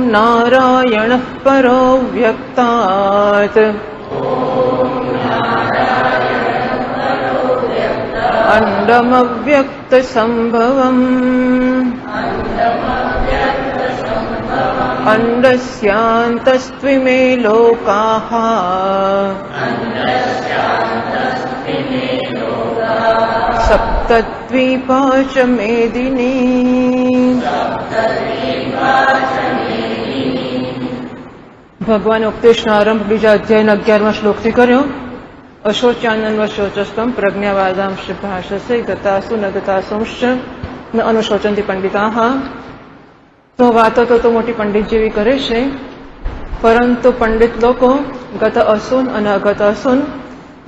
नारायणः परो व्यक्तात् अण्डमव्यक्तसम्भवम् अण्डस्यान्तस्त्विमे लोकाः सप्तद्वीपा च मेदिनी। ભગવાન ઉપદેશનો આરંભ બીજા અધ્યાયના 11મા શ્લોકથી કર્યો. અશોચ્યાનન્વ શોચસ્તમ પ્રજ્ઞાવાદાંશ ભાષસે ગતાસુ ન ગતાસુંશ્ચ ન અનુશોચંતી પંડિતાઃ. તો વાતો તો મોટી પંડિત જેવી કરે છે, પરંતુ પંડિત લોકો ગત અસુન અને અગત અસુન,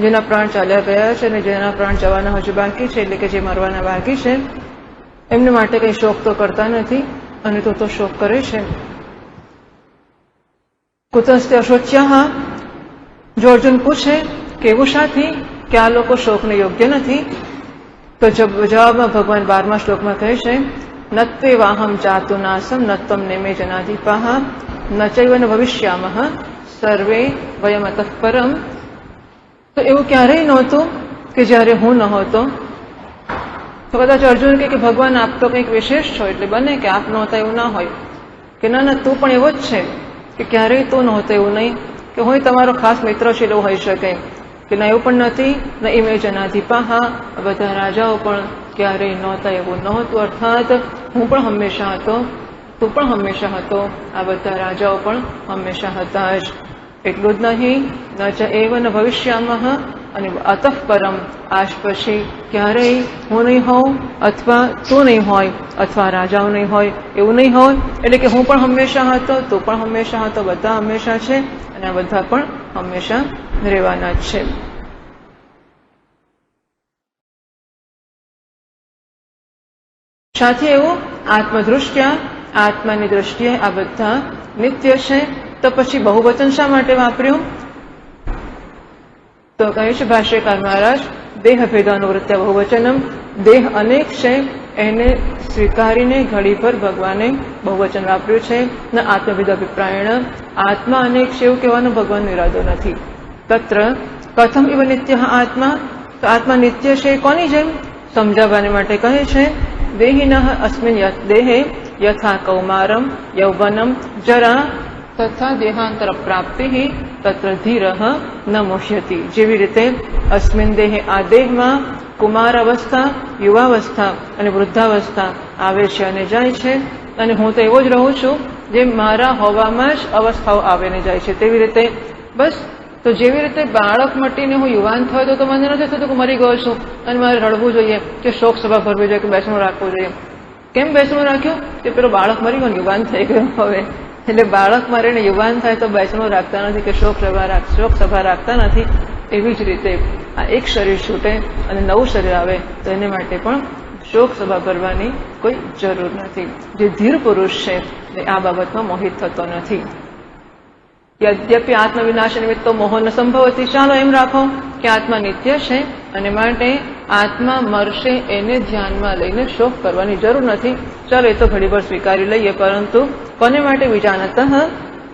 જેના પ્રાણ ચાલ્યા ગયા છે અને જેના પ્રાણ જવાના હજુ બાકી છે, એટલે કે જે મરવાના બાકી છે, એમને માટે કંઈ શોક તો કરતા નથી અને તો શોક કરે છે. કુતસ્તે અશોચ્યા. જો અર્જુન પૂછે કે એવું શાથી કે આ લોકો શોકને યોગ્ય નથી, તો જવાબમાં ભગવાન 12મા શ્લોકમાં કહે છે, નત્વે વાહમ જાતુ નાસમ નત્વમ નેમે જનાધિપાહ ન ચૈવ ન ભવિષ્યામઃ સર્વે વયમતઃ પરમ. તો એવું ક્યારેય નહોતું કે જ્યારે હું નહોતો. તો કદાચ અર્જુન કે ભગવાન આપ તો કંઈક વિશેષ છો એટલે બને કે આપ નહોતા એવું ના હોય, કે ના તું પણ એવો જ છે કે ક્યારેય તું નહોતો એવું નહીં, કે હું તમારો ખાસ મિત્ર છે એવું હોઈ શકે, કે ના એવું પણ નથી. ન ઇમે જનાધિપાહ, બધા રાજાઓ પણ ક્યારેય નહોતા એવું નહોતું. અર્થાત હું પણ હંમેશા હતો, તું પણ હંમેશા હતો, આ બધા રાજાઓ પણ હંમેશા હતા જ. એટલું જ નહીં, ન ચ એવ ન ભવિષ્યામઃ, અને અતઃ પરમ, આજ પછી ક્યારેય હું નહીં હોઉં અથવા તું નહીં હોય અથવા રાજાઓ નહીં હોય એવું નહીં હોય. એટલે કે હું પણ હંમેશા હતો, તું પણ હંમેશા હતો, બધા હંમેશા છે અને આ બધા પણ હંમેશા રહેવાના જ છે. સાથે એવું આત્મદૃષ્ટ્યા, આત્માની દ્રષ્ટિએ આ બધા નિત્ય છે. તો પછી બહુવચન શા માટે વાપર્યું? તો કહે છે ભાષ્યકાર મહારાજ, દેહ ભેદાનુવૃત્ત્યા બહુવચનમ. દેહ અનેક છે એને સ્વીકારીને ઘડી પર ભગવાને બહુવચન વાપર્યું છે. ન આત્મવિદ અભિપ્રાયણ, આત્મા અનેક છે એવું કહેવાનો ભગવાનનો ઈરાદો નથી. તત્ર કથમ ઇવ નિત્ય આત્મા, તો આત્મા નિત્ય છે કોની જેમ સમજાવવાને માટે કહે છે, દેહિનઃ અસ્મિન દેહે યથા કૌમારમ યૌવનમ જરા તથા દેહાંતર પ્રાપ્તિ તત્ર ધીરઃ ન મુહ્યતિ. જેવી રીતે અસ્મિન દેહે, આ દેહમાં કુમાર અવસ્થા, યુવાવસ્થા અને વૃદ્ધાવસ્થા આવે છે અને જાય છે, અને હું તો એવો જ રહું છું જે મારા હોવામાં જ અવસ્થાઓ આવે ને જાય છે. તેવી રીતે બસ. તો જેવી રીતે બાળક મટીને હું યુવાન થયો તો મને નથી થતું કે મરી ગયો છું અને મારે રડવું જોઈએ, કે શોક સભા ભરવી જોઈએ, કે બેસણું રાખવું જોઈએ. કેમ બેસણું રાખ્યું? કે પેલો બાળક મરી ગયો, યુવાન થઈ ગયો હવે. એટલે બાળક મરીને યુવાન થાય તો બેસણું રાખતા નથી કે શોક સભા રાખતા નથી. એવી જ રીતે આ એક શરીર છૂટે અને નવું શરીર આવે તો એને માટે પણ શોક સભા ભરવાની કોઈ જરૂર નથી. જે ધીર પુરુષ છે એ આ બાબતમાં મોહિત થતો નથી. યદ્યપિ આત્મવિનાશ નિમિત્તો મોહો ન સંભવતી. ચાલો એમ રાખો કે આત્મા નિત્ય છે અને માટે આત્મા મરશે એને ધ્યાનમાં લઈને શોક કરવાની જરૂર નથી. ચાલો એ તો ઘડીભર સ્વીકારી લઈએ, પરંતુ કોને માટે? વિજાનતઃ,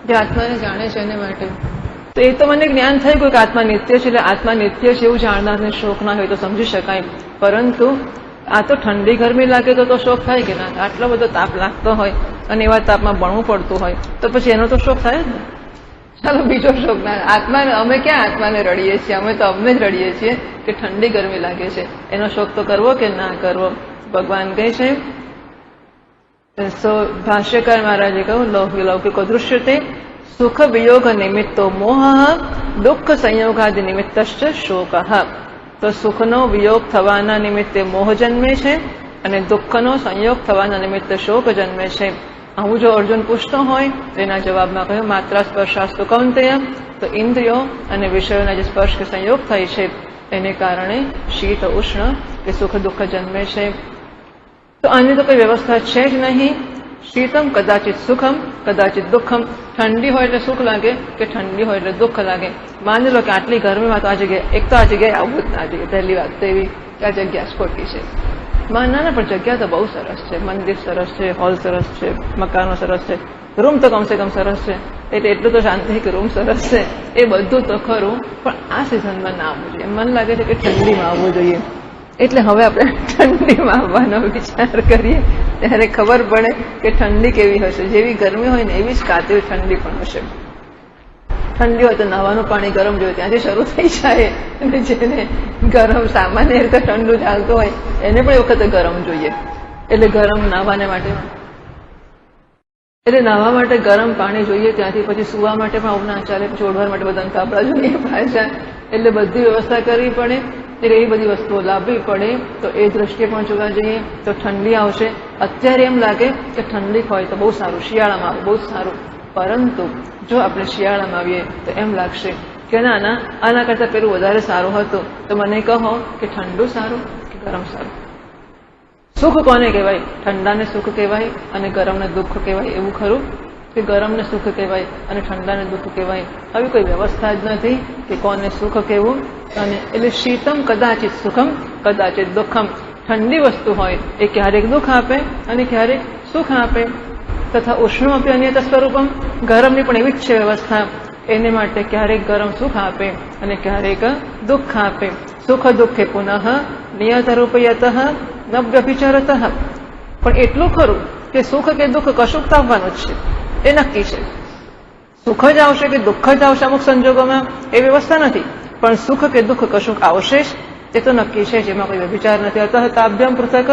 જે આત્માને જાણે છે એને માટે. તો એ તો મને જ્ઞાન થઈ ગયું કે આત્મા નિત્ય છે, એટલે આત્મા નિત્ય છે એવું જાણનારને શોક ના હોય તો સમજી શકાય. પરંતુ આ તો ઠંડી ગરમી લાગે તો શોક થાય કે ના? આટલો બધો તાપ લાગતો હોય અને એવા તાપમાં ભણવું પડતું હોય તો પછી એનો તો શોક થાય જ ને. ચાલો બીજો શોક ના. આત્માને, અમે ક્યાં આત્માને રડીએ છીએ? અમે તો અમને જ રડીએ છીએ કે ઠંડી ગરમી લાગે છે. એનો શોક તો કરવો કે ના કરવો? ભગવાન કહે છે, ભાષ્યકાર મહારાજે કહ્યું, લૌકિકો દૃશ્યતે સુખ વિયોગ નિમિત્તો મોહ દુઃખ સંયોગાદિ નિમિત્તશ્ચ શોક. તો સુખનો વિયોગ થવાના નિમિત્તે મોહ જન્મે છે અને દુઃખનો સંયોગ થવાના નિમિત્તે શોક જન્મે છે. આવું જો અર્જુન પૂછતો હોય તો એના જવાબમાં કહ્યું, માત્ર સ્પર્શાસ્તુ કૌંતેય, તો ઇન્દ્રિયો અને વિષયોના જે સ્પર્શ કે સંયોગ થાય છે એને કારણે શીત ઉષ્ણ કે સુખ દુઃખ જન્મે છે. તો આની તો કોઈ વ્યવસ્થા છે જ નહીં. શીતમ કદાચિત સુખમ કદાચિત દુઃખમ. ઠંડી હોય એટલે સુખ લાગે કે ઠંડી હોય એટલે દુઃખ લાગે. માની લો કે આટલી ગરમીમાં તો આ જગ્યાએ, એક તો આ જગ્યાએ આવવું જ ના જોઈએ. પહેલી વાત તો એવી કે આ જગ્યા જ ખોટી છે. ના પણ જગ્યા તો બહુ સરસ છે, મંદિર સરસ છે, હોલ સરસ છે, મકાનો સરસ છે, રૂમ તો કમસે કમ સરસ છે, એટલે એટલું તો શાંતિ કે રૂમ સરસ છે એ બધું તો ખરું, પણ આ સિઝનમાં ના આવવું જોઈએ. મને લાગે છે કે ઠંડીમાં આવવું જોઈએ. એટલે હવે આપણે ઠંડીમાં આવવાનો વિચાર કરીએ ત્યારે ખબર પડે કે ઠંડી કેવી હશે. જેવી ગરમી હોય ને એવી જ કાતિલ ઠંડી પણ હશે. ઠંડી હોય તો નવાનું પાણી ગરમ જોઈએ ત્યાંથી શરૂ થઈ જાય, અને જેને ગરમ સામાન્ય રીતે ઠંડુ ચાલતું હોય એને પણ એ વખતે ગરમ જોઈએ. એટલે ગરમ નાહવાને માટે નાહવા માટે ગરમ પાણી જોઈએ. ત્યાંથી પછી સુવા માટે પણ આવું ના ચાલે, પછી ઓઢવા માટે બધાને કાપડા જોઈએ પાછા, એટલે બધી વ્યવસ્થા કરવી પડે. એટલે એ બધી વસ્તુઓ લાવવી પડે. તો એ દ્રષ્ટિએ પણ જોવા જઈએ તો ઠંડી આવશે. અત્યારે એમ લાગે કે ઠંડી હોય તો બહુ સારું, શિયાળામાં આવે બહુ સારું, પરંતુ જો આપણે શિયાળામાં આવીએ તો એમ લાગશે કે ના આના કરતાં પેલું વધારે સારું હતું. તો મને કહો કે ઠંડુ સારું કે ગરમ સારું? સુખ કોને કહેવાય? ઠંડાને સુખ કહેવાય અને ગરમને દુઃખ કહેવાય. એવું ખરું કે ગરમને સુખ કહેવાય અને ઠંડાને દુઃખ કહેવાય? આવી કોઈ વ્યવસ્થા જ નથી કે કોને સુખ કહેવું. અને એટલે શીતમ કદાચિત સુખમ કદાચિત દુઃખમ. ઠંડી વસ્તુ હોય એ ક્યારેક દુઃખ આપે અને ક્યારેક સુખ આપે. તથા ઉષ્ણમ આપે અન્યત સ્વરૂપમ. ગરમની પણ એવી જ છે વ્યવસ્થા. એને માટે ક્યારેક ગરમ સુખ આપે અને ક્યારેક દુઃખ આપે. સુખ દુઃખે પુનઃ નિયત રૂપયતઃ ન વ્યભિચારતઃ. પણ એટલું ખરું કે સુખ કે દુઃખ કશુંક તો આવવાનું જ છે, એ નક્કી છે. સુખ જ આવશે કે દુઃખ જ આવશે અમુક સંજોગોમાં એ વ્યવસ્થા નથી, પણ સુખ કે દુઃખ કશુંક આવશે જ, તે તો નક્કી છે, જેમાં કોઈ વ્યભિચાર નથી. અતઃ તાભ્યમ પૃથક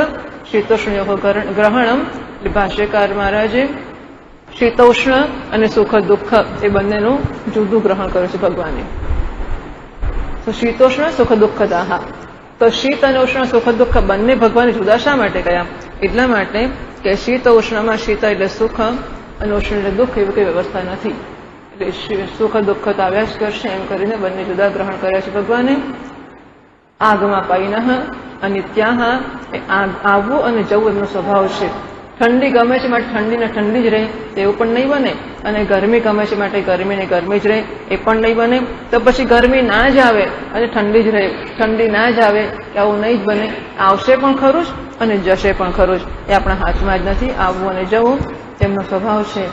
શીતોષ્ણયોઃ ગ્રહણમ. ભાષ્યકાર મહારાજે શીતોષ્ણ અને સુખ દુઃખ એ બંનેનું જુદું ગ્રહણ કર્યું છે ભગવાને. તો શીતોષ્ણ સુખ દુઃખદાહ. તો શીત અને ઉષ્ણ સુખ દુઃખ બંને ભગવાને જુદા શા માટે કયા? એટલા માટે કે શીત ઉષ્ણમાં શીત એટલે સુખ અને ઉષ્ણ એટલે દુઃખ, એવી કોઈ વ્યવસ્થા નથી. એટલે સુખ દુઃખ તો આવ્યા જ કરશે એમ કરીને બંને જુદા ગ્રહણ કર્યા છે ભગવાને. આગમાં પાઈનઃ અનિત્યાહ. આવવું અને જવું એમનો સ્વભાવ છે. ઠંડી ગમે છે માટે ઠંડીને ઠંડી જ રહે તેવું પણ નહીં બને, અને ગરમી ગમે છે માટે ગરમીને ગરમી જ રહે એ પણ નહીં બને. તો પછી ગરમી ના જ આવે અને ઠંડી જ રહે, ઠંડી ના જ આવે કે આવું નહીં જ બને. આવશે પણ ખરું જ અને જશે પણ ખરું જ, એ આપણા હાથમાં જ નથી. આવવું અને જવું તેમનો સ્વભાવ છે.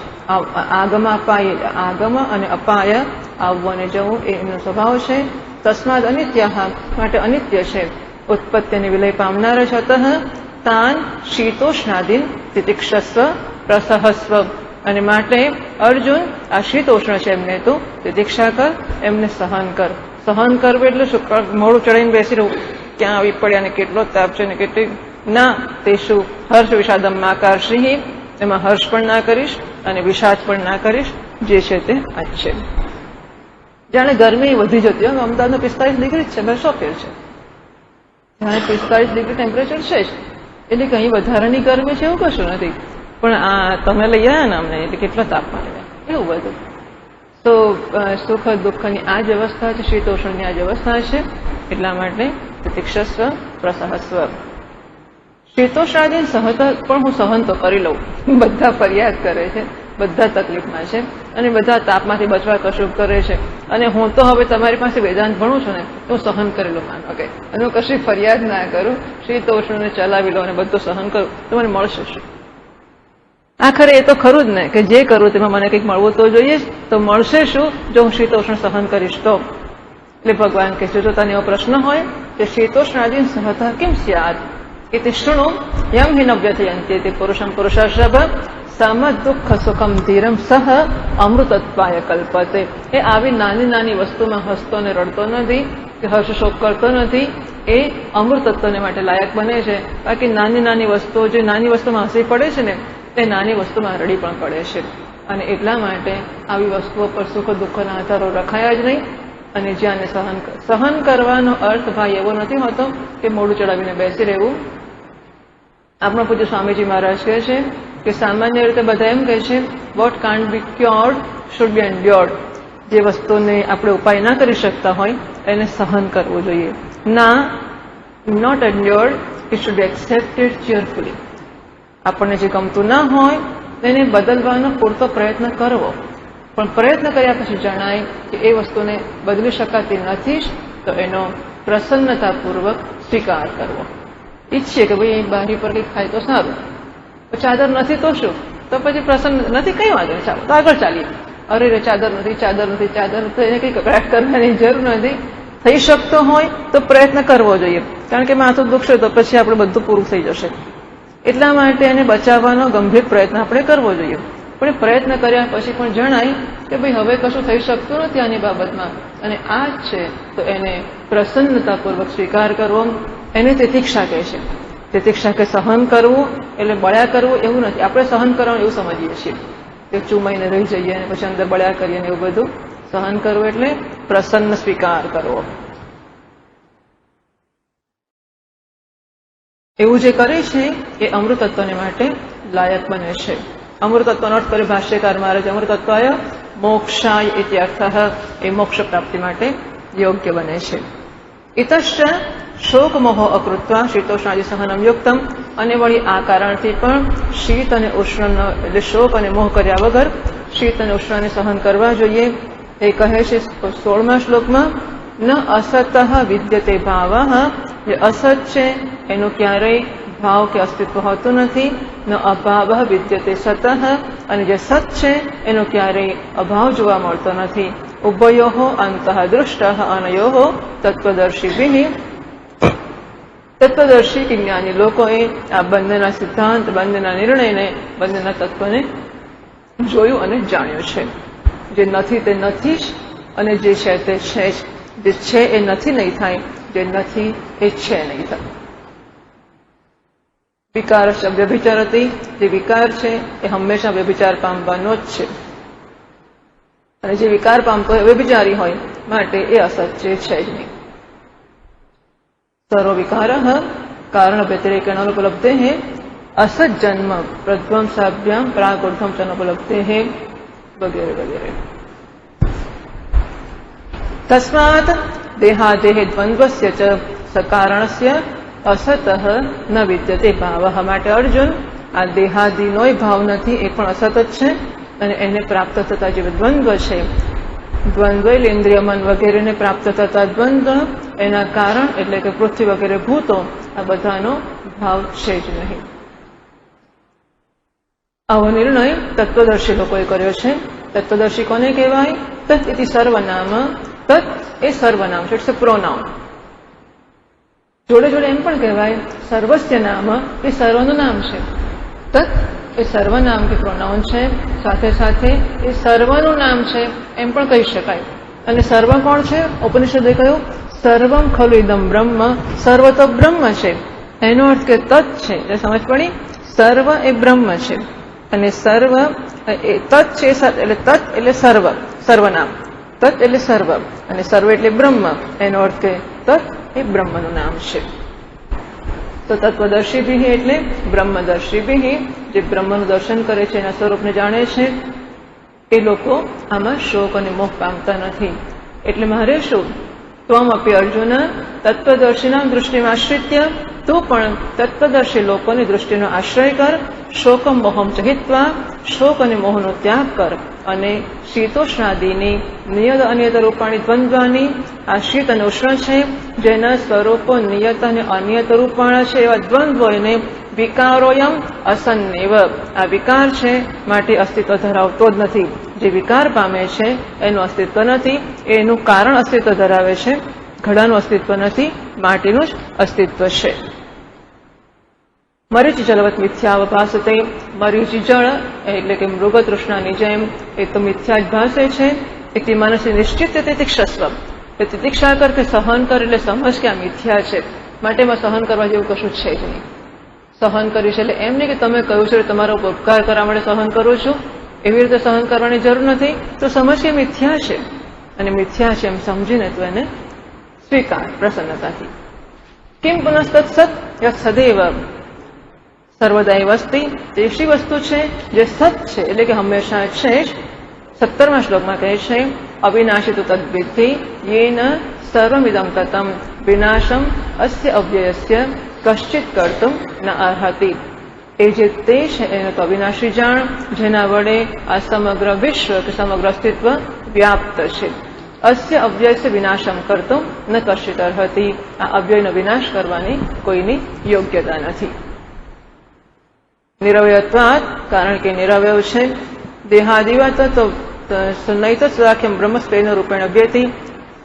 આગમ અપાય, આગમ અને અપાય, આવવું અને જવું એ એમનો સ્વભાવ છે. તસ્માદ અનિત્યાહ, માટે અનિત્ય છે. ઉત્પત્તિ અને વિલય પામનાર જ. અતઃ તાન શીતોષ્ણાદીન તિતિક્ષસ્વ પ્રસહસ્વ. અને માટે અર્જુન આ શીતોષ્ણ છે એમને તો તિતિક્ષા કર, એમને સહન કર. સહન કરવું એટલે શું? મોડું ચડાઈને બેસી રહું, ક્યાં આવી પડ્યા ને કેટલો તાપ છે ને કેટલી ના, તે શું? હર્ષ વિષાદમ માકાર શ્રી. એમાં હર્ષ પણ ના કરીશ અને વિષાદ પણ ના કરીશ, જે છે તે આ જ છે. જાણે ગરમી વધી જતી હોય. અમદાવાદમાં 45 ડિગ્રી જ છે, મેં શું ફેર છે? જાણે 45 ડિગ્રી ટેમ્પરેચર છે જ, એટલે કંઈ વધારાની ગરમી છે એવું કશું નથી. પણ આ તમે લઈ આવ્યા ને અમને, એટલે કેટલા તાપમાન એવું બધું. તો સુખ દુઃખની આ જ અવસ્થા છે, શીતોષ્ણની આ જ અવસ્થા છે. એટલા માટે તિતિક્ષસ્વ પ્રસહસ્વ. શીતોષ્ણાદીન સહત પણ હું સહન તો કરી લઉં. બધા ફરિયાદ કરે છે, બધા તકલીફમાં છે અને બધા તાપમાંથી બચવા કશું કરે છે. અને હું તો હવે તમારી પાસે વેદાંત ભણું છું ને, તો હું સહન કરી લઉં માનો કે, અને હું કશી ફરિયાદ ના કરું, શીતોષ્ણને ચલાવી લઉં અને બધું સહન કરું, તો મને મળશે શું? આખરે એ તો ખરું જ ને કે જે કરું તેમાં મને કંઈક મળવું તો જોઈએ જ. તો મળશે શું જો હું શીતોષ્ણ સહન કરીશ તો? એટલે ભગવાન કહે છે, જો તને એવો પ્રશ્ન હોય કે શીતોષ્ણાદીન સહત કેમ સ્યાદ इति शृणु यम हि न व्यथयन्ति ते पुरुषं पुरुषार्षभ सम दुःख सुखम धीरम सह अमृतत्वाय कल्पते. એ આવી નાની નાની વસ્તુમાં હસતો ને રડતો નથી કે હર્ષ શોક કરતો નથી, એ અમૃતત્વને માટે લાયક બને છે. બાકી નાની નાની વસ્તુઓ, જે નાની વસ્તુમાં હસી પડે છે ને, એ નાની વસ્તુમાં રડી પણ પડે છે. અને એટલા માટે આવી વસ્તુઓ પર સુખ દુઃખના આધારો રખાયા જ નહીં. અને જ્યાં સહન કરવાનો અર્થ ભાઈ એવો નથી હોતો કે મોઢું ચડાવીને બેસી રહેવું. આપણા પૂજ્ય સ્વામીજી મહારાજ કહે છે કે સામાન્ય રીતે બધા એમ કહે છે, what can't be cured should be endured. જે વસ્તુને આપણે ઉપાય ના કરી શકતા હોય એને સહન કરવું જોઈએ. ના, not endured, it should be accepted cheerfully. આપણને જે ગમતું ના હોય એને બદલવાનો પૂરતો પ્રયત્ન કરવો, પણ પ્રયત્ન કર્યા પછી જણાય કે એ વસ્તુને બદલી શકાતી નથી જ, તો એનો પ્રસન્નતાપૂર્વક સ્વીકાર કરવો. ઈચ્છીએ કે ભાઈ બારી પર કંઈક થાય તો સારું, ચાદર નથી તો શું, તો પછી પ્રસન્ન નથી, કઈ વાંધો નહીં, ચાલો તો આગળ ચાલીએ. અરે રે ચાદર નથી, ચાદર નથી, ચાદર તો એને કંઈ કકડાટ કરવાની જરૂર નથી. થઈ શકતો હોય તો પ્રયત્ન કરવો જોઈએ, કારણ કે માથું દુખશે તો પછી આપણે બધું પૂરું થઈ જશે. એટલા માટે એને બચાવવાનો ગંભીર પ્રયત્ન આપણે કરવો જોઈએ. પણ પ્રયત્ન કર્યા પછી પણ જણાય કે ભાઈ હવે કશું થઈ શકતું નથી આની બાબતમાં, અને આ જ છે, તો એને પ્રસન્નતાપૂર્વક સ્વીકાર કરવો, એને તિતિક્ષા કહે છે. તિતિક્ષા કે સહન કરવું એટલે બળ્યા કરવું એવું નથી. આપણે સહન કરવાનું એવું સમજીએ છીએ કે ચૂમાઈને રહી જઈએ અને પછી અંદર બળ્યા કરીએ ને એવું બધું. સહન કરવું એટલે પ્રસન્ન સ્વીકાર કરવો. એવું જે કરે છે એ અમૃતત્વને માટે લાયક બને છે. અમૃતત્વનો અર્થ કરે ભાષ્યકાર મહારાજ, અમૃતત્વાય મોક્ષાય ઇત્યર્થ, એ મોક્ષ પ્રાપ્તિ માટે યોગ્ય બને છે. ઇતશ્ચ શોક મોહ અકૃત્વા શીતોષ્ણાદિ સહનમ યુક્તમ, અને વળી આ કારણથી પણ શીત અને ઉષ્ણ એટલે શોક અને મોહ કર્યા વગર શીત અને ઉષ્ણને સહન કરવા જોઈએ. એ કહે છે 16મા શ્લોકમાં, ન અસત વિદ્યતે ભાવ, જે અસત છે એનું ક્યારેય ભાવ કે અસ્તિત્વ હોતું નથી. ન અભાવ વિદ્યતે સત, અને જે સત છે એનો ક્યારેય અભાવ જોવા મળતો નથી. ઉભયો અંતઃ દૃષ્ટ અનયો તત્વદર્શિભિઃ, તત્વદર્શી કે જ્ઞાની લોકોએ આ બંનેના સિદ્ધાંત, બંનેના નિર્ણયને, બંનેના તત્વને જોયું અને જાણ્યું છે. જે નથી તે નથી જ, અને જે છે તે છે જ. જે છે એ નથી નહીં થાય, જે નથી એ છે નહીં થાય. વિકાર વ્યભિચારતી, જે વિકાર છે એ હંમેશા વ્યભિચાર પામવાનો જ છે, અને જે વિકાર પામતો હોય વ્યભિચારી હોય માટે એ અસત્ય છે જ નહીં. સર્વ વિકાર કારણ વ્યતિરેકેણ અનુપલબ્ધે અસત જન્મ પ્રધ્વંસાભ્યામ પ્રાગુર્ધમ ચ અનુપલબ્ધે વગેરે વગેરે. તસ્માત દેહાદેહ દ્વંદ્વસ્ય ચ સકારણસ્ય અસત ન વિદ્યતે ભાવ. માટે અર્જુન, આ દેહાદિનોય ભાવ નથી, એ પણ અસત જ છે, અને એને પ્રાપ્ત થતા જે દ્વંદ્વ છે, દ્વંદ્વ એટલે ઇન્દ્રિય મન વગેરેને પ્રાપ્ત થતા દ્વંદ્વ, એના કારણ એટલે કે પૃથ્વી વગેરે ભૂતો, આ બધાનો ભાવ છે જ નહીં. આવો નિર્ણય તત્વદર્શી લોકોએ કર્યો છે. તત્વદર્શી કોને કહેવાય? તત્ ઇતિ સર્વનામ. તત્ એ સર્વનામ છે, ઇટ્સ અ પ્રોનાઉન. જોડે જોડે એમ પણ કહેવાય સર્વસ્ય નામ, એ સર્વનું નામ છે. તત્ એ સર્વનામ કે પ્રોનાઉન છે, સાથે સાથે એ સર્વનું નામ છે એમ પણ કહી શકાય. અને સર્વ કોણ છે? ઉપનિષદે કહ્યું સર્વમ ખલુ ઇદમ બ્રહ્મ, સર્વ તો બ્રહ્મ છે. એનો અર્થ કે તત્ છે, એટલે સમજ પડી. સર્વ એ બ્રહ્મ છે, અને સર્વ એ તત્ છે, એટલે તત્ એટલે સર્વ, સર્વનામ. તત્ એટલે સર્વ, અને સર્વ એટલે બ્રહ્મ. એનો અર્થ કે તત્ એ બ્રહ્મનું નામ છે. તો તત્વદર્શીભિઃ એટલે બ્રહ્મદર્શીભિઃ, જે બ્રહ્મનું દર્શન કરે છે, એના સ્વરૂપને જાણે છે, એ લોકો આમાં શોક અને મોહ પામતા નથી. એટલે મારે શું? ત્વમ અપી અર્જુન તત્વદર્શીના દૃષ્ટિમાં આશ્રિત્ય, તું પણ તત્વદર્શી લોકોની દૃષ્ટિનો આશ્રય કર. શોકમ મોહમ ચહિત્વા, શોક અને મોહનો ત્યાગ કર, અને શીતોષ્ણાદિની નિયત અનિયત રૂપાણી દ્વંદ્વાની, આ શીત અને ઉષ્ણ છે જેના સ્વરૂપો નિયત અને અનિયત રૂપાણા છે, એવા દ્વંદ્વોને વિકારોયમ અસન્નેવ, આ વિકાર છે માટે અસ્તિત્વ ધરાવતો જ નથી. જે વિકાર પામે છે એનું અસ્તિત્વ નથી, એનું કારણ અસ્તિત્વ ધરાવે છે. ઘડાનું અસ્તિત્વ નથી, માટીનું જ અસ્તિત્વ છે. મરીચી જલવત મિથ્યાવભાસતે, મરીચી જળ એટલે કે મૃગ તૃષ્ણાની જેમ એ તો મિથ્યા જ ભાસે છે. એટલે માનસી નિશ્ચિત તિતિક્ષસ્વ, એ તિતિક્ષા કર કે સહન કર, એટલે સમજ કે આ મિથ્યા છે, માટે એમાં સહન કરવા જેવું કશું છે જ નહીં. સહન કર્યું છે એટલે એમ નહીં કે તમે કહ્યું છે તમારો ઉપકાર કરવા માટે સહન કરું છું, એવી રીતે સહન કરવાની જરૂર નથી. તો સમજ કે મિથ્યા છે, અને મિથ્યા છે એમ સમજીને તું એને સ્વીકાર પ્રસન્નતાથી. કિમ પુનઃ તત્સત યત સદૈવ સર્વદા વસ્તી, એવી વસ્તુ છે જે સત છે, એટલે કે હંમેશા છે જ. 17મા શ્લોકમાં કહે છે અવિનાશી તુ તદ્વિદ્ધિ યેન સર્વમિદં તતમ વિનાશમ અસ્ય અવ્યયસ્ય કશ્ચિત કર્તુમ ન અર્હતિ. એ જે તે છે એને તો અવિનાશી જાણ, જેના વડે આ સમગ્ર વિશ્વ કે સમગ્ર અસ્તિત્વ વ્યાપ્ત છે. અસ્ય અવ્યયસ્ય વિનાશમ કરતો ન કશ્ચિત અર્હતિ. આ અવ્યયનો વિનાશ કરવાની કોઈની યોગ્યતા નથી. નિરવયત્વાત, કારણ કે નિરવયવ છે. દેહાદિવત તો નૈત સદાખ્યમ બ્રહ્મસ્તેન રૂપેણ વ્યયતિ.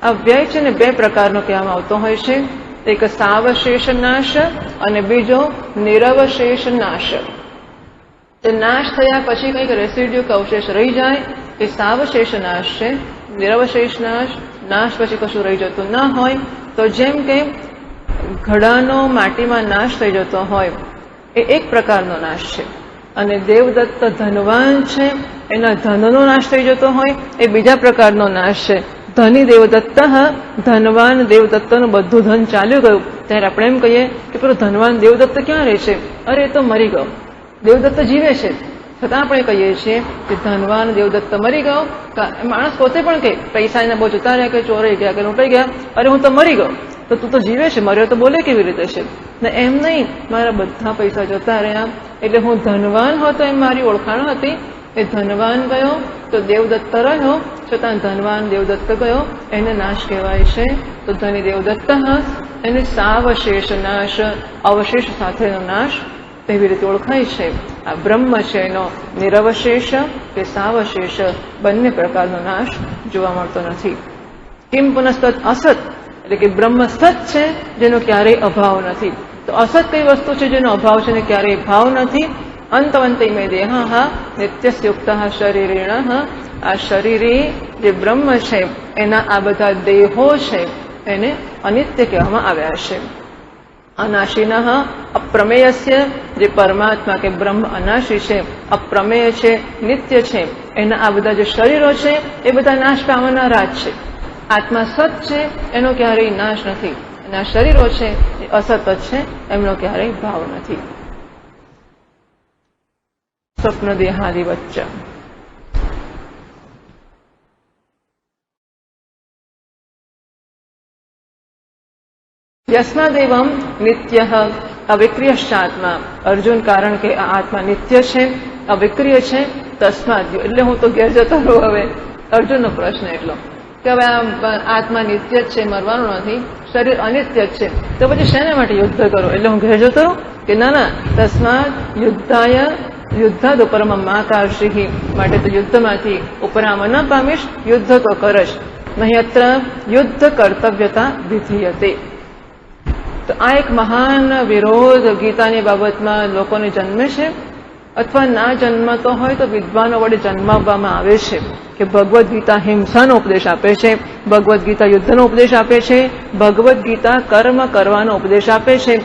આ વ્યય છે ને બે પ્રકારનો કહેવામાં આવતો હોય છે. એક સાવશેષ નાશ અને બીજો નિરવશેષ નાશ. તે નાશ થયા પછી કંઈક રેસિડ્યુ કે અવશેષ રહી જાય એ સાવશેષ નાશ છે. નિરવશેષ નાશ, નાશ પછી કશું રહી જતું ના હોય. તો જેમ કે ઘડાનો માટીમાં નાશ થઈ જતો હોય એ એક પ્રકારનો નાશ છે, અને દેવદત્ત ધનવાન છે એના ધનનો નાશ થઈ જતો હોય એ બીજા પ્રકારનો નાશ છે. ધની દેવદત્ત, ધનવાન દેવદત્તનું બધું ધન ચાલ્યું ગયું ત્યારે આપણે એમ કહીએ કે પેલો ધનવાન દેવદત્ત ક્યાં રહે છે? અરે એ તો મરી ગયો. દેવદત્ત જીવે છે છતાં આપણે કહીએ છીએ કે ધનવાન દેવદત્ત મરી ગયો. માણસ પોતે પણ કહે, પૈસા એને બહુ જતા રહ્યા કે ચોરાઈ ગયા કે લૂંટાઈ ગયા, અરે હું તો મરી ગયો. તો તું તો જીવે છે, મર્યો તો બોલે કેવી રીતે છે? ને એમ નહીં, મારા બધા પૈસા જતા રહ્યા એટલે હું ધનવાન હતો એમ મારી ઓળખાણ હતી. એ ધનવાન ગયો તો દેવદત્ત રહ્યો, છતાં ધનવાન દેવદત્ત ગયો એને નાશ કહેવાય છે. તો ધની દેવદત્ત એને સાવશેષ નાશ, અવશેષ સાથેનો નાશ તેવી રીતે ઓળખાય છે. આ બ્રહ્મ છે એનો નિરવશેષ કે સાવશેષ બંને પ્રકારનો નાશ જોવા મળતો નથી. કિમ પુનસ્તત અસત, એટલે કે બ્રહ્મ સત છે જેનો ક્યારેય અભાવ નથી. તો અસત કઈ વસ્તુ છે જેનો અભાવ છે ને ક્યારેય ભાવ નથી? અંતવંતે મે દેહ નિત્યસ્યુક્ત શરીરેણ. આ શરીરી જે બ્રહ્મ છે એના આ બધા દેહો છે એને અનિત્ય કહેવામાં આવ્યા છે. અનાશિન અપ્રમેયસ્ય, જે પરમાત્મા કે બ્રહ્મ અનાશી છે, અપ્રમેય છે, નિત્ય છે, એના આ બધા જે શરીરો છે એ બધા નાશ પામનારા જ છે. આત્મા સત છે એનો ક્યારેય નાશ નથી, અને આ શરીરો છે એ અસત જ છે, એમનો ક્યારેય ભાવ નથી. સ્વપ્ન દેહાદિ વચ્ચે યસ્માદેવમ નિત્ય અવિક્રિયશ્ચાત્મા. અર્જુન, કારણ કે આ આત્મા નિત્ય છે, અવિક્રિય છે, તસ્માદ, એટલે હું તો ઘેર જતો રહું. હવે અર્જુનનો પ્રશ્ન એટલો કે હવે આ આત્મા નિત્ય જ છે, મરવાનું નથી, શરીર અનિત્ય જ છે, તો પછી શેના માટે યુદ્ધ કરો? એટલે હું ઘેર જતો રહું? કે ના ના, તસ્માદ યુદ્ધાય યુદ્ધાદ ઉપરમા માકાર્ષિ, માટે તો યુદ્ધમાંથી ઉપરામ ન પામીશ, યુદ્ધ તો કરશ. નહીં અત્ર યુદ્ધ કર્તવ્યતા વિધીયતે. તો આ એક મહાન વિરોધ ગીતાની બાબતમાં લોકોને જન્મે છે, અથવા ના જન્મતો હોય તો વિદ્વાનો વડે જન્માવવામાં આવે છે કે ભગવદ્ ગીતા હિંસાનો ઉપદેશ આપે છે, ભગવદ્ ગીતા યુદ્ધનો ઉપદેશ આપે છે, ભગવદ્ ગીતા કર્મ કરવાનો ઉપદેશ આપે છે.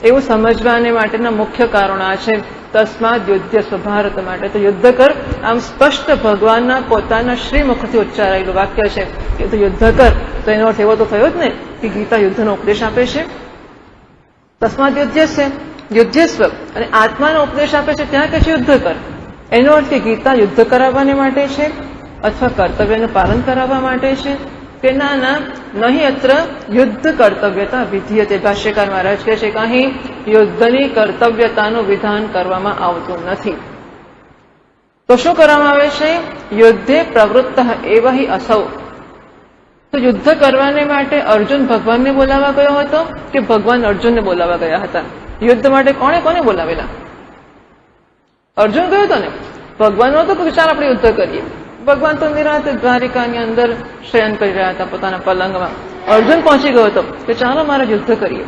એવું સમજવાને માટેના મુખ્ય કારણો આ છે. તસ્માદ યુદ્ધસ્વ ભારત, માટે તો યુદ્ધ કર. આમ સ્પષ્ટ ભગવાનના પોતાના શ્રીમુખથી ઉચ્ચારાયેલું વાક્ય છે કે તું યુદ્ધ કર. તો એનો અર્થ એવો તો થયો જ ને કે ગીતા યુદ્ધનો ઉપદેશ આપે છે. તસ્માદ યુદ્ધસ્ય, યુદ્ધસ્વ, અને આત્માનો ઉપદેશ આપે છે ત્યાં કે છે યુદ્ધ કર. એનો અર્થ કે ગીતા યુદ્ધ કરાવવાને માટે છે અથવા કર્તવ્યનું પાલન કરાવવા માટે છે કે ના ના, નહીં અત્ર યુદ્ધ કર્તવ્યતા વિધીયતે. ભાષ્યકાર મહારાજ કહે છે કે અહીં યુદ્ધની કર્તવ્યતાનું વિધાન કરવામાં આવતું નથી. તો શું કરવામાં આવે છે? યુદ્ધે પ્રવૃત્ત એવ હિ અસૌ. તો યુદ્ધ કરવાને માટે અર્જુન ભગવાનને બોલાવવા ગયો હતો કે ભગવાન અર્જુનને બોલાવવા ગયા હતા? યુદ્ધ માટે કોને કોને બોલાવેલા? અર્જુન ગયો હતો ને. ભગવાન નહોતો કે ચાલ આપણે યુદ્ધ કરીએ. ભગવાન તો નિરાંતે દ્વારિકાની અંદર શયન કરી રહ્યા હતા પોતાના પલંગમાં. અર્જુન પહોંચી ગયો હતો કે ચાલો મારે યુદ્ધ કરીએ.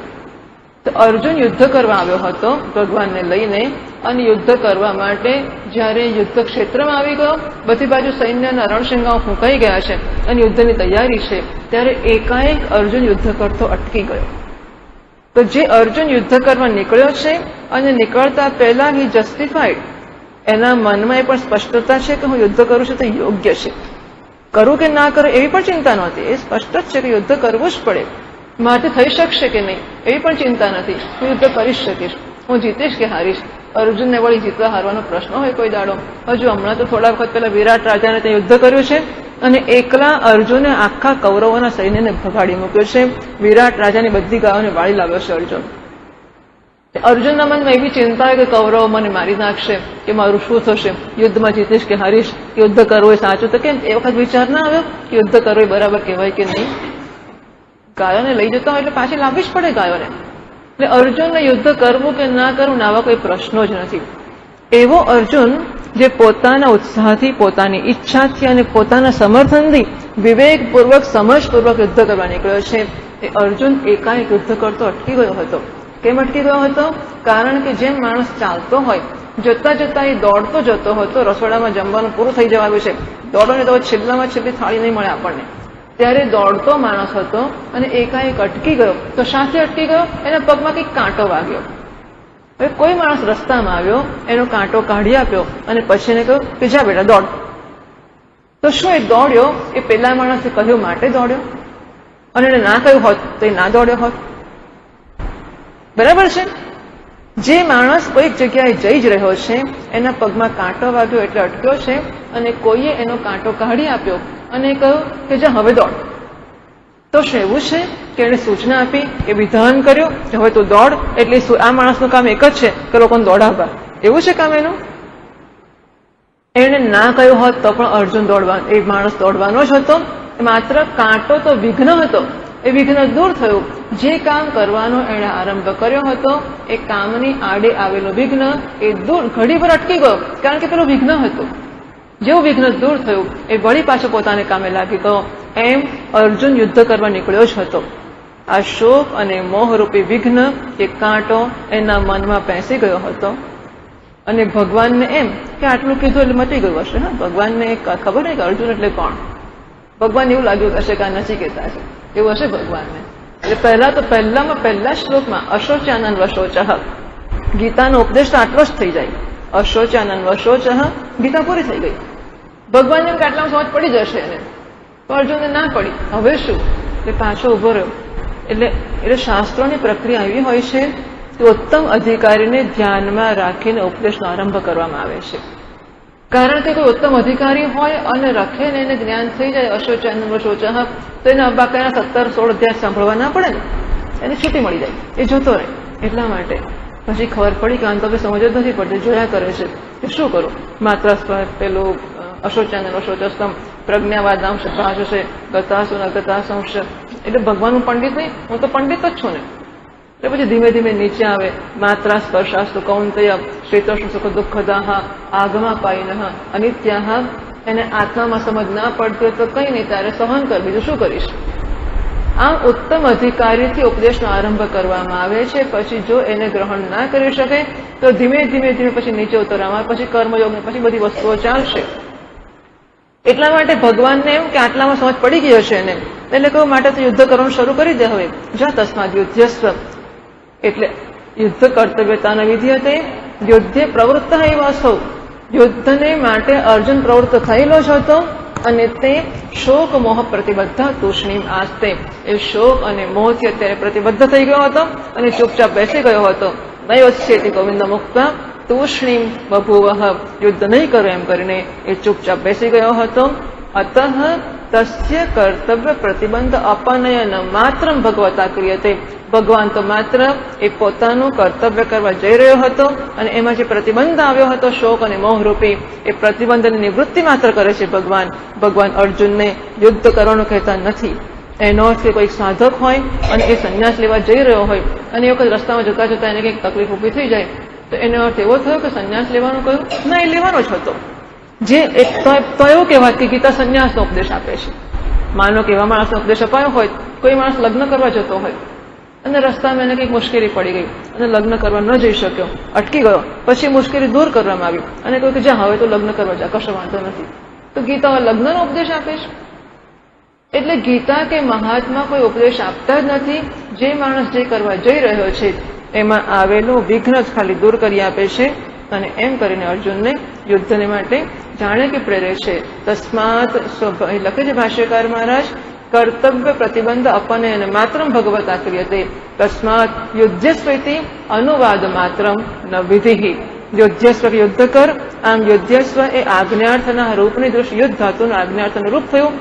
તો અર્જુન યુદ્ધ કરવા આવ્યો હતો ભગવાનને લઈને, અને યુદ્ધ કરવા માટે જ્યારે યુદ્ધ ક્ષેત્રમાં આવી ગયો, બધી બાજુ સૈન્યના રણશંગાઓ ફૂંકાઈ ગયા છે અને યુદ્ધની તૈયારી છે, ત્યારે એકાએક અર્જુન યુદ્ધ કરતો અટકી ગયો. તો જે અર્જુન યુદ્ધ કરવા નીકળ્યો છે અને નીકળતા પહેલા હી જસ્ટિફાઈડ, એના મનમાં એ પણ સ્પષ્ટતા છે કે હું યુદ્ધ કરું છું તો યોગ્ય છે. કરું કે ના કરું એવી પણ ચિંતા નહોતી. એ સ્પષ્ટ જ છે કે યુદ્ધ કરવું જ પડે. મારાથી થઈ શકશે કે નહીં એવી પણ ચિંતા નથી. હું યુદ્ધ કરી શકીશ, હું જીતીશ કે હારીશ. અર્જુનને વળી જીતવા હારવાનો પ્રશ્ન હોય કોઈ દાડો? હજુ હમણાં તો થોડા વખત પહેલા વિરાટ રાજાને ત્યાં યુદ્ધ કર્યું છે અને એકલા અર્જુને આખા કૌરવોના સૈન્યને ભગાડી મૂક્યો છે. વિરાટ રાજાની બધી ગાયોને વાળી લાવ્યો છે અર્જુન. અર્જુનના મનમાં એવી ચિંતા હોય કે કૌરવો મને મારી નાખશે કે મારું શું થશે, યુદ્ધમાં જીતીશ કે હારીશ, યુદ્ધ કરવું એ સાચું તો કેમ એ વખત વિચાર ના આવ્યો કે યુદ્ધ કરવું એ બરાબર કહેવાય કે નહીં? ગાયોને લઈ જતા હોય એટલે પાછી લાવવી જ પડે ગાયોને. એટલે અર્જુનને યુદ્ધ કરવું કે ના કરવું આવા કોઈ પ્રશ્નો જ નથી. એવો અર્જુન જે પોતાના ઉત્સાહથી, પોતાની ઈચ્છાથી અને પોતાના સમર્થનથી વિવેકપૂર્વક, સમજપૂર્વક યુદ્ધ કરવા નીકળ્યો છે, એ અર્જુન એકાએક યુદ્ધ કરતો અટકી ગયો હતો. કેમ અટકી ગયો હતો? કારણ કે જેમ માણસ ચાલતો હોય, જતા જતા એ દોડતો જતો હતો, રસોડામાં જમવાનું પૂરું થઈ જવાનું છે, દોડો ને તો છેલ્લામાં છેલ્લી થાળી નહીં મળે આપણને, ત્યારે દોડતો માણસ હતો અને એકાએક અટકી ગયો. તો શાથી અટકી ગયો? એના પગમાં કંઈક કાંટો વાગ્યો. હવે કોઈ માણસ રસ્તામાં આવ્યો, એનો કાંટો કાઢી આપ્યો અને પછી એને કહ્યું કે જા બેટા દોડ. તો શું એ દોડ્યો? એ પેલા માણસે કહ્યું માટે દોડ્યો, અને એને ના કહ્યું હોત તો એ ના દોડ્યો હોત. બરાબર છે? જે માણસ કોઈક જગ્યાએ જઈ જ રહ્યો છે, એના પગમાં કાંટો વાગ્યો એટલે અટક્યો છે, અને કોઈએ એનો કાંટો કાઢી આપ્યો અને કહ્યું કે જા હવે દોડ. તો શું એવું છે કે એને સૂચના આપી કે વિધાન કર્યું કે હવે તું દોડ, એટલે આ માણસનું કામ એક જ છે કે લોકોને દોડાવવા? એવું છે કામ એનું? એને ના કહ્યું હોત તો પણ અર્જુન એ માણસ દોડવાનો જ હતો. માત્ર કાંટો તો વિઘ્ન હતો, એ વિઘ્ન દૂર થયું. જે કામ કરવાનો એણે આરંભ કર્યો હતો, એ કામની આડે આવેલો વિઘ્ન એ દૂર, ઘડીભર અટકી ગયો, કારણ કે પેલું વિઘ્ન હતું. જેવું વિઘ્ન દૂર થયું એ વળી પાછો પોતાને કામે લાગી ગયો. એમ અર્જુન યુદ્ધ કરવા નીકળ્યો જ હતો. આ શોક અને મોહરૂપી વિઘ્ન કે કાંટો એના મનમાં પેસી ગયો હતો, અને ભગવાનને એમ કે આટલું કીધું એટલે મટી ગયું હશે. હા, ભગવાનને ખબર નહીં કે અર્જુન એટલે કોણ. ભગવાન એવું લાગ્યું હશે કે આ નચિકેતા છે, એવું હશે ભગવાનને. એટલે પહેલા શ્લોકમાં અશોચાનન વશોચઃ, ગીતાનો ઉપદેશ તો આટલો જ થઈ જાય. અશોચાનન વશોચઃ, ગીતા પૂરી થઈ ગઈ. ભગવાનને એમ કે આટલામાં સમજ પડી જશે એને, તો અર્જુનને ના પડી. હવે શું? એટલે પાછો ઉભો રહ્યો. એટલે શાસ્ત્રોની પ્રક્રિયા એવી હોય છે કે ઉત્તમ અધિકારીને ધ્યાનમાં રાખીને ઉપદેશનો આરંભ કરવામાં આવે છે. કારણ કે કોઈ ઉત્તમ અધિકારી હોય અને રખે ને એને જ્ઞાન થઈ જાય અશોચાનન વશોચઃ, તો એને બાકાના 17-16 અધ્યાય સાંભળવા ના પડે ને, એને છૂટી મળી જાય, એ જોતો રહે. એટલા માટે પછી ખબર પડી કે આમ તો સમજ જ નથી પડતી, જોયા કરે છે કે શું કરું. માત્ર પેલું અશોચાનન વશોચસ્તમ પ્રજ્ઞાવાદાંશ ભાષશે ગતાસુ ન ગતાસંશ, એટલે ભગવાનનું પંડિત નહીં, હું તો પંડિત જ છું ને. એટલે પછી ધીમે ધીમે નીચે આવે માત્રા સ્પર્શાસ્તુ કૌંતેય શીતોષ્ણ સુખ દુઃખદાહ આગમા પાયિનઃ અનિત્યાહ. એને આત્મામાં સમજ ના પડતી હોય તો કંઈ નહીં, ત્યારે સહન કર, બીજું શું કરીશ. આમ ઉત્તમ અધિકારીથી ઉપદેશનો આરંભ કરવામાં આવે છે. પછી જો એને ગ્રહણ ના કરી શકે તો ધીમે ધીમે પછી નીચે ઉતરવામાં, પછી કર્મયોગ ને પછી બધી વસ્તુઓ ચાલશે. એટલા માટે ભગવાનને એમ કે આટલામાં સમજ પડી ગઈ હશે એને, એટલે કહું માટે તો યુદ્ધ કરવાનું શરૂ કરી દે હવે, જા તસ્માદ યુદ્ધસ્વ. એટલે યુદ્ધ કર્તવ્યતાના વિધિ હતી, યુદ્ધે પ્રવૃત્ત એવ અસૌ, યુદ્ધને માટે અર્જુન પ્રવૃત્ત થયેલો જ હતો. અને તે શોક મોહ પ્રતિબદ્ધ તૂષ્ણીમ આસ્તે, એ શોક અને મોહથી અત્યારે પ્રતિબદ્ધ થઈ ગયો હતો અને ચૂપચાપ બેસી ગયો હતો. નયોચ્છેતિ ગોવિંદ મુક્ત તૂષ્ણીમ બભુવઃ, યુદ્ધ નહીં કરો એમ કરીને એ ચૂપચાપ બેસી ગયો હતો. અતઃ તસ્ય કર્તવ્ય પ્રતિબંધ અપનયન માત્રમ ભગવતા ક્રિયતે, ભગવાન તો માત્ર એ પોતાનું કર્તવ્ય કરવા જઈ રહ્યો હતો, અને એમાં જે પ્રતિબંધ આવ્યો હતો શોક અને મોહરૂપી, એ પ્રતિબંધની નિવૃત્તિ માત્ર કરે છે ભગવાન. ભગવાન અર્જુનને યુદ્ધ કરવાનું કહેતા નથી. એનો અર્થ કે કોઈક સાધક હોય અને એ સંન્યાસ લેવા જઈ રહ્યો હોય, અને એ વખત રસ્તામાં જતા જતા એને કંઈક તકલીફ ઊભી થઈ જાય, તો એનો અર્થ એવો થયો કે સંન્યાસ લેવાનું કહ્યું? ના, એ લેવાનો જ હતો. તો એવું કહેવાય કે ગીતા સંન્યાસનો ઉપદેશ આપે છે. માનો કે એવા માણસનો ઉપદેશ અપાયો હોય, કોઈ માણસ લગ્ન કરવા જતો હોય અને રસ્તામાં એને કંઈક મુશ્કેલી પડી ગઈ અને લગ્ન કરવા ન જઈ શક્યો, અટકી ગયો, પછી મુશ્કેલી દૂર કરવામાં આવી અને કહ્યું કે જા હવે તો લગ્ન કરવા જા, કશો વાંધો નથી. તો ગીતા લગ્નનો ઉપદેશ આપે છે. એટલે ગીતા કે મહાત્મા કોઈ ઉપદેશ આપતા જ નથી. જે માણસ જે કરવા જઈ રહ્યો છે એમાં આવેલું વિઘ્ન જ ખાલી દૂર કરી આપે છે. અને એમ કરીને અર્જુનને યુદ્ધને માટે જાણે કે પ્રેરે છે. તસ્માત લખે છે ભાષ્યકાર મહારાજ, કર્તવ્ય પ્રતિબંધ અપનયન માત્રમ ભગવતા ક્રિયતે તસ્માત યુદ્ધસ્વતિ અનુવાદ માત્રમ ન વિધિ. યુદ્ધસ્વ યુદ્ધ કર. આમ યુદ્ધસ્વ એ આજ્ઞાર્થના રૂપની દૃષ્ટિ, યુદ્ધ ધાતુનું આજ્ઞાર્થનું રૂપ થયું.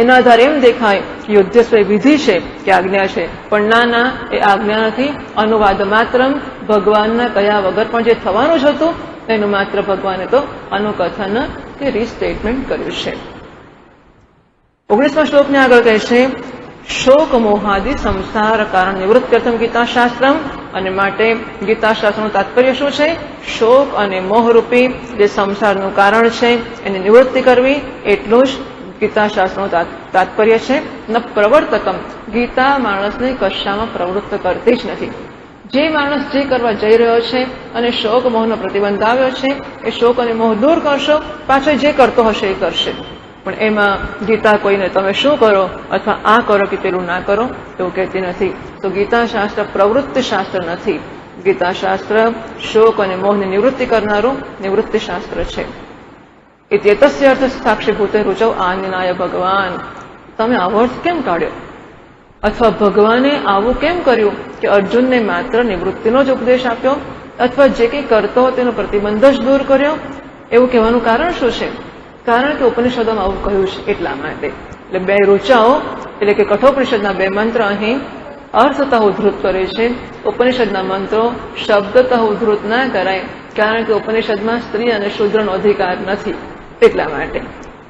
એના આધારે એમ દેખાય કે યુદ્ધસ્વય વિધિ છે કે આજ્ઞા છે, પણ ના, એ આજ્ઞા નથી, અનુવાદ માત્ર. ભગવાનના કયા વગર પણ જે થવાનું જ હતું એનું માત્ર ભગવાને તો અનુકથન કે રીસ્ટેટમેન્ટ કર્યું છે. 19મા શ્લોકને આગળ કહે છે, શોક મોહાદિ સંસાર કારણ નિવૃત્ત્યર્થમ ગીતાશાસ્ત્રમ. અને માટે ગીતાશાસ્ત્રનું તાત્પર્ય શું છે? શોક અને મોહરૂપી જે સંસારનું કારણ છે એની નિવૃત્તિ કરવી, એટલું જ ગીતાશાસ્ત્રનું તાત્પર્ય છે. ન પ્રવર્તકમ, ગીતા માણસને કશામાં પ્રવૃત્ત કરતી જ નથી. જે માણસ જે કરવા જઈ રહ્યો છે અને શોક મોહનો પ્રતિબંધ આવ્યો છે, એ શોક અને મોહ દૂર કરશો, પાછો જે કરતો હશે એ કરશે. પણ એમાં ગીતા કોઈને તમે શું કરો અથવા આ કરો કે પેલું ના કરો એવું કહેતી નથી. તો ગીતાશાસ્ત્ર પ્રવૃત્તિ શાસ્ત્ર નથી. ગીતાશાસ્ત્ર શોક અને મોહની નિવૃત્તિ કરનારું નિવૃત્તિ શાસ્ત્ર છે. એતસ્ય અર્થ સાક્ષીભૂતે રુચૌ આનનાય ભગવાન. તમે આવો અર્થ કેમ કાઢ્યો? અથવા ભગવાને આવું કેમ કર્યું કે અર્જુનને માત્ર નિવૃત્તિનો જ ઉપદેશ આપ્યો અથવા જે કંઈ કરતો તેનો પ્રતિબંધ જ દૂર કર્યો? એવું કહેવાનું કારણ શું છે? કારણ કે ઉપનિષદોમાં આવું કહ્યું છે એટલા માટે. એટલે બે રુચાઓ એટલે કે કઠોપનિષદના બે મંત્ર અહીં અર્થતઃ ઉદ્ધૃત કરે છે. ઉપનિષદના મંત્રો શબ્દતઃ ઉદ્ધૃત ના કરાય, કારણ કે ઉપનિષદમાં સ્ત્રી અને શૂદ્રનો અધિકાર નથી એટલા માટે.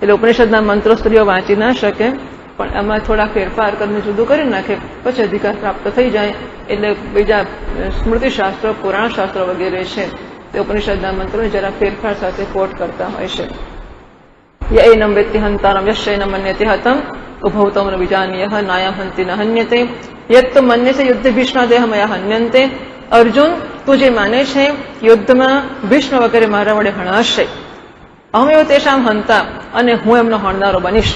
એટલે ઉપનિષદના મંત્રો સ્ત્રીઓ વાંચી ના શકે, પણ એમાં થોડા ફેરફાર કરીને જુદું કરી નાખે પછી અધિકાર પ્રાપ્ત થઈ જાય. એટલે બીજા સ્મૃતિશાસ્ત્રો, પુરાણશાસ્ત્રો વગેરે છે તે ઉપનિષદના મંત્રોને જરા ફેરફાર સાથે કોટ કરતા હોય છે. યૈનમ વેત્તિ હંતારમ યશ્ચૈનમ મન્યતે હતમ ઉભૌતમ ન વિજાનીયઃ નાયમ હંતિ ન હન્યતે યત્ મન્યસે યુદ્ધે ભીષ્માદેહ મયા હન્યન્તે. અર્જુન, તું જે માને છે યુદ્ધમાં ભીષ્મ વગેરે મારા વડે હણાશે, અહમેવ તેષામ હંતા, અને હું એમનો હણનારો બનીશ,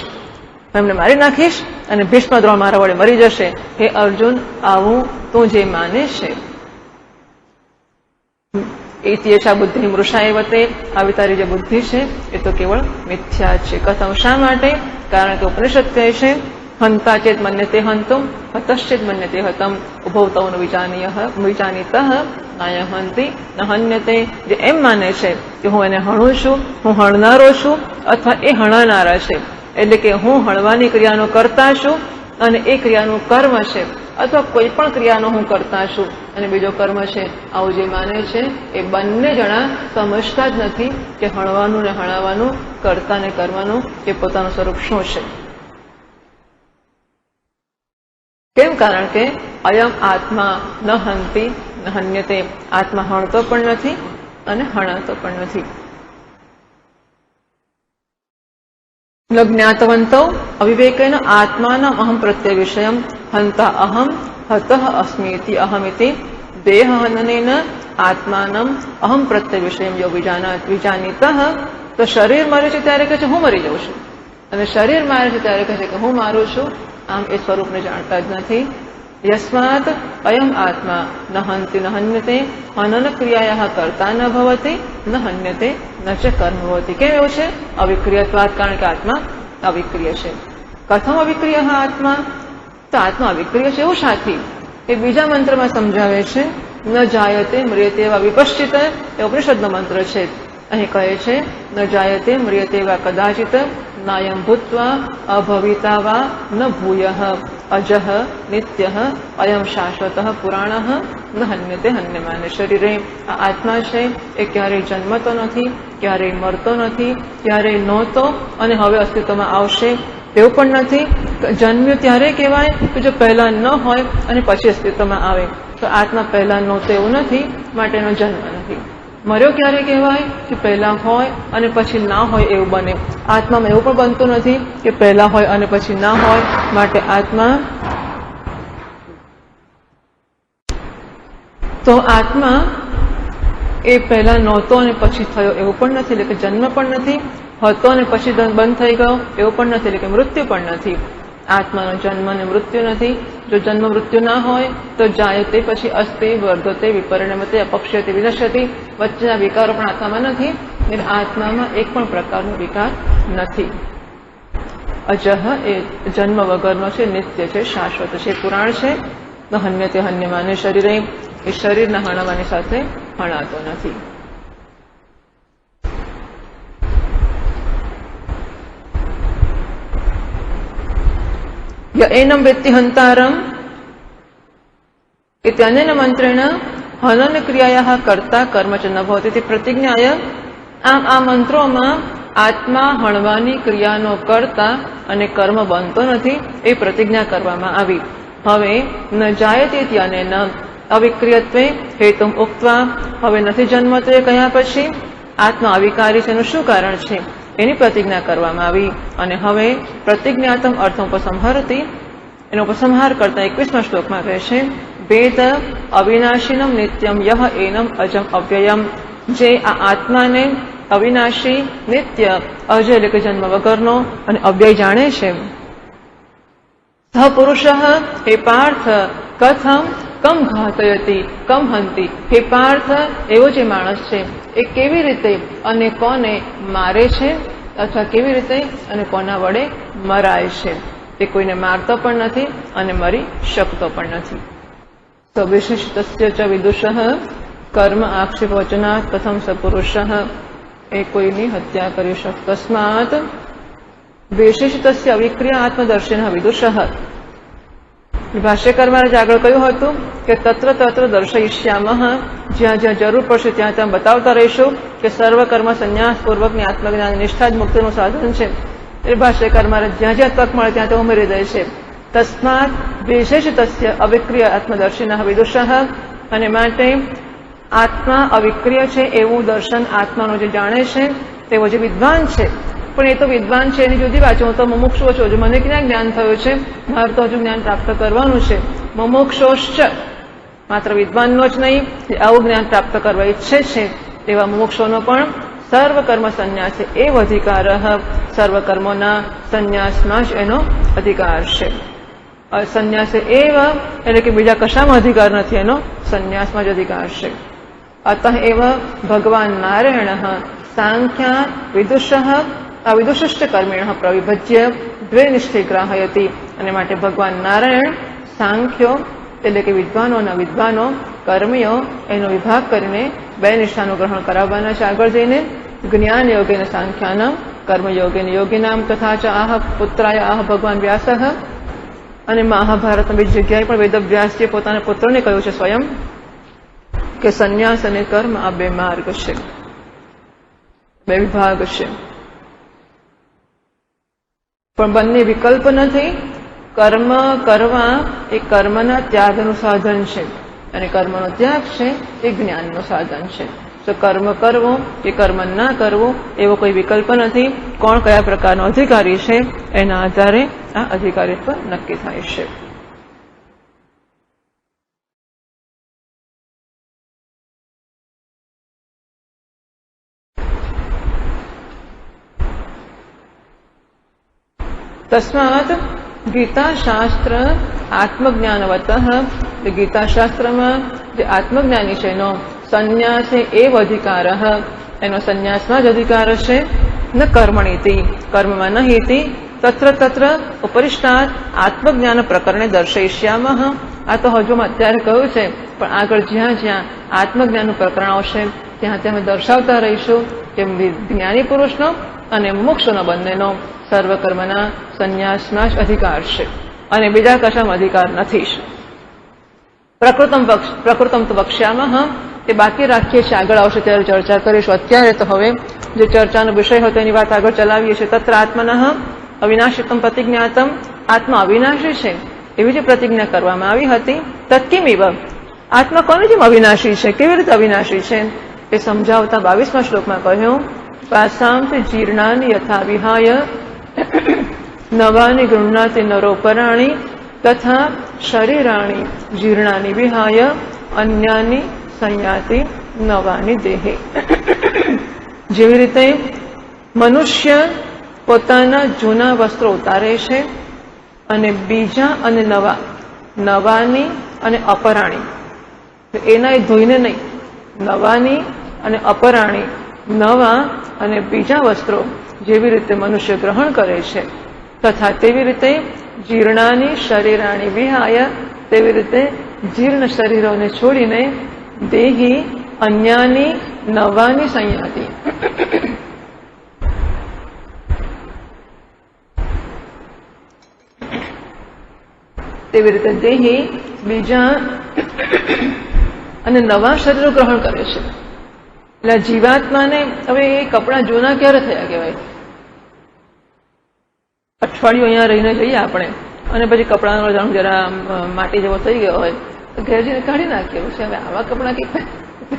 એમને મારી નાખીશ અને ભીષ્મ દ્રોણ મારા વડે મરી જશે. હે અર્જુન, આવું તું જે માને છે એશા બુદ્ધિ મૃષા એવતે, આવી તારી જે બુદ્ધિ છે એ તો કેવળ મિથ્યા છે. કથમ, શા માટે? કારણ કે ઉપનિષદ કહે છે હંતા ચેત મન્યતે હંતુમ હતશ્ચેત મન્યતે હતમ ઉભૌતૌ ન વિજાનીતઃ નાયમ હંતિ ન હન્યતે. જે એમ માને છે કે હું એને હણું છું, હું હણનારો છું, અથવા એ હણાનારા છે, એટલે કે હું હણવાની ક્રિયાનો કરતા છું અને એ ક્રિયાનું કર્મ છે, અથવા કોઈ પણ ક્રિયાનો હું કરતા છું અને બીજો કર્મ છે, આવું જે માને છે એ બંને જણા સમજતા જ નથી કે હણવાનું ને હણાવવાનું, કરતા ને કરવાનું એ પોતાનું સ્વરૂપ શું છે. કેમ? કારણ કે અયમ આત્મા ન હંતિ ન હન્યતે. આત્મા હણતો પણ નથી અને હણાતો પણ નથી. ન જ્ઞાતવંતો અવિવેકેન આત્માનમ અહમ પ્રત્યય વિષયમ હંતા અહમ હતઃ અસ્મીતિ અહમિતિ દેહ હનનેન આત્માનમ અહમ પ્રત્યય વિષયમ યો વિજાનીતઃ. તો શરીર મરે છે ત્યારે કહે છે હું મરી જાઉં છું, અને શરીર મારે છે ત્યારે કહે છે કે હું મારું છું. આમ એ સ્વરૂપને જાણતા જ નથી. યસ્માત અયમ આત્મા ન હંતિ ન હન્યતે હનન ક્રિયાયા કરતા ન ભવતિ ન હન્યતે ન ચ કર્મ ભવતિ. કેમ એવું છે? અવિક્રિયત્વાત, કારણ કે આત્મા અવિક્રિય છે. કથમ અવિક્રિય આત્મા? તો આત્મા અવિક્રિય છે એવું શાથી? એ બીજા મંત્રમાં સમજાવે છે. ન જાયતે મ્રિયતે વા વિપશ્ચિત, એ ઉપનિષદનો મંત્ર છે. અહીં કહે છે ન જાયતે મ્રિયતે વા કદાચિત નાયમ ભૂત્વા અભવિતા વા ન ભૂયઃ અજઃ નિત્યઃ અયમ શાશ્વતઃ પુરાણઃ ન હન્યતે હન્યમાને શરીરે. આ આત્મા છે એ ક્યારેય જન્મતો નથી, ક્યારેય મરતો નથી, ક્યારેય નહોતો અને હવે અસ્તિત્વમાં આવશે એવું પણ નથી. જન્મ્યું ત્યારે કહેવાય કે જો પહેલા ન હોય અને પછી અસ્તિત્વમાં આવે. તો આત્મા પહેલા નહોતો એવું નથી, માટે એનો જન્મ નથી. મર્યો ક્યારે કહેવાય કે પહેલા હોય અને પછી ના હોય એવું બને. આત્મામાં એવું પણ બનતું નથી કે પહેલા હોય અને પછી ના હોય, માટે આત્મા તો આત્મા એ પહેલા નહોતો અને પછી થયો એવું પણ નથી, એટલે કે જન્મ પણ નથી, હતો અને પછી બંધ થઈ ગયો એવું પણ નથી, એટલે કે મૃત્યુ પણ નથી. આત્માનો જન્મ અને મૃત્યુ નથી. જો જન્મ મૃત્યુ ના હોય તો જાયતે પછી અસ્તિ, વર્ધતે, વિપરિણમતે, અપક્ષયતે, વિનશ્યતિ, વચ્ચેના વિકારો પણ આત્મામાં નથી. એટલે આત્મામાં એક પણ પ્રકારનો વિકાર નથી. અજહ એ જન્મ વગરનો છે, નિત્ય છે, શાશ્વત છે, પુરાણ છે. ન હન્યતે હન્યમાને શરીરે, એ શરીરના હણાવાની સાથે હણાતો નથી. य एनं वेत्ति हन्तारम् इत्यनेन मन्त्रेण हनन क्रियायाः कर्ता कर्म च न भवति इति प्रतिज्ञाय आम आ मंत्रों आत्मा हणवानी क्रियानो कर्ता अने कर्म बनतो नथी ए प्रतिज्ञा करवामां आवी। हवे न जायते इत्यनेन अविक्रियत्वे हेतुम उक्त्वा हवे नथी जन्मतो ए कह्या पछी आत्मा अविकारी छेनुं शुं कारण छे एनी प्रतिज्ञा करवामां आवी। अने हवे प्रतिज्ञातम अर्थोपसंहरति एनो उपसंहार करता 21मा श्लोकमां कहे छे वेद अविनाशीनम नित्यम यह एनम अजम अव्ययम जे आ आत्माने अविनाशी नित्य अजय એટલે કે જન્મ વગરનો અને અવ્યય જાણે છે। સહ પુરુષઃ હે પાર્થ કથમ કમ ઘાતયતિ કમ હંતિ હે પાર્થ એવો જે માણસ છે એ કેવી રીતે અને કોને મારે છે અથવા કેવી રીતે અને કોના વડે મરાય છે। એ કોઈને મારતો પણ નથી અને મરી શકતો પણ નથી। સવિશિષ્ટસ્ય ચ વિદુષઃ કર્મ આક્ષેપ વચનાत् કથમ સ પુરુષઃ એ કોઈની હત્યા કરી શકે। તસ્માત વિશિષ્ટસ્ય અવિક્રિય આત્મદર્શિન વિદુષઃ। ભાષ્યકારમાં જ આગળ કહ્યું હતું કે તત્ર તત્ર દર્શયિષ્યામઃ જ્યાં જ્યાં જરૂર પડશે ત્યાં ત્યાં બતાવતા રહીશું કે સર્વ કર્મ સંન્યાસ પૂર્વકની આત્મજ્ઞાન નિષ્ઠા જ મુક્તિનું સાધન છે। એ ભાષ્યકારમાં જ્યાં જ્યાં તક મળે ત્યાં ત્યાં ઉમેરી દે છે। તસ્માત વિશેષિતસ્ય અવિક્રિય આત્મદર્શિનઃ વિદુષઃ અને માટે આત્મા અવિક્રિય છે એવું દર્શન આત્માનો જે જાણે છે તેવો જે વિદ્વાન છે પણ એ તો વિદ્વાન છે એની જુદી વાત છે। હું તો મુમુક્ષુ છું, હજુ મને ક્યાં જ્ઞાન થયું છે, મારે તો હજુ જ્ઞાન પ્રાપ્ત કરવાનું છે। મુમુક્ષોશ્ચ માત્ર વિદ્વાનનો જ નહીં, આવું જ્ઞાન પ્રાપ્ત કરવા ઈચ્છે છે તેવા મુમુક્ષોનો પણ સર્વ કર્મ સંન્યાસ એવ અધિકાર સર્વ કર્મોના સંન્યાસમાં જ એનો અધિકાર છે। સંન્યાસ એવ એટલે કે બીજા કશામાં અધિકાર નથી, એનો સંન્યાસમાં જ અધિકાર છે। અતઃ એવ ભગવાન નારાયણ સાંખ્યા વિદુષઃ અવિદુષશ્ચ કર્મિણ પ્રવિભજ્ય દ્વે નિષ્ઠે ગ્રાહયતિ અને માટે ભગવાન નારાયણ સાંખ્યો એટલે કે વિદ્વાનો અને વિદ્વાનો કર્મીઓ એનો વિભાગ કરીને બે નિષ્ઠાનું ગ્રહણ કરાવવાના છે। આગળ જઈને જ્ઞાન યોગેન સાંખ્યાનામ કર્મયોગેન યોગિનામ તથા ચ આહ પુત્રાય આહ ભગવાન વ્યાસઃ અને મહાભારતમાં બીજી જગ્યાએ પણ વેદવ્યાસજીએ પોતાના પુત્રને કહ્યું છે સ્વયં કે સંન્યાસ અને કર્મ આ બે માર્ગ છે, બે વિભાગ છે, પણ બંને વિકલ્પ નથી। કર્મ કરવા એ કર્મના ત્યાગનું સાધન છે અને કર્મનો ત્યાગ છે એ જ્ઞાનનું સાધન છે। તો કર્મ કરવું કે કર્મ ના કરવું એવો કોઈ વિકલ્પ નથી। કોણ કયા પ્રકારનો અધિકારી છે એના આધારે આ અધિકારીત્વ નક્કી થાય છે। તસ્માત ગીતા શાસ્ત્ર આત્મજ્ઞાનવતઃ ગીતા શાસ્ત્રમાં જે આત્મજ્ઞાની છે એનો સંન્યાસ એવ અધિકાર એનો સંન્યાસમાં જ અધિકાર છે। ન કર્મણીતિ કર્મમાં નહિતિ તત્ર તત્ર ઉપરિષ્ટાત આત્મજ્ઞાન પ્રકરણે દર્શયિષ્યામઃ। આ તો હજુ અત્યારે કહ્યું છે પણ આગળ જ્યાં જ્યાં આત્મજ્ઞાનનું પ્રકરણ આવશે ત્યાં ત્યાં અમે દર્શાવતા રહીશું કે જ્ઞાની પુરુષનો અને મોક્ષનો બંનેનો સર્વકર્મના સંન્યાસમાં જ અધિકાર છે અને બીજા કશામાં અધિકાર નથી। પ્રકૃતમ તો વક્ષ્યામઃ એ બાકી રાખીએ છીએ, આગળ આવશે ત્યારે ચર્ચા કરીશું। અત્યારે તો હવે જે ચર્ચાનો વિષય હતો એની વાત આગળ ચલાવીએ છીએ। તત્ર આત્મનઃ અવિનાશિત્વમ પ્રતિજ્ઞાતમ આત્મા અવિનાશી છે એવી જે પ્રતિજ્ઞા કરવામાં આવી હતી તત્કિમિવ આત્મા કોની જેમ અવિનાશી છે, કેવી રીતે અવિનાશી છે એ સમજાવતા 22મા શ્લોકમાં કહ્યું પાસાંત જીર્ણાની યથા વિહાય નવાની ગૃહ્ણાતિ નરોપરાણી તથા શરીરાણી જીર્ણાની વિહાય અન્યાની સંયાતિ નવાની દેહે। જેવી રીતે મનુષ્ય પોતાના જૂના વસ્ત્રો ઉતારે છે અને બીજા અને નવાની અને અપરાણી એના ધોઈને નહીં, નવાની અને અપરાણી નવા અને બીજા વસ્ત્રો જેવી રીતે મનુષ્ય ગ્રહણ કરે છે તથા તેવી રીતે જીર્ણાની શરીરાણી વિહાય તેવી રીતે જીર્ણ શરીરોને છોડીને દેહી અન્યાની નવાની સંયાતિ। તેવી રીતે દેહી બીજા અને નવા શરીરો ગ્રહણ કરે છે. એટલે જીવાત્માને હવે એ કપડાં જૂના ક્યારે થયા કહેવાય? અઠવાડિયું અહીંયા રહીને જઈએ આપણે અને પછી કપડાનો રંગ જરા માટી જેવો થઈ ગયો હોય તો ઘેર જઈને કાઢી નાખીએ. પછી હવે આવા કપડાં કે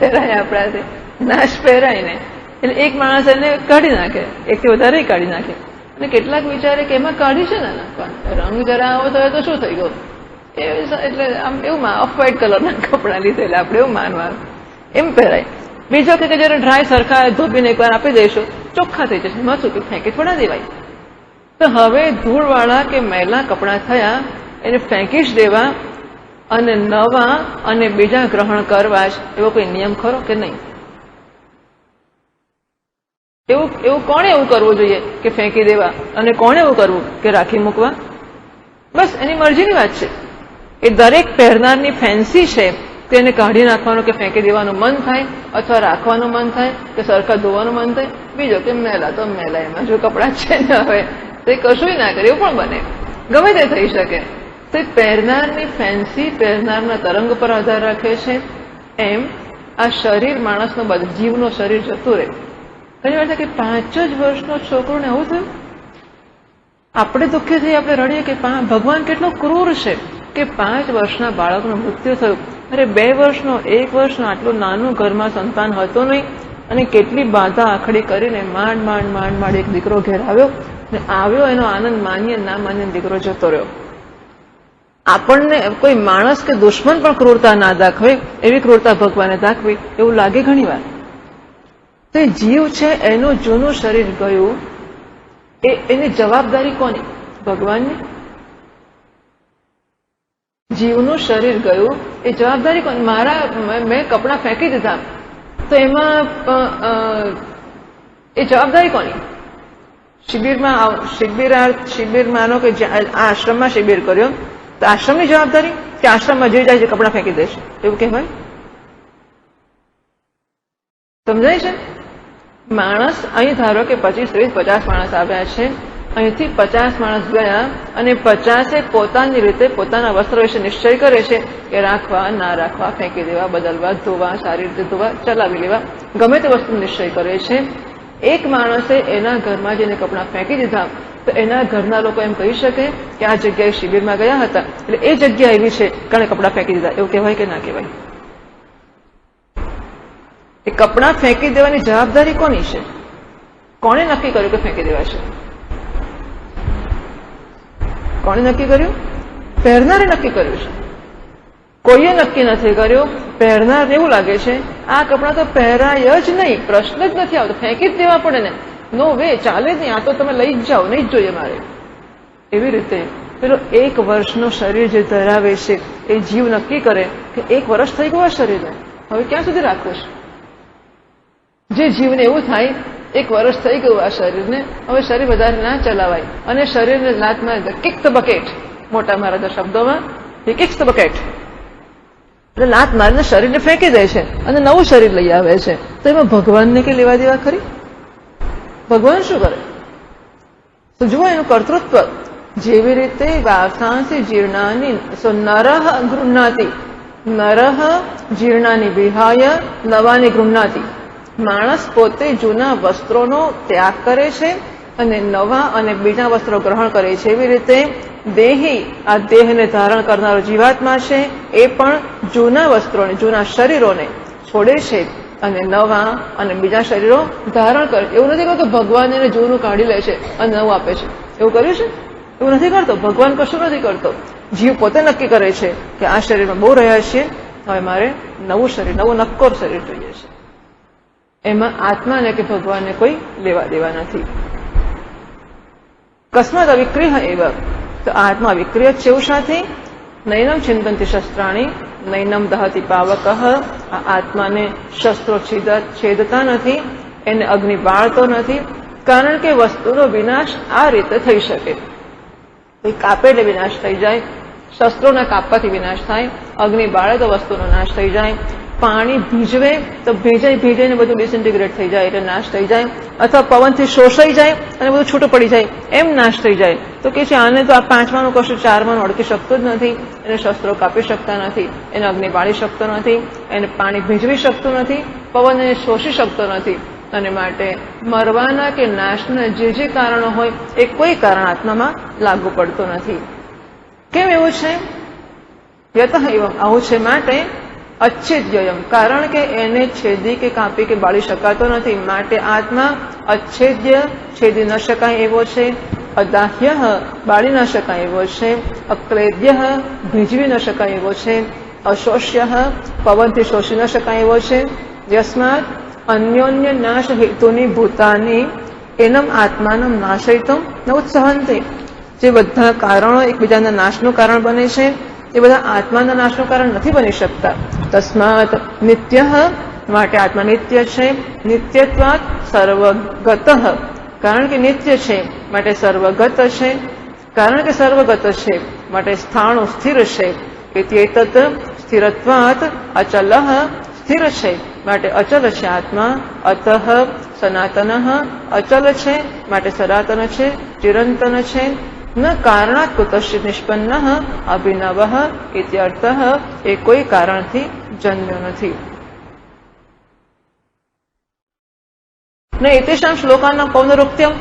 પહેરાય આપણાથી નાશ પહેરાય ને, એટલે એક માણસ એને કાઢી નાખે, એકથી વધારે કાઢી નાખે. અને કેટલાક વિચારે કે એમાં કાઢી છે ને નાખવાનું, રંગ જરા આવો તો શું થઈ ગયું, એટલે આમ એવું ઓફ વ્હાઇટ કલરના કપડાં લીધેલા આપણે એવું માનવાનું, એમ પહેરાય. બીજો કે જયારે ડ્રાય સરખા ધોબીને એકવાર આપી દઈશું ચોખ્ખા થઈ જશે, એમાં શું કે ફેંકી થોડા દેવાય. તો હવે ધૂળવાળા કે મેલા કપડાં થયા એને ફેંકી જ દેવા અને નવા અને બીજા ગ્રહણ કરવા જ, એવો કોઈ નિયમ ખરો કે નહીં? એવું કોણે એવું કરવું જોઈએ કે ફેંકી દેવા, અને કોણે એવું કરવું કે રાખી મૂકવા? બસ એની મરજીની વાત છે. એ દરેક પહેરનારની ફેન્સી છે કે એને કાઢી નાખવાનું કે ફેંકી દેવાનું મન થાય, અથવા રાખવાનું મન થાય, કે સરખા ધોવાનું મન થાય. બીજો કે મેલા તો મેલા, એમાં જો કપડાં છે ને હવે તો એ કશું ના કરે, એવું પણ બને, ગમે તે થઈ શકે. તો પહેરનારની ફેન્સી પહેરનારના તરંગ પર આધાર રાખે છે. એમ આ શરીર માણસનું બધું જીવનું શરીર જતું રહે. ઘણી વાર કે 5 જ વર્ષનો છોકરોને આવું થયું, આપણે દુઃખી થઈ, આપણે રડીએ કે ભગવાન કેટલો ક્રૂર છે કે 5 વર્ષના બાળકનું મૃત્યુ થયું. અરે 2 વર્ષનો 1 વર્ષનો આટલું નાનું ઘરમાં સંતાન હતો નહીં, અને કેટલી બાધા આખડી કરીને માંડ માંડ માંડ માંડ એક દીકરો ઘેર આવ્યો, એનો આનંદ માનીએ ના માનીએ દીકરો જતો રહ્યો. આપણને કોઈ માણસ કે દુશ્મન પણ ક્રૂરતા ના દાખવે એવી ક્રૂરતા ભગવાને દાખવી એવું લાગે ઘણી વાર. તો એ જીવ છે એનું જૂનું શરીર ગયું, એની જવાબદારી કોની? ભગવાનની. જીવનું શરીર ગયું એ જવાબદારી કોની? મેં કપડાં ફેંકી દીધા તો એમાં એ જવાબદારી કોની? શિબિર માનો કે આ આશ્રમમાં શિબિર કર્યો તો આશ્રમની જવાબદારી, કે આશ્રમમાં જે જાય છે કપડાં ફેંકી દેશે એવું કહેવાય? સમજાય છે? માણસ અહીં ધારો કે 25, 30, 50 માણસ આવ્યા છે, અહીંથી 50 માણસ ગયા અને 50એ પોતાની રીતે પોતાના વસ્ત્રો વિશે નિશ્ચય કરે છે કે રાખવા ના રાખવા, ફેંકી દેવા, બદલવા, ધોવા, સારી રીતે ધોવા, ચલાવી લેવા, ગમે તે વસ્તુ નિશ્ચય કરે છે. એક માણસે એના ઘરમાં જઈને કપડાં ફેંકી દીધા તો એના ઘરના લોકો એમ કહી શકે કે આ જગ્યાએ શિબિરમાં ગયા હતા એટલે એ જગ્યા એવી છે કારણ કપડાં ફેંકી દીધા, એવું કહેવાય કે ના કહેવાય? એ કપડાં ફેંકી દેવાની જવાબદારી કોની છે? કોણે નક્કી કર્યું કે ફેંકી દેવા છે? કોણે નક્કી કર્યું? પહેરનારે નક્કી કર્યું છે. કોઈએ નક્કી નથી કર્યું. પહેરનાર એવું લાગે છે આ કપડાં તો પહેરાય જ નહીં, પ્રશ્ન જ નથી આવતો, ફેંકી જ દેવા પડે ને, નો વે, ચાલે જ નહીં, આ તો તમે લઈ જ જાઓ, નહીં જ જોઈએ મારે. એવી રીતે પેલો 1 વર્ષનું શરીર જે ધરાવે છે એ જીવ નક્કી કરે કે 1 વર્ષ થઈ ગયું આ શરીરને, હવે ક્યાં સુધી રાખવું છે? જે જીવને એવું થાય 1 વર્ષ થઈ ગયું આ શરીરને, હવે શરીર વધારે ના ચલાવાય, અને શરીરને લાત મારે, કિક ધ બકેટ, મોટા મારા શબ્દોમાં કિક ધ બકેટ, એટલે લાત મારીને શરીરને ફેંકી દે છે અને નવું શરીર લઈ આવે છે. તો એમાં ભગવાનને કે લેવા દેવા ખરી? ભગવાન શું કરે? તો જુઓ એનું કર્તૃત્વ. જેવી રીતે વાસાંસી જીર્ણાની નરહ ગૃહ્ણાતિ, નરહ જીર્ણાની વિહાય નવાની ગૃહ્ણાતિ. માણસ પોતે જૂના વસ્ત્રોનો ત્યાગ કરે છે અને નવા અને બીજા વસ્ત્રો ગ્રહણ કરે છે. એવી રીતે દેહી, આ દેહને ધારણ કરનારો જીવાત્મા છે, એ પણ જૂના વસ્ત્રોને, જૂના શરીરોને છોડે છે અને નવા અને બીજા શરીરો ધારણ કરે. એવું નથી કરતો ભગવાન એને જૂનું કાઢી લે છે અને નવું આપે છે, એવું કર્યું છે? એવું નથી કરતો ભગવાન, કશું નથી કરતો. જીવ પોતે નક્કી કરે છે કે આ શરીરમાં બહુ રહ્યા છીએ, હવે મારે નવું શરીર, નવું નક્કોર શરીર જોઈએ છે. એમાં આત્માને કે ભગવાનને કોઈ લેવા દેવા નથી. કસ્માત અવિક્રિય એવ, તો આત્મા વિક્રિય જ છે. એવું સાથે નૈનમ છિંદંતી શસ્ત્રાણી નૈનમ દહતી પાવક. આ આત્માને શસ્ત્રો છેદતા નથી, એને અગ્નિ બાળતો નથી, કારણ કે વસ્તુનો વિનાશ આ રીતે થઈ શકે. કોઈ કાપે એટલે વિનાશ થઈ જાય, શસ્ત્રોના કાપવાથી વિનાશ થાય, અગ્નિ બાળે તો વસ્તુનો નાશ થઈ જાય. પાણી ભીજવે તો ભીજાઈને બધું ડિસઇન્ટિગ્રેટ થઈ જાય, એટલે નાશ થઈ જાય, અથવા પવનથી શોષાઈ જાય અને બધું છૂટું પડી જાય, એમ નાશ થઈ જાય. તો કે છે આને તો આ પાંચમાનું કશું ચારમાનું અડકી શકતું જ નથી, એને શસ્ત્રો કાપી શકતા નથી, એને અગ્નિ બાળી શકતો નથી, એને પાણી ભીંજવી શકતું નથી, પવન એને શોષી શકતો નથી. અને માટે મરવાના કે નાશના જે કારણો હોય એ કોઈ કારણ આત્મામાં લાગુ પડતો નથી. કેમ એવું છે? યતઃ એવમ, આવું છે માટે અચ્છેદ્યયમ, કારણ કે એને છેદી કે કાપી કે બાળી શકાતો નથી, માટે આત્મા અચ્છેદ્ય, છેદી ન શકાય એવો છે. અદાહ્ય, બાળી ન શકાય એવો છે. અક્લેદ્ય, ભીજવી ન શકાય એવો છે. અશોષ્ય, પવનથી શોષી ન શકાય એવો છે. યસ્માત અન્યોન્ય નાશ હેતુની ભૂતાની એનમ આત્માનમ નાશયિતુમ ન ઉત્સહંતિ, જે બધા કારણો એકબીજાના નાશનું કારણ બને છે એ બધા આત્માના નાશનું કારણ નથી બની શકતા. તસ્માત નિત્ય, માટે આત્મા નિત્ય છે. નિત્યત્વાત સર્વગત, કારણ કે નિત્ય છે માટે સર્વગત છે. કારણ કે સર્વગત છે માટે સ્થાણુ સ્થિર છે. એતત સ્થિરત્વાત અચલ, સ્થિર છે માટે અચલ છે આત્મા. અતઃ સનાતન, અચલ છે માટે સનાતન છે, ચિરંતન છે. ન કારણાત કુતશ્ચિત નિષ્પન્ન અભિનવ ઇત્યર્થ, એ કોઈ કારણથી જન્મ્યો નથી. ને એતેષામ શ્લોકાના પૌનરુક્ત્યમ,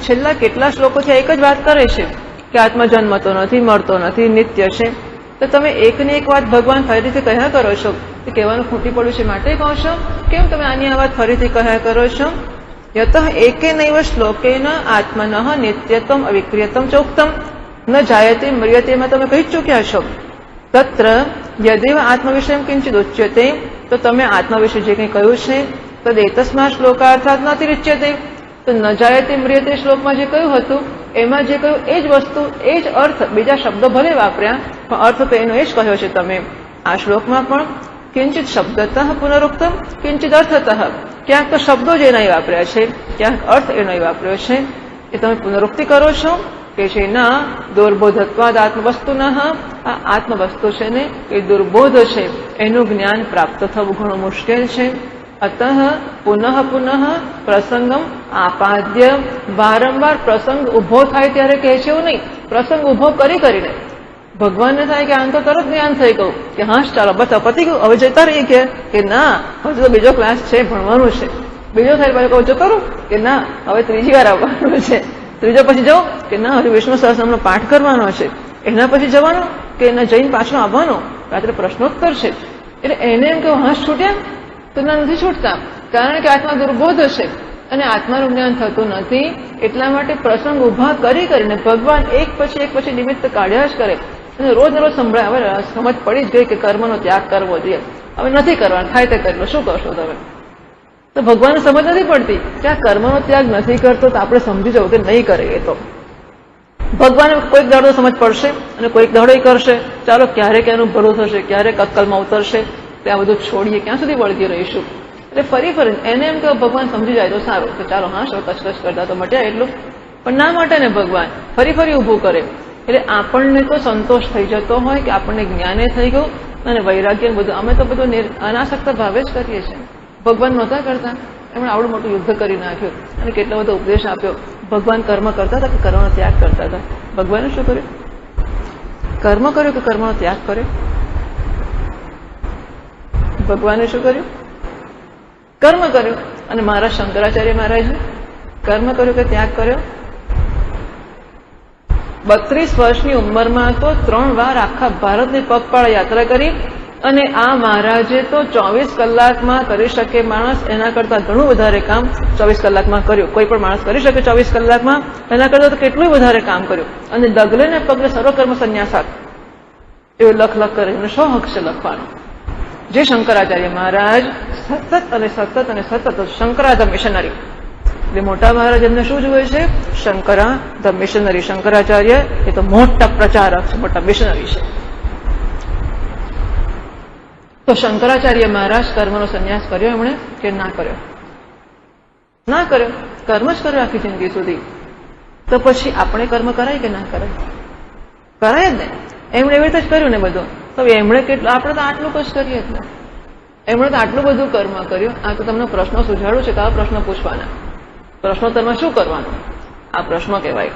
છેલ્લા કેટલા શ્લોકોથી એક જ વાત કરે છે કે આત્મા જન્મતો નથી, મળતો નથી, નિત્ય છે. તો તમે એકની એક વાત ભગવાન ફરીથી કહ્યા કરો છો, એ કહેવાનું ખોટી પડ્યું છે માટે કહો છો? કેમ તમે આની આ વાત ફરીથી કહ્યા કરો છો? યતઃ એકેનૈવ શ્લોકેન આત્મનઃ નિત્યત્વમ અવિક્રિયત્વમ ચોક્તમ ન જાયતે મ્રિયતે, માં તમે કહી ચૂક્યા છો. તત્ર યદેવ આત્મવિષયમ કિંચિદ ઉચ્યતે, તો તમે આત્મા વિશે જે કંઈ કહ્યું છે તદેતસ્માત શ્લોકાર્થાત નતિરિચ્યતે, તો ન જાયતે મ્રિયતે શ્લોકમાં જે કહ્યું હતું એમાં જે કહ્યું એ જ વસ્તુ, એ જ અર્થ, બીજા શબ્દો ભલે વાપર્યા પણ અર્થ તો એનો એ જ કહ્યો છે તમે આ શ્લોકમાં પણ. કિંચિત શબ્દતઃ પુનરુક્તમ કિંચિત અર્થતઃ, ક્યાંક તો શબ્દો જ એના વાપર્યા છે, ક્યાંક અર્થ એનો વાપર્યો છે. એ તમે પુનરુક્તિ કરો છો કે છે ના દુર્બોધત્વાદ આત્મવસ્તુનઃ, આ આત્મવસ્તુ છે ને એ દુર્બોધ છે, એનું જ્ઞાન પ્રાપ્ત થવું ઘણું મુશ્કેલ છે. અતઃ પુનઃ પ્રસંગમ આપાદ્ય, વારંવાર પ્રસંગ ઉભો થાય ત્યારે કહે છે એવું નહીં, પ્રસંગ ઉભો કરીને ભગવાનને થાય કે આમ તો તરત જ્ઞાન થઈ ગયું કે હા ચાલો બસ પતી ગયું, હવે જતા રહીએ કે ના હજુ તો બીજો ક્લાસ છે, ભણવાનું છે. બીજો થાય પાછો કહું જતો રહું કે ના હવે ત્રીજી વાર આવવાનું છે. ત્રીજો પછી જાઓ કે ના હજુ વિષ્ણુ સહસ્રનામનો પાઠ કરવાનો છે. એના પછી જવાનું કે એના જઈને પાછો આવવાનો, રાત્રે પ્રશ્નોત્તર છે. એટલે એને એમ કે હાશ છૂટ્યા, તો ના નથી છૂટતા, કારણ કે આત્મા દુર્બોધ છે અને આત્માનું જ્ઞાન થતું નથી. એટલા માટે પ્રસંગ ઉભા કરીને ભગવાન એક પછી નિમિત્ત કાઢ્યા જ કરે અને રોજ સંભળાય. હવે સમજ પડી જ ગઈ કે કર્મનો ત્યાગ કરવો જોઈએ, હવે નથી કરવાનો, થાય તે કરી લો, શું કરશો તમે? તો ભગવાનને સમજ નથી પડતી કે આ કર્મનો ત્યાગ નથી કરતો, તો આપણે સમજી જવું કે નહીં કરે. એ તો ભગવાન કોઈક દાડો સમજ પડશે અને કોઈક દાડો કરશે. ચાલો ક્યારેક એનું ભલું થશે, ક્યારેક અક્કલમાં ઉતરશે, ત્યાં બધું છોડીએ ક્યાં સુધી વળગી રહીશું? એટલે ફરી એને એમ કે ભગવાન સમજી જાય તો સારું, કે ચાલો હા શું કચકચ કરતા તો મટ્યા એટલું, પણ ના માટે ને ભગવાન ફરી ઊભું કરે. એટલે આપણને તો સંતોષ થઈ જતો હોય કે આપણને જ્ઞાને થઈ ગયું અને વૈરાગ્ય બધું. અમે તો બધું અનાસક્ત ભાવે જ કરીએ છીએ. ભગવાન નહોતા કરતા, એમણે આવડું મોટું યુદ્ધ કરી નાખ્યું અને કેટલો બધો ઉપદેશ આપ્યો. ભગવાન કર્મ કરતા હતા કે કર્મનો ત્યાગ કરતા હતા? ભગવાને શું કર્યું? કર્મ કર્યું કે કર્મનો ત્યાગ કર્યો? ભગવાને શું કર્યું? કર્મ કર્યું. અને મારા શંકરાચાર્ય મહારાજે કર્મ કર્યું કે ત્યાગ કર્યો? 32 વર્ષની ઉંમરમાં તો 3 વાર આખા ભારતની પગપાળા યાત્રા કરી અને આ મહારાજે તો 24 કલાકમાં કરી શકે માણસ એના કરતા ઘણું વધારે કામ 24 કલાકમાં કર્યું. કોઈ પણ માણસ કરી શકે 24 કલાકમાં, એના કરતા તો કેટલું વધારે કામ કર્યું. અને ડગલે ને પગલે સર્વકર્મ સંન્યાસાત એવું લખ કરીને શો હક છે લખવાનો? જે શંકરાચાર્ય મહારાજ સતત શંકરા ધ મિશનરી, એટલે મોટા મહારાજ એમને શું જોઈએ છે? Shankara the missionary. શંકરાચાર્ય એ તો મોટા પ્રચારક છે, મોટા મિશનરી છે. તો શંકરાચાર્ય મહારાજ કર્મનો સંન્યાસ કર્યો એમણે કે ના કર્યો? ના કર્યો, કર્મ જ કર્યો આખી જિંદગી સુધી. તો પછી આપણે કર્મ કરાય કે ના કરાય? કરાય જ ને. એમણે એવી રીતે જ કર્યું ને બધું. તો એમણે કેટલું, આપણે તો આટલું જ કરીએ જ ને. એમણે તો આટલું બધું કર્મ કર્યું. આ તો તમને પ્રશ્નો સુઝાડું છે કે આ પ્રશ્ન પૂછવાના, પ્રશ્નોત્તરમાં શું કરવાનું, આ પ્રશ્નો કહેવાય.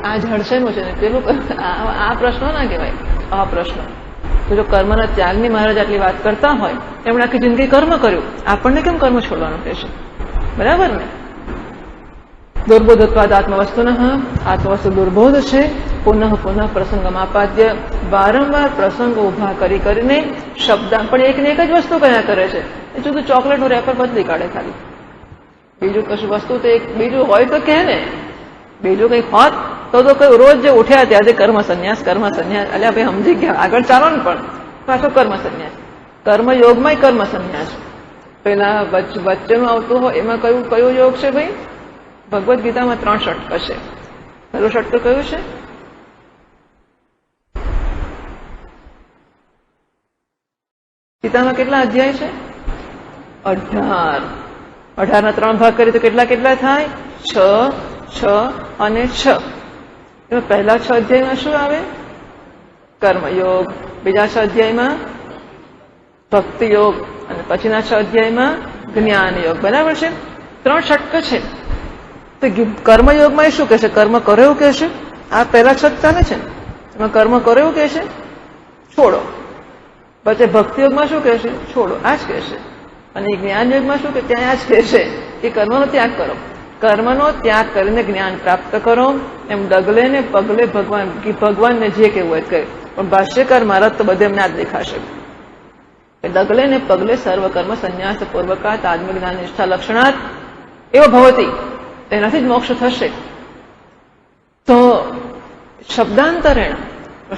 આ જળશેનું છે ને પેલું આ પ્રશ્નો ના કહેવાય. આ પ્રશ્નો જો કર્મના ત્યાગની મહારાજ આટલી વાત કરતા હોય, એમણે આખી જિંદગી કર્મ કર્યું, આપણને કેમ કર્મ છોડવાનું કહેશે? બરાબર ને? દુર્બોધત્વાદ આત્મવસ્તુ આત્મવસ્તુ દુર્બોધ છે. પુનઃ પુનઃ પ્રસંગમાપાદ્ય, વારંવાર પ્રસંગો ઉભા કરીને શબ્દ પણ એકને એક જ વસ્તુ કયા કરે છે. એ જુદું ચોકલેટનું રેપર બદલી કાઢે ખાલી, બીજું કશું વસ્તુ તો એક બીજું હોય તો કે ને, બીજું કંઈક હોત તો કઈ રોજ જે ઉઠ્યા ત્યાંથી કર્મ સંન્યાસ અલ્યા ભાઈ સમજી ગયા, આગળ ચાલો ને. પણ પાછો કર્મ સંન્યાસ, કર્મયોગમાં કર્મ સંન્યાસ. પેલા વચ્ચેનું આવતું હોય એમાં કયો યોગ છે ભાઈ? ભગવદ્ ગીતામાં 3 ષટક છે. પહેલો ષટક કયું છે? ગીતામાં કેટલા અધ્યાય છે? 18. 18 ના 3 ભાગ કરીએ તો કેટલા થાય? 6, 6 અને 6. એમાં પહેલા 6 અધ્યાયમાં શું આવે? કર્મયોગ. બીજા 6 અધ્યાયમાં ભક્તિ યોગ અને પછીના 6 અધ્યાયમાં જ્ઞાન યોગ. બરાબર છે? 3 ષટક છે. તો કર્મયોગમાં એ શું કહેશે? કર્મ કરો એવું કહેશે. આ પહેલા 6 ચાલે છે ને, એમાં કર્મ કરો એવું કહેશે, છોડો. પછી ભક્તિ યોગમાં શું કહેશે? છોડો, આ જ કહેશે. અને જ્ઞાન યોગમાં શું કે ત્યાં આ જ કહેશે કે કર્મનો ત્યાગ કરો. કર્મનો ત્યાગ કરીને જ્ઞાન પ્રાપ્ત કરો. એમ ડગલે ને પગલે ભગવાનને જે કહેવું હોય કહે. પણ ભાષ્યકાર મહારાજ તો બધે એમને જ દેખાશે. ડગલે ને પગલે સર્વ કર્મ સંન્યાસ પૂર્વકાત આત્મજ્ઞાન નિષ્ઠા લક્ષણાત એવો ભવતી, એનાથી જ મોક્ષ થશે. તો શબ્દાંતરેણ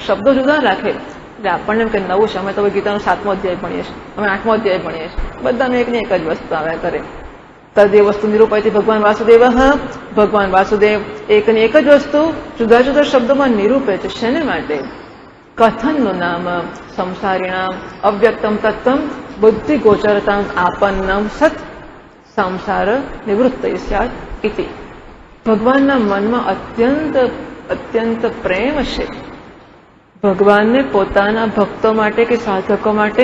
શબ્દો જુદા રાખે એટલે આપણને એમ કે નવું છે. અમે તો ગીતાનો 7મો અધ્યાય ભણીએ છીએ, અમે 8મો અધ્યાય ભણીએ છીએ. બધાને એકને એક જ વસ્તુ આવ્યા કરે. તદેવ વસ્તુ નિરૂપાયથી ભગવાન વાસુદેવ એકની એક જ વસ્તુ જુદા જુદા શબ્દોમાં નિરૂપે છે. શેને માટે? કથનનું નામ સંસારીણામ અવ્યક્તમ તત્વમ બુદ્ધિ ગોચરતામ આપન્નમ સત સંસાર નિવૃત્ત સ્યાત ઇતિ. ભગવાનના મનમાં અત્યંત પ્રેમ છે. ભગવાનને પોતાના ભક્તો માટે કે સાધકો માટે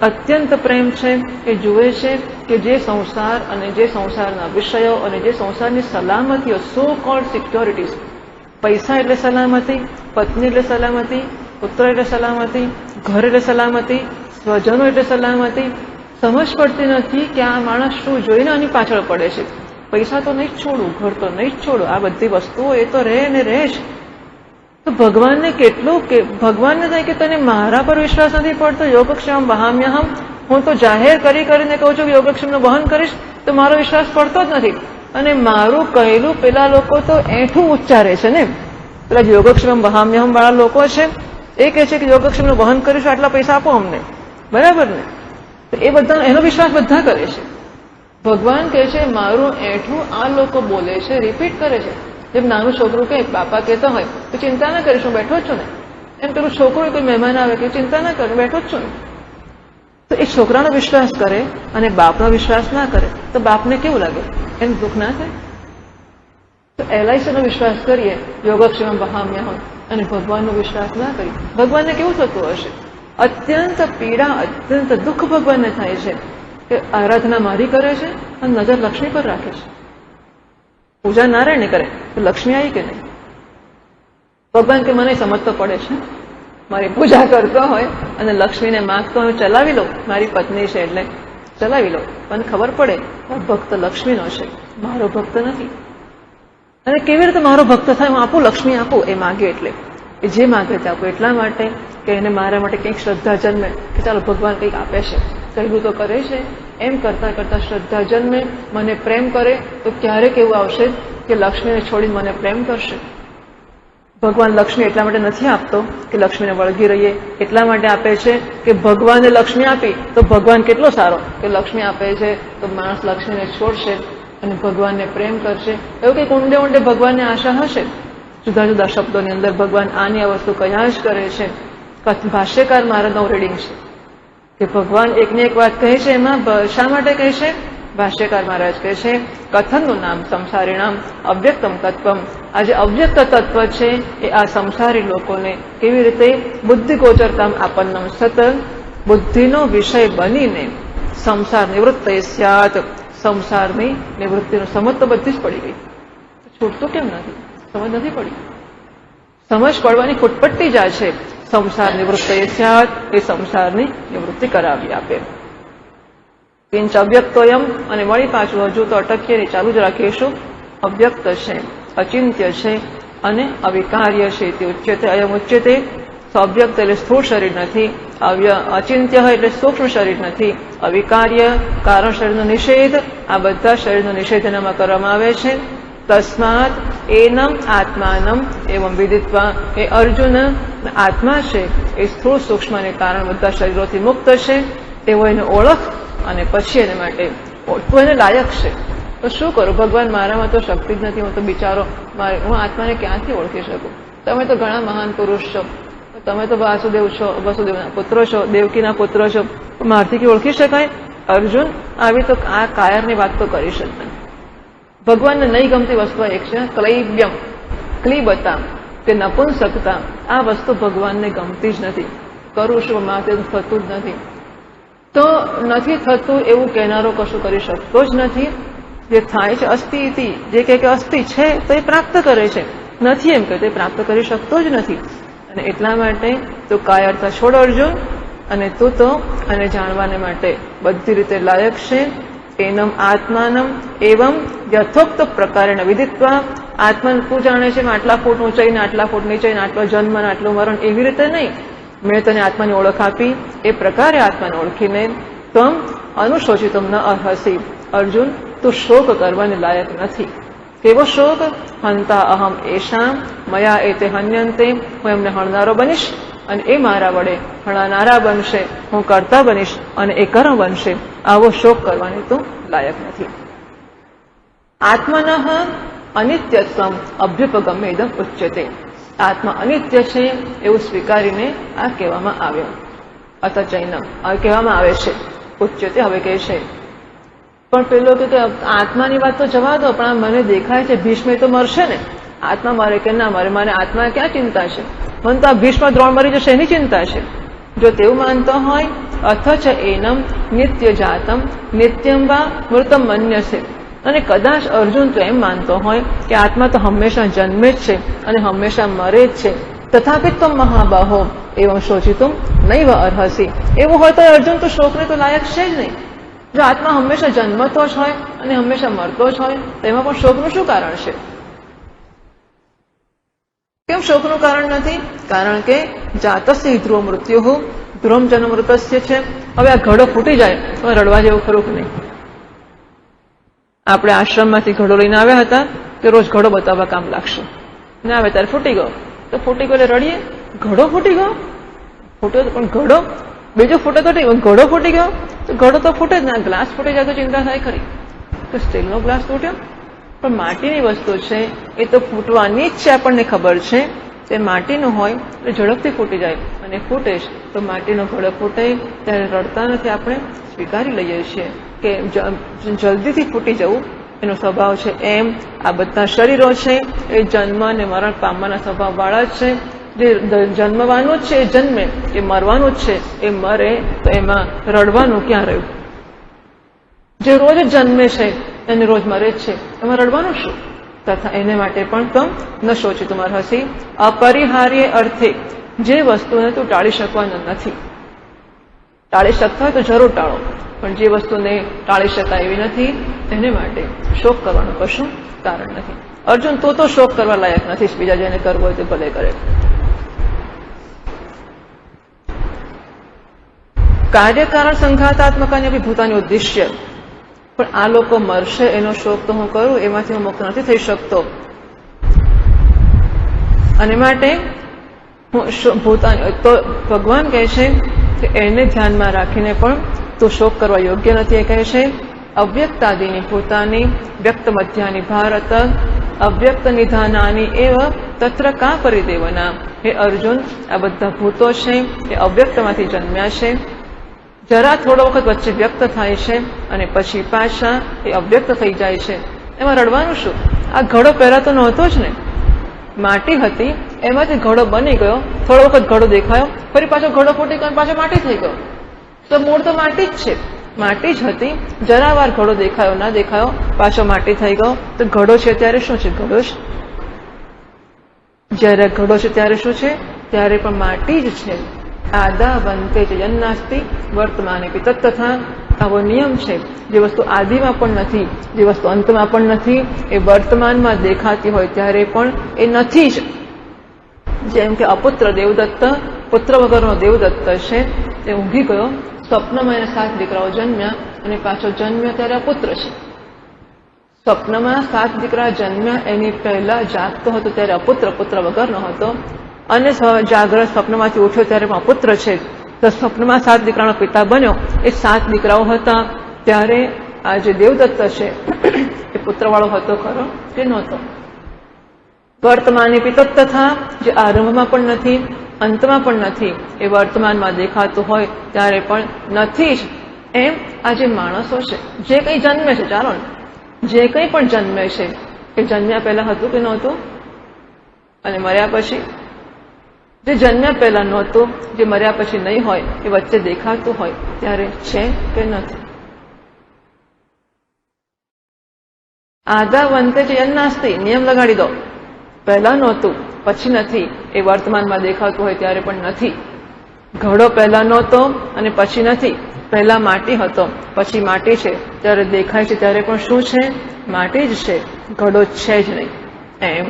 અત્યંત પ્રેમ છે. એ જુએ છે કે જે સંસાર અને જે સંસારના વિષયો અને જે સંસારની સલામતીઓ, સો કોલ્ડ સિક્યોરિટીઝ, પૈસા એટલે સલામતી, પત્ની એટલે સલામતી, પુત્ર એટલે સલામતી, ઘર એટલે સલામતી, સ્વજનો એટલે સલામતી, સમજ પડતી નથી કે આ માણસ શું જોઈને આની પાછળ પડે છે. પૈસા તો નહીં જ છોડું, ઘર તો નહીં જ છોડું, આ બધી વસ્તુઓ એ તો રહે ને રહેશ. તો ભગવાનને કેટલું કે ભગવાનને થાય કે તને મારા પર વિશ્વાસ નથી પડતો, યોગક્ષેમ વહામ્યહમ, હું તો જાહેર કરીને કહું છું કે યોગક્ષેમનું વહન કરીશ તો મારો વિશ્વાસ પડતો જ નથી. અને મારું કહેલું પેલા લોકો તો એઠું ઉચ્ચારે છે ને, પેલા યોગક્ષેમ વહામ્યહમ વાળા લોકો છે એ કહે છે કે યોગક્ષેમનું વહન કરીશું, આટલા પૈસા આપો અમને. બરાબર ને? તો એ બધા એનો વિશ્વાસ બધા કરે છે. ભગવાન કહે છે મારું એઠું આ લોકો બોલે છે, રિપીટ કરે છે. જેમ નાનું છોકરું કહે, બાપા કહેતો હોય તો ચિંતા ના કરીશ, હું બેઠો જ છું ને. એમ પેલું છોકરું કોઈ મહેમાન આવે કે ચિંતા ના કરે, બેઠો જ છું ને. તો એ છોકરાનો વિશ્વાસ કરે અને બાપનો વિશ્વાસ ના કરે તો બાપને કેવું લાગે? એને દુઃખ ના થાય? તો LICનો વિશ્વાસ કરીએ યોગક્ષેમ વહામ્યહમ અને ભગવાનનો વિશ્વાસ ના કરીએ, ભગવાનને કેવું થતું હશે? અત્યંત પીડા, અત્યંત દુઃખ ભગવાનને થાય છે કે આરાધના મારી કરે છે અને નજર લક્ષ્મી પર રાખે છે. પૂજા નારાયણ કરે તો લક્ષ્મી આવી કે નહીં? ભગવાન કે મને સમજ તો પડે છે, મારી પૂજા કરતો હોય અને લક્ષ્મીને માંગતો હોય, ચલાવી લો, મારી પત્ની છે એટલે ચલાવી લો, પણ ખબર પડે ભક્ત લક્ષ્મીનો છે, મારો ભક્ત નથી. અને કેવી રીતે મારો ભક્ત થાય? હું આપું, લક્ષ્મી આપું, એ માગે એટલે એ જે માગે તે આપું. એટલા માટે કે એને મારા માટે કંઈક શ્રદ્ધા જન્મે કે ચાલો ભગવાન કંઈક આપે છે, કહેલું તો કરે છે. એમ કરતા કરતા શ્રદ્ધા જન્મે, મને પ્રેમ કરે તો ક્યારેક એવું આવશે કે લક્ષ્મીને છોડીને મને પ્રેમ કરશે. ભગવાન લક્ષ્મી એટલા માટે નથી આપતો કે લક્ષ્મીને વળગી રહીએ, એટલા માટે આપે છે કે ભગવાને લક્ષ્મી આપી તો ભગવાન કેટલો સારો કે લક્ષ્મી આપે છે તો માણસ લક્ષ્મીને છોડશે અને ભગવાનને પ્રેમ કરશે. એવું કંઈક ઊંડે ઊંડે ભગવાનને આશા હશે. જુદા જુદા શબ્દોની અંદર ભગવાન આની આ વસ્તુ કયા જ કરે છે. ભાષ્યકાર મહારાજનું રીડિંગ છે કે ભગવાન એકની એક વાત કહે છે, એમાં શા માટે કહે છે? ભાષ્યકાર મહારાજ કહે છે કથનનું નામ સંસારીણામ અવ્યક્તમ તત્વમ. આ જે અવ્યક્ત તત્વ છે એ આ સંસારી લોકોને કેવી રીતે બુદ્ધિ ગોચરતામ આપન્નમ સત બુદ્ધિનો વિષય બનીને સંસાર નિવૃત્ત સ્યાત, સંસારની નિવૃત્તિનો સમજ તો બધી જ પડી ગઈ, છૂટતું કેમ નથી? સમજ નથી પડી. સમજ પડવાની ફૂટપટ્ટી જ છે. સંસાર નિવૃત્ત સ્યાત, એ સંસારની નિવૃત્તિ કરાવી આપે. કિંચ અવ્યક્તોયમ, અને વળી પાછું હજુ તો અટકીએ ને ચાલુ જ રાખીશું. અવ્યક્ત છે, અચિંત્ય છે અને અવિકાર્ય છે. તે ઉચ્યતે અયમ ઉચ્યતે. અવ્યક્ત એટલે સ્થૂળ શરીર નથી, અચિંત્ય હોય એટલે સૂક્ષ્મ શરીર નથી, અવિકાર્ય કારણ શરીરનો નિષેધ, આ બધા શરીરનો નિષેધ એનામાં કરવામાં આવે છે. તસ્માત એનમ આત્માનમ એવં વિદિત્વા, એ અર્જુન આત્મા છે એ સ્થૂળ સૂક્ષ્મ અને કારણ બધા શરીરોથી મુક્ત છે એવો એને ઓળખ, અને પછી એને માટે તું એને લાયક છે. તો શું કરું ભગવાન, મારામાં તો શક્તિ જ નથી, હું તો બિચારો, હું આત્માને ક્યાંથી ઓળખી શકું? તમે તો ઘણા મહાન પુરુષ છો, તમે તો વાસુદેવ છો, વસુદેવના પુત્રો છો, દેવકીના પુત્રો છો, મારથી ઓળખી શકાય? અર્જુન, આવી તો આ કાયરની વાત તો કરી શકતા. ભગવાનને નહીં ગમતી વસ્તુ એક છે ક્લૈબ્યમ, ક્લિબતા, કે નપુંસકતા. આ વસ્તુ ભગવાનને ગમતી જ નથી. કરું શું, માથે થતું જ નથી. તો નથી થતું એવું કહેનારો કશું કરી શકતો જ નથી. જે થાય છે અસ્થિ ઇતિ, જે કહે કે અસ્થિ છે તો એ પ્રાપ્ત કરે છે, નથી એમ કે તે પ્રાપ્ત કરી શકતો જ નથી. અને એટલા માટે તું કાયરતા છોડ અર્જુન, અને તું તો આને જાણવાને માટે બધી રીતે લાયક છે. એનમ આત્માનમ એવમ યથોક્ત પ્રકારે વિદિત્વા, આત્મા તું જાણે છે આટલા ફૂટ ઊંચાઈને આટલા ફૂટ નીચે, આટલો જન્મ અને આટલું મરણ, એવી રીતે નહીં. મેં તને આત્માની ઓળખ આપી, એ પ્રકારે આત્માને ઓળખીને તમ અનુશોચિતમ ન અર્હસી. અર્જુન, તું શોક કરવાને લાયક નથી. કેવો શોક? હંતા અહમ એશામ મયા એતે હન્યંતે, હું એમને હણનારો બનીશ અને એ મારા વડે હણાનારા બનશે, હું કરતા બનીશ અને એ કર્મ બનશે. આવો શોક કરવાની તું લાયક નથી. આત્મનઃ અનિત્યત્વમ અભ્યુપગમ્યદમ ઉચ્યતે. આત્મા અનિત્ય છે એવું સ્વીકારીને આ કહેવામાં આવ્યું. અત ચૈનમ કહેવામાં આવે છે. ઉચ્યતે હવે કહે છે. પણ પેલો કે આત્માની વાત તો જવા દો, પણ આ મને દેખાય છે ભીષ્મ તો મરશે ને, આત્મા મરે કે ના મરે, મને આત્મા ક્યાં ચિંતા છે? મને તો આ ભીષ્મ દ્રોણ મરી જશે એની ચિંતા છે. જો તેવું માનતો હોય, અથચ એનમ નિત્ય જાતમ નિત્યમ વા મૃતમ મન્યસે, અને કદાચ અર્જુન તો એમ માનતો હોય કે આત્મા તો હંમેશા જન્મે જ છે અને હંમેશા મરે જ છે, તથાપિ તમ મહાબાહો એવં શોચિતું નૈવ અર્હસી. એવું હોય તો અર્જુન તો શોકને તો લાયક છે જ નહીં. જો આત્મા હંમેશા જન્મતો જ હોય અને હંમેશા મરતો જ હોય તો એમાં પણ શોકનું શું કારણ છે? કેમ શોકનું કારણ નથી? કારણ કે જાતસ્ય ધ્રુવ મૃત્યુ, ધ્રુવમ જન્મ મૃતસ્ય છે. હવે આ ઘડો ફૂટી જાય તો રડવા જેવું ખરું કે નહીં? આપણે આશ્રમમાંથી ઘડો લઈને આવ્યા હતા કે રોજ ઘડો બતાવવા કામ લાગશે, ના આવે ત્યારે ફૂટી ગયો તો ફૂટી ગયો એટલે રડીએ, ઘડો ફૂટી ગયો, ફૂટ્યો પણ ઘડો બીજો ફૂટે તો ઠીક, ઘડો ફૂટી ગયો તો ઘડો તો ફૂટે જ ના. ગ્લાસ ફૂટી જાય તો ચિંતા થાય ખરી કે સ્ટીલનો ગ્લાસ તૂટ્યો, પણ માટીની વસ્તુ છે એ તો ફૂટવાની જ છે. આપણને ખબર છે તે માટીનું હોય તો ઝડપથી ફૂટી જાય, અને ફૂટે જ તો માટીનો ઘડો ફૂટે ત્યારે રડતા નથી, આપણે સ્વીકારી લઈએ છીએ કે જલ્દીથી ફૂટી જવું એનો સ્વભાવ છે. એમ આ બધા શરીરો છે એ જન્મ અને મરણ પામવાના સ્વભાવવાળા જ છે. જે જન્મવાનું જ છે એ જન્મે, એ મરવાનું જ છે એ મરે, તો એમાં રડવાનું ક્યાં રહ્યું? જે રોજ જન્મે છે એને રોજ મરે જ છે, એમાં રડવાનું શું? તથા એને માટે પણ તમ ન શોચી તુમાર હસી. અપરિહાર્ય અર્થે, જે વસ્તુને તું ટાળી શકવાનું નથી, ટાળી શકતા હોય તો જરૂર ટાળો, પણ જે વસ્તુને ટાળી શકાય એવી નથી એને માટે શોક કરવાનું કશું કારણ નથી. અર્જુન, તું તો શોક કરવા લાયક નથી, બીજા જેને કરવો હોય તે ભલે કરે. કાર્યકારણ સંઘાતાત્મકાની અભિભૂતાની ઉદ્દેશ્ય, પણ આ લોકો મરશે એનો શોક તો હું કરું, એમાંથી હું મુક્ત નથી થઈ શકતો. અને માટે ભૂતાની તો ભગવાન કહે છે કે એને ધ્યાનમાં રાખીને પણ તો શોક કરવા યોગ્ય નથી. એ કહે છે અવ્યક્તાદિની ભૂતાની વ્યક્ત મધ્યાની ભારત અવ્યક્ત નિધાનાની એવ તત્ર કા પરિદેવના. હે અર્જુન, આ બધા ભૂતો છે એ અવ્યક્તમાંથી જન્મ્યા છે, જરા થોડો વખત વચ્ચે વ્યક્ત થાય છે અને પછી પાછા એ અવ્યક્ત થઈ જાય છે. એમાં રડવાનું શું? આ ઘડો પહેલા તો નહોતો જ ને, માટી હતી એમાંથી ઘડો બની ગયો, થોડો વખત ઘડો દેખાયો, ફરી પાછો ઘડો ફૂટી ગયો, પાછો માટી થઈ ગયો. તો મૂળ તો માટી જ છે, માટી જ હતી. જરા વાર ઘડો દેખાયો ના દેખાયો, પાછો માટી થઈ ગયો. તો ઘડો છે ત્યારે શું છે? ઘડો છે. જયારે ઘડો છે ત્યારે શું છે? ત્યારે પણ માટી જ છે. આદા વંતે છે જન્નાસ્તિ વર્તમાને તત્તથા. આવો નિયમ છે. જે વસ્તુ આદિમાં પણ નથી, જે વસ્તુ અંતમાં પણ નથી, એ વર્તમાનમાં દેખાતી હોય ત્યારે પણ એ નથી જ. જેમ કે અપુત્ર દેવદત્ત, પુત્ર વગરનો દેવદત્ત છે, તે ઊંઘી ગયો. સ્વપ્નમાં એને 7 દીકરાઓ જન્મ્યા અને પાછો જન્મ્યો ત્યારે અપુત્ર છે. સ્વપ્નમાં 7 દીકરા જન્મ્યા, એની પહેલા જાગતો હતો ત્યારે અપુત્ર, પુત્ર વગરનો હતો. અને જાગ્રત સ્વપ્નમાંથી ઉઠ્યો ત્યારે પણ અપુત્ર છે. તો સ્વપ્નમાં 7 દીકરાનો પિતા બન્યો. એ 7 દીકરાઓ હતા ત્યારે આ જે દેવદત્ત છે એ પુત્રવાળો હતો ખરો કે નહોતો? વર્તમાને પિતત્તથા, જે આરંભમાં પણ નથી અંતમાં પણ નથી, એ વર્તમાનમાં દેખાતું હોય ત્યારે પણ નથી જ. એમ આ જે માણસો છે, જે કંઈ જન્મે છે, ચાલો ને, જે કંઈ પણ જન્મે છે એ જન્મ્યા પહેલા હતું કે નહોતું? અને મર્યા પછી? જે જન્મ્યા પહેલા નહોતું, જે મર્યા પછી નહીં હોય, એ વચ્ચે દેખાતું હોય ત્યારે છે કે નથી? આદા વંતે છે યન્નાસ્તિ, નિયમ લગાડી દો. પહેલા નહોતું, પછી નથી, એ વર્તમાનમાં દેખાતું હોય ત્યારે પણ નથી. ઘડો પહેલા નહોતો અને પછી નથી. પહેલા માટી હતો, પછી માટી છે, ત્યારે દેખાય છે ત્યારે પણ શું છે? માટી જ છે. ઘડો છે જ નહીં. એમ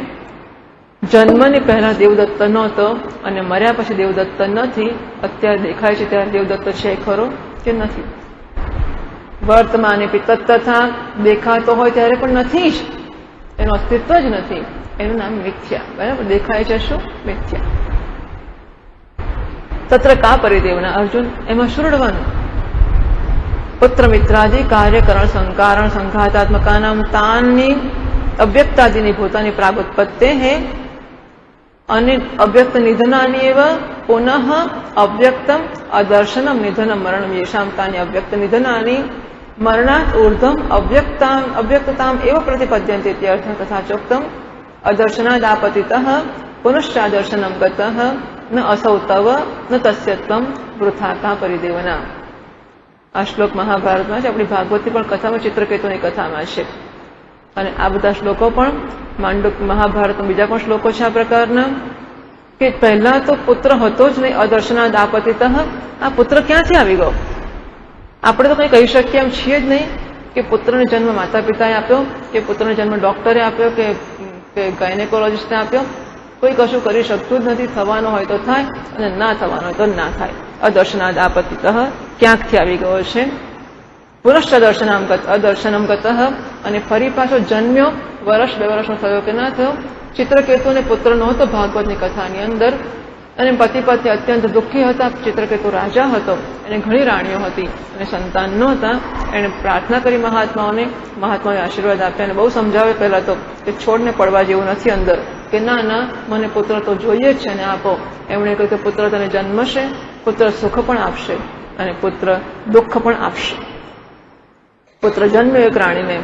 જન્મની પહેલા દેવદત્ત નહોતો અને મર્યા પછી દેવદત્ત નથી. અત્યારે દેખાય છે ત્યારે દેવદત્ત છે ખરો કે નથી? વર્તમાને પિતત્તથા, દેખાતો હોય ત્યારે પણ નથી જ, એનું અસ્તિત્વ જ નથી. એનું નામ મિથ્યા. બરાબર? દેખાય છે શું? મિથ્યા. તત્ર કા પરિદેવના? અર્જુન, એમાં શું રડવાનું? પુત્ર મિત્રાદિ કાર્યકરણ સંકારણ સંઘાતાત્મકાનામ તાની અવ્યક્તાદિની ભૂતાની પ્રાગુત્પત્તે હે અને અવ્યક્ત નિધનાની એવ પુનઃ અવ્યક્તમ અદર્શનમ નિધનમ મરણમ યેષામ તાની અવ્યક્ત નિધનાની મરણાત ઊર્ધમ અવ્યક્તતામ એવ પ્રતિપદ્યન્તે ઇત્યર્થ. તથા ચોક્તમ અદર્શનાદાપતિતઃ પુનશ્ચાદર્શનમ ગતઃ ન અસૌ તવ ન તસ્ય ત્વમ વૃથા કા પરિદેવના. આ શ્લોક મહાભારતમાં છે. આપણી ભાગવતી પણ કથામાં, ચિત્રકેતુની કથામાં છે. અને આ બધા શ્લોકો પણ મહાભારતમાં બીજા પણ શ્લોકો છે આ પ્રકારના, કે પહેલા તો પુત્ર હતો જ નહીં. અદર્શનાદ આપતિતઃ, આ પુત્ર ક્યાંથી આવી ગયો? આપણે તો કંઈ કહી શકીએ એમ છીએ જ નહીં કે પુત્રને જન્મ માતા પિતાએ આપ્યો, કે પુત્રને જન્મ ડોક્ટરે આપ્યો, કે ગાયનેકોલોજીસ્ટે આપ્યો. કોઈ કશું કરી શકતું જ નથી. થવાનો હોય તો થાય અને ના થવાનો હોય તો ના થાય. અદર્શનાદ આપતિતઃ ક્યાંકથી આવી ગયો છે. પુનશ્ચ અદર્શનમ ગતઃ, અને ફરી પાછો જન્મ્યો. વર્ષ 2 વર્ષનો થયો કે ના થયો? ચિત્રકેતુને પુત્ર નહોતો ભાગવતની કથાની અંદર, અને પતિ પત્ની અત્યંત દુઃખી હતા. ચિત્રકેતુ રાજા હતો, એને ઘણી રાણીઓ હતી અને સંતાન નહોતા. એણે પ્રાર્થના કરી મહાત્માઓને આશીર્વાદ આપ્યા અને બહુ સમજાવે પહેલા તો કે છોડને પડવા જેવું નથી અંદર, કે ના ના, મને પુત્ર તો જોઈએ જ છે ને આપો. એમણે કહ્યું કે પુત્ર તને જન્મશે, પુત્ર સુખ પણ આપશે અને પુત્ર દુઃખ પણ આપશે. પુત્ર જન્મે એક રાણીને,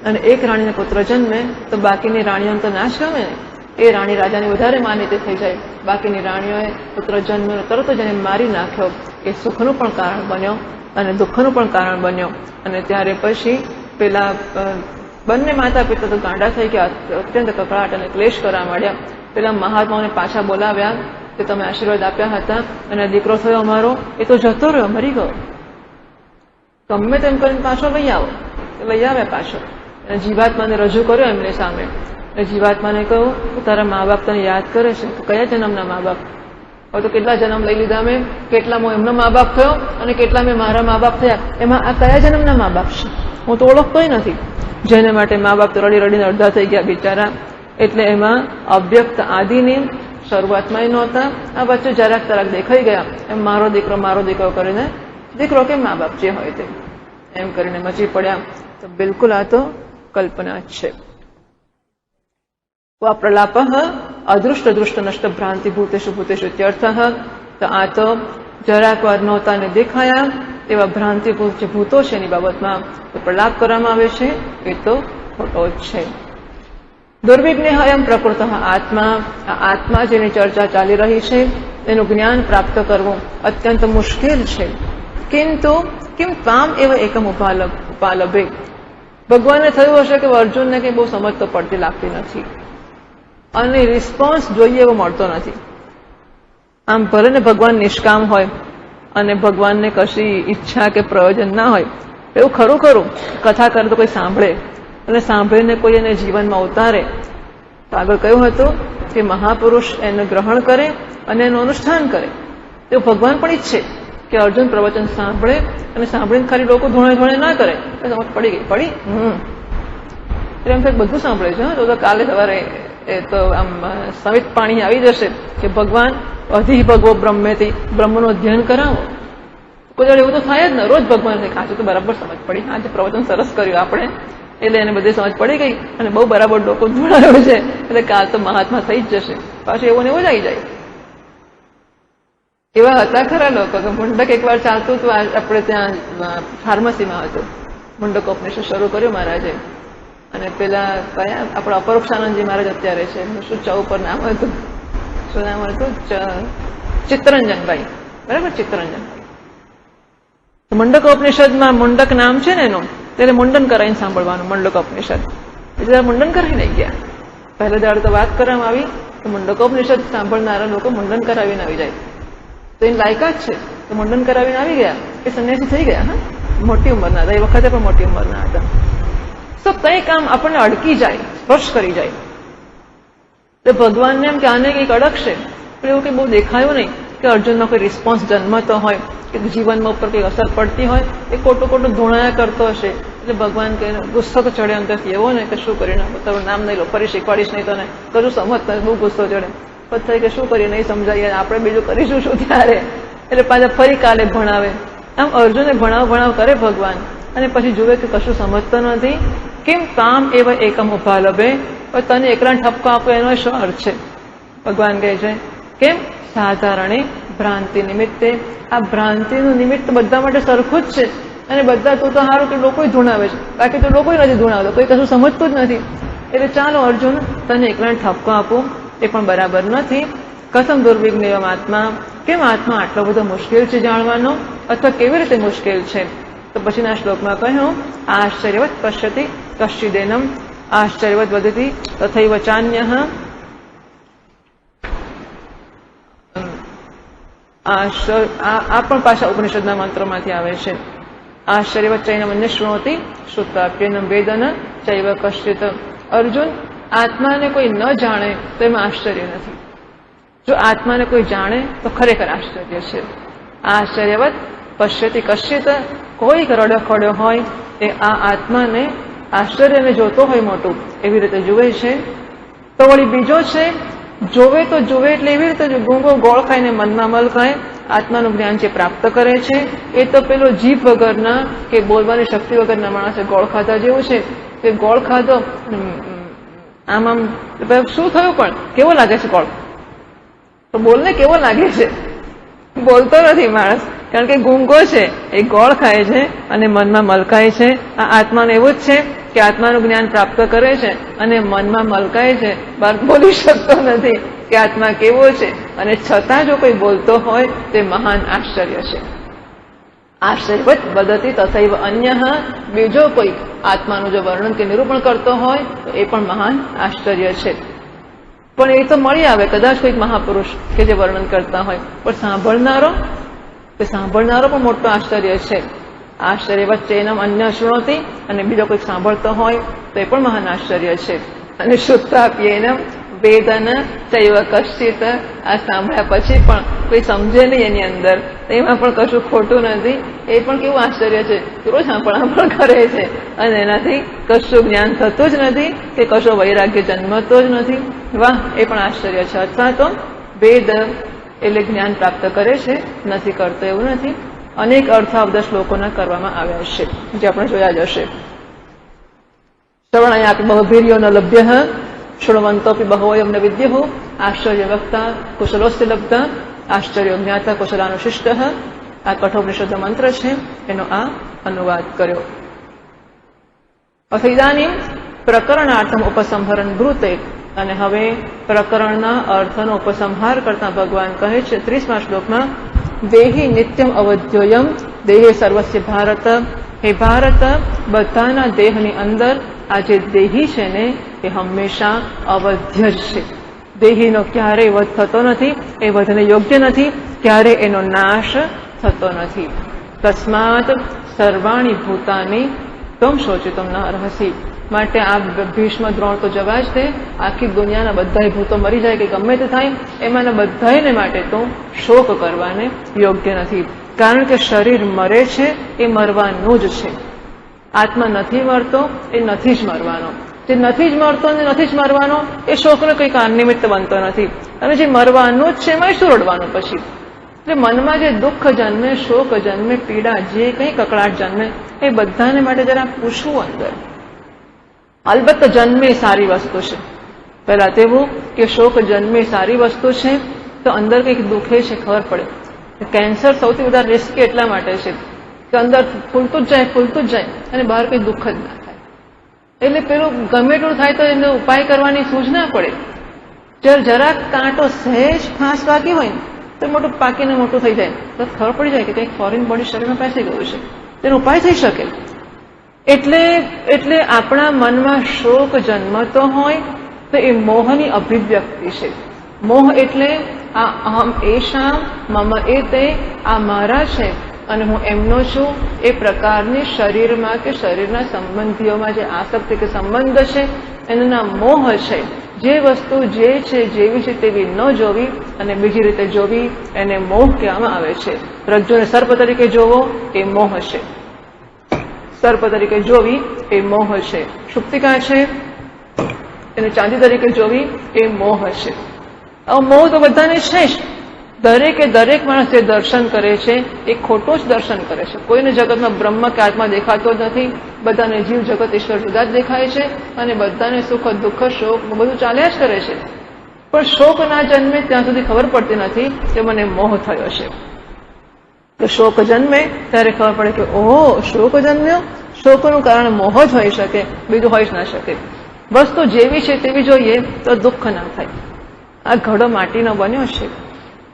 અને એક રાણીને પુત્ર જન્મે તો બાકીની રાણીઓને તો નાશ ગમે ને. એ રાણી રાજાની વધારે માન્યતા થઈ જાય. બાકીની રાણીઓએ પુત્ર જન્મ્યો તરત જ એને મારી નાખ્યો. એ સુખનું પણ કારણ બન્યો અને દુઃખનું પણ કારણ બન્યો. અને ત્યારે પછી પેલા બંને માતા પિતા તો ગાંડા થઈ ગયા, અત્યંત કકળાટ અને ક્લેશ કરવા માંડ્યા. પેલા મહાત્માઓને પાછા બોલાવ્યા કે તમે આશીર્વાદ આપ્યા હતા અને દીકરો થયો અમારો, એ તો જતો રહ્યો, મરી ગયો. ગમે તેમ કરીને પાછો લઈ આવો. લઈ આવ્યા પાછો અને જીવાત્માને રજૂ કર્યો એમની સામે. જીવાત્માને કહ્યું કે તારા મા બાપ તને યાદ કરે છે. તો કયા જન્મના મા બાપ? હવે તો કેટલા જન્મ લઈ લીધા મેં, કેટલા હું એમનો મા બાપ થયો અને કેટલા મેં મારા મા બાપ થયા. એમાં આ કયા જન્મના મા બાપ છે? હું તો ઓળખતોય નથી. જેને માટે મા બાપ તો રડી રડીને અડધા થઈ ગયા બિચારા. એટલે એમાં અવ્યક્ત આદિની શરૂઆતમાં નહોતા. આ વચ્ચે જરાક તરાક દેખાઈ ગયા. એમ મારો દીકરો કરીને દીકરો કે મા બાપ જે હોય તે એમ કરીને મચી પડ્યા. તો બિલકુલ આ તો કલ્પના જ છે. પ્રલાપ અદૃષ્ટ દૃષ્ટ નષ્ટ ભ્રાંતિ ભૂતેષુ ભૂતેષુ ઇત્યર્થ. તો આ તો જરાક વાર નહોતા ને દેખાયા એવા ભ્રાંતિ જે ભૂતો છે એની બાબતમાં તો પ્રલાપ કરવામાં આવે છે, એ તો ખોટો જ છે. દુર્વિજ્ઞ અયમ પ્રકૃત આત્મા. આ આત્મા જેની ચર્ચા ચાલી રહી છે એનું જ્ઞાન પ્રાપ્ત કરવું અત્યંત મુશ્કેલ છે. કિંતુ કિમ ત્વામ એવ એકમ ઉપાલભે. ભગવાનને થયું હશે કે અર્જુનને કંઈ બહુ સમજ તો પડતી લાગતી નથી અને રિસ્પોન્સ જોઈએ એવો મળતો નથી. આમ ભલે ને ભગવાન નિષ્કામ હોય અને ભગવાનને કશી ઈચ્છા કે પ્રયોજન ના હોય, એવું ખરું ખરું કથા કરે તો કોઈ સાંભળે અને સાંભળીને કોઈ એને જીવનમાં ઉતારે. તો આગળ કહ્યું હતું કે મહાપુરુષ એને ગ્રહણ કરે અને એનું અનુષ્ઠાન કરે. તો ભગવાન પણ ઈચ્છે કે અર્જુન પ્રવચન સાંભળે અને સાંભળીને ખાલી લોકો ધોણે ધોણે ના કરે. સમજ પડી ગઈ? પડી. એટલે એમ થાય બધું સાંભળે છે. તો કાલે સવારે એ તો આમ સમિત પાણી આવી જશે કે ભગવાન અધિ ભગવો બ્રહ્મેથી, બ્રહ્મનું અધ્યયન કરાવો. કોઈ જોડે એવું તો થાય જ ને. રોજ ભગવાન આજે તો બરાબર સમજ પડી, આજે પ્રવચન સરસ કર્યું આપણે, એટલે એને બધી સમજ પડી ગઈ અને બહુ બરાબર ડોકો જોડાયો છે, એટલે કાલ તો મહાત્મા થઈ જ જશે. પાછું એવું ને એવું જ આવી જાય. એવા હતા ખરા લોકો કે મુંડક એકવાર ચાલતું હતું. આપણે ત્યાં ફાર્મસીમાં હતું, મુંડકોપનિષદ શરૂ કર્યું મહારાજે. અને પેલા કયા આપણા અપરોક્ષાનંદજી મહારાજ અત્યારે છે, શું ચૌ પર નામ હતું, શું નામ હતું? ચિત્તરંજનભાઈ. બરાબર, ચિત્તરંજનભાઈ. મુંડકોપનિષદમાં મુંડક નામ છે ને એનું, ત્યારે મુંડન કરાવીને સાંભળવાનું મુંડકોપનિષદ. એટલે મુંડન કરી નહીં ગયા. પહેલા દાડે તો વાત કરવામાં આવી કે મુંડકોપનિષદ સાંભળનારા લોકો મુંડન કરાવીને આવી જાય તો એની લાયકાત છે. તો મુંડન કરાવીને આવી ગયા એ સંન્યાસી થઈ ગયા. હા, મોટી ઉંમરના હતા, એ વખતે પણ મોટી ઉંમરના હતા. તો કંઈ કામ આપણને અડકી જાય, સ્પર્શ કરી જાય. તો ભગવાનને એમ કે આને કંઈક અડકશે, પણ એવું કંઈ બહુ દેખાયું નહીં કે અર્જુનનો કોઈ રિસ્પોન્સ જન્મતો હોય કે જીવનમાં ઉપર કંઈ અસર પડતી હોય. એ ખોટું ખોટું ધૂણાયા કરતો હશે. એટલે ભગવાન કહે ગુસ્સો તો ચડે અંદરથી એવો ને કે શું કરીને તારું નામ નહીં લો, ફરી શીખવાડીશ નહીં તને, કશું સમજતા બહુ ગુસ્સો ચડે. પછી થાય કે શું કરીએ, નહીં સમજાવીએ, આપણે બીજું કરીશું શું ત્યારે. એટલે પાછા ફરી કાલે ભણાવે. આમ અર્જુને ભણાવ કરે ભગવાન અને પછી જુએ કે કશું સમજતો નથી. કેમ કામ એવા એકમ ઉભા લભે. તને એકલા ઠપકો આપો એનો શું અર્થ છે? ભગવાન કહે છે કેમ સાધારણે ભ્રાંતિ નિમિત્તે. આ ભ્રાંતિનું નિમિત્ત બધા માટે સરખું જ છે અને બધા તું તો સારું કે લોકો ધૂણાવે છે, બાકી તો લોકો નથી ધૂણાવતો, કોઈ કશું સમજતું જ નથી. એટલે ચાલો અર્જુન તને એકલા ઠપકો આપું એ પણ બરાબર નથી. કથમ દુર્વિઘ્ન એવમ આત્મા. કેમ આત્મા આટલો બધો મુશ્કેલ છે જાણવાનો, અથવા કેવી રીતે મુશ્કેલ છે? તો પછીના શ્લોકમાં કહ્યું આશ્ચર્યવત પશ્યતિ કશ્ચિદેનમ આશ્ચર્યવત વદતિ તથૈવ ચાન્યઃ. આ પણ પાછા ઉપનિષદના મંત્રમાંથી આવે છે. આશ્ચર્યવત ચૈનમ અન્ય શૃણોતિ શ્રુત્વાપ્યેનમ વેદન ચૈવ કશ્ચિત. અર્જુન, આત્માને કોઈ ન જાણે તો એમાં આશ્ચર્ય નથી. જો આત્માને કોઈ જાણે તો ખરેખર આશ્ચર્ય છે. આશ્ચર્યવત પશ્યતિ કશ્ચિત. કોઈ રડખડ્યો હોય એ આ આત્માને આશ્ચર્યને જોતો હોય મોટું એવી રીતે જુએ છે. તો વળી બીજો છે જોવે તો જુએ એટલે એવી રીતે ગૂંગો ગોળ ખાઈને મનમાં મલકાય. આત્માનું જ્ઞાન જે પ્રાપ્ત કરે છે એ તો પેલો જીભ વગરના કે બોલવાની શક્તિ વગરના માણસે ગોળ ખાધા જેવું છે. કે ગોળ ખાધો આમ આમ શું થયું, પણ કેવો લાગે છે ગોળ? તો બોલને કેવો લાગે છે? બોલતો નથી માણસ, કારણ કે ગૂંગો છે, એ ગોળ ખાય છે અને મનમાં મલકાય છે. આ આત્માને એવું જ છે કે આત્માનું જ્ઞાન પ્રાપ્ત કરે છે અને મનમાં મલકાય છે, બહાર બોલી શકતો નથી કે આત્મા કેવો છે. અને છતાં જો કોઈ બોલતો હોય તે મહાન આશ્ચર્ય છે. આશ્ચર્યવત વદતિ તથૈવ અન્યઃ. બીજો કોઈ આત્માનું જો વર્ણન કે નિરૂપણ કરતો હોય તો એ પણ મહાન આશ્ચર્ય છે. પણ એ તો મળી આવે કદાચ કોઈક મહાપુરુષ કે જે વર્ણન કરતા હોય, પણ સાંભળનારો પણ મોટો આશ્ચર્ય છે. આશ્ચર્ય વચ્ચે એનામ અન્ય શૃણોતિ. અને બીજો કોઈક સાંભળતો હોય તો એ પણ મહાન આશ્ચર્ય છે. અને શુદ્ધાપ્યેનમ વેદન ચૈવ કશ્ચિત. આ સાંભળ્યા પછી પણ કોઈ સમજે નહીં એની અંદર, એમાં પણ કશું ખોટું નથી. એ પણ કેવું આશ્ચર્ય છે, રોજ સાંભળા કરે છે અને એનાથી કશું જ્ઞાન થતું જ નથી કે કશો વૈરાગ્ય જન્મતો જ નથી. વાહ, એ પણ આશ્ચર્ય છે. અથવા તો વેદ એટલે જ્ઞાન પ્રાપ્ત કરે છે, નથી કરતો એવું નથી. અનેક અર્થ આ બધા શ્લોકોના કરવામાં આવ્યા છે, જે આપણે જોયા જ હશે. શ્રવણાયાપી બહુભીર્યો ન લભ્ય શૃણવંતોપી બહવોયમ ન વિદ્યુઃ. આશ્ચર્ય વક્તા કુશલોસ્ય લબ્ધા આશ્ચર્ય જ્ઞાતા કુશલાનુશિષ્ટ. આ કઠોપનિષદનો મંત્ર છે, એનો આ અનુવાદ કર્યો. ઇદાનીમ પ્રકરણાર્થમ ઉપસંહરણ બ્રૂતે. અને હવે પ્રકરણના અર્થનો ઉપસંહાર કરતા ભગવાન કહે છે 30મા શ્લોકમાં દેહી નિત્યમ અવધ્યોયમ દેહે સર્વસ્ય ભારત. હે ભારત, બધાના દેહની અંદર આ જે દેહી છે ને એ હંમેશા અવધ્ય જ છે. દેહીનો ક્યારેય વધ થતો નથી, એ વધને યોગ્ય નથી, ક્યારે એનો નાશ થતો નથી. તસ્માત સર્વાણી ભૂતાની તમ શોચિતમ ન રહસી. માટે આ ભીષ્મ દ્રોણ તો જવા જ દે, આખી દુનિયાના બધા ભૂતો મરી જાય કે ગમે તે થાય, એમાંના બધાને માટે તો શોક કરવાને યોગ્ય નથી. કારણ કે શરીર મરે છે એ મરવાનું જ છે. આત્મા નથી મરતો, એ નથી જ મરવાનો. જે નથી જ મરતો અને નથી જ મરવાનો એ શોકનો કંઈ કારણ નિમિત્ત બનતો નથી. અને જે મરવાનું જ છે એમાં શું રડવાનું પછી? એટલે મનમાં જે દુઃખ જન્મે, શોક જન્મે, પીડા, જે કંઈ કકળાટ જન્મે, એ બધાને માટે જરા પૂછવું અંદર. અલબત્ત જન્મે સારી વસ્તુ છે. પહેલા તેવું કે શોક જન્મે સારી વસ્તુ છે, તો અંદર કંઈક દુઃખે છે ખબર પડે. કેન્સર સૌથી વધારે રિસ્કી એટલા માટે છે કે અંદર ફૂલતું જ જાય અને બહાર કંઈ દુઃખ જ ના થાય. એટલે પેલું ગમે એટલું થાય તો એનો ઉપાય કરવાની સૂઝ ના પડે. જ્યારે જરાક કાંટો સહેજ ફાંસ વાગી હોય ને તો મોટું પાકીને મોટું થઈ જાય તો ખબર પડી જાય કે કંઈક ફોરેન બોડી શરીરમાં પેસી ગયું છે, તેનો ઉપાય થઈ શકે. એટલે આપણા મનમાં શોક જન્મતો હોય તો એ મોહની અભિવ્યક્તિ છે. મોહ એટલે આ અહમ એશામ મમ એતે, આ મારા છે અને હું એમનો છું, એ પ્રકારની શરીરમાં કે શરીરના સંબંધીઓમાં જે આસક્તિ કે સંબંધ છે એનું નામ મોહ છે. જે વસ્તુ જે છે જેવી છે તેવી ન જોવી અને બીજી રીતે જોવી એને મોહ કહેવામાં આવે છે. રજ્જુને સર્પ તરીકે જોવો એ મોહ છે. સર્પ તરીકે જોવી એ મોહ છે. શુક્તિકા છે એને ચાંદી તરીકે જોવી એ મોહ છે. મોહ તો બધાને છે જ. દરેક માણસ જે દર્શન કરે છે એ ખોટું જ દર્શન કરે છે. કોઈને જગતમાં બ્રહ્મ કે આત્મા દેખાતો જ નથી. બધાને જીવ જગત ઈશ્વર જુદા જ દેખાય છે અને બધાને સુખ દુઃખ શોક બધું ચાલ્યા જ કરે છે. પણ શોક ના જન્મે ત્યાં સુધી ખબર પડતી નથી કે મને મોહ થયો છે. તો શોક જન્મે ત્યારે ખબર પડે કે ઓહો, શોક જન્મ્યો. શોકનું કારણ મોહ જ હોઈ શકે, બીજું હોઈ જ ના શકે. વસ્તુ જેવી છે તેવી જોઈએ તો દુઃખ ના થાય. આ ઘડો માટીનો બન્યો છે,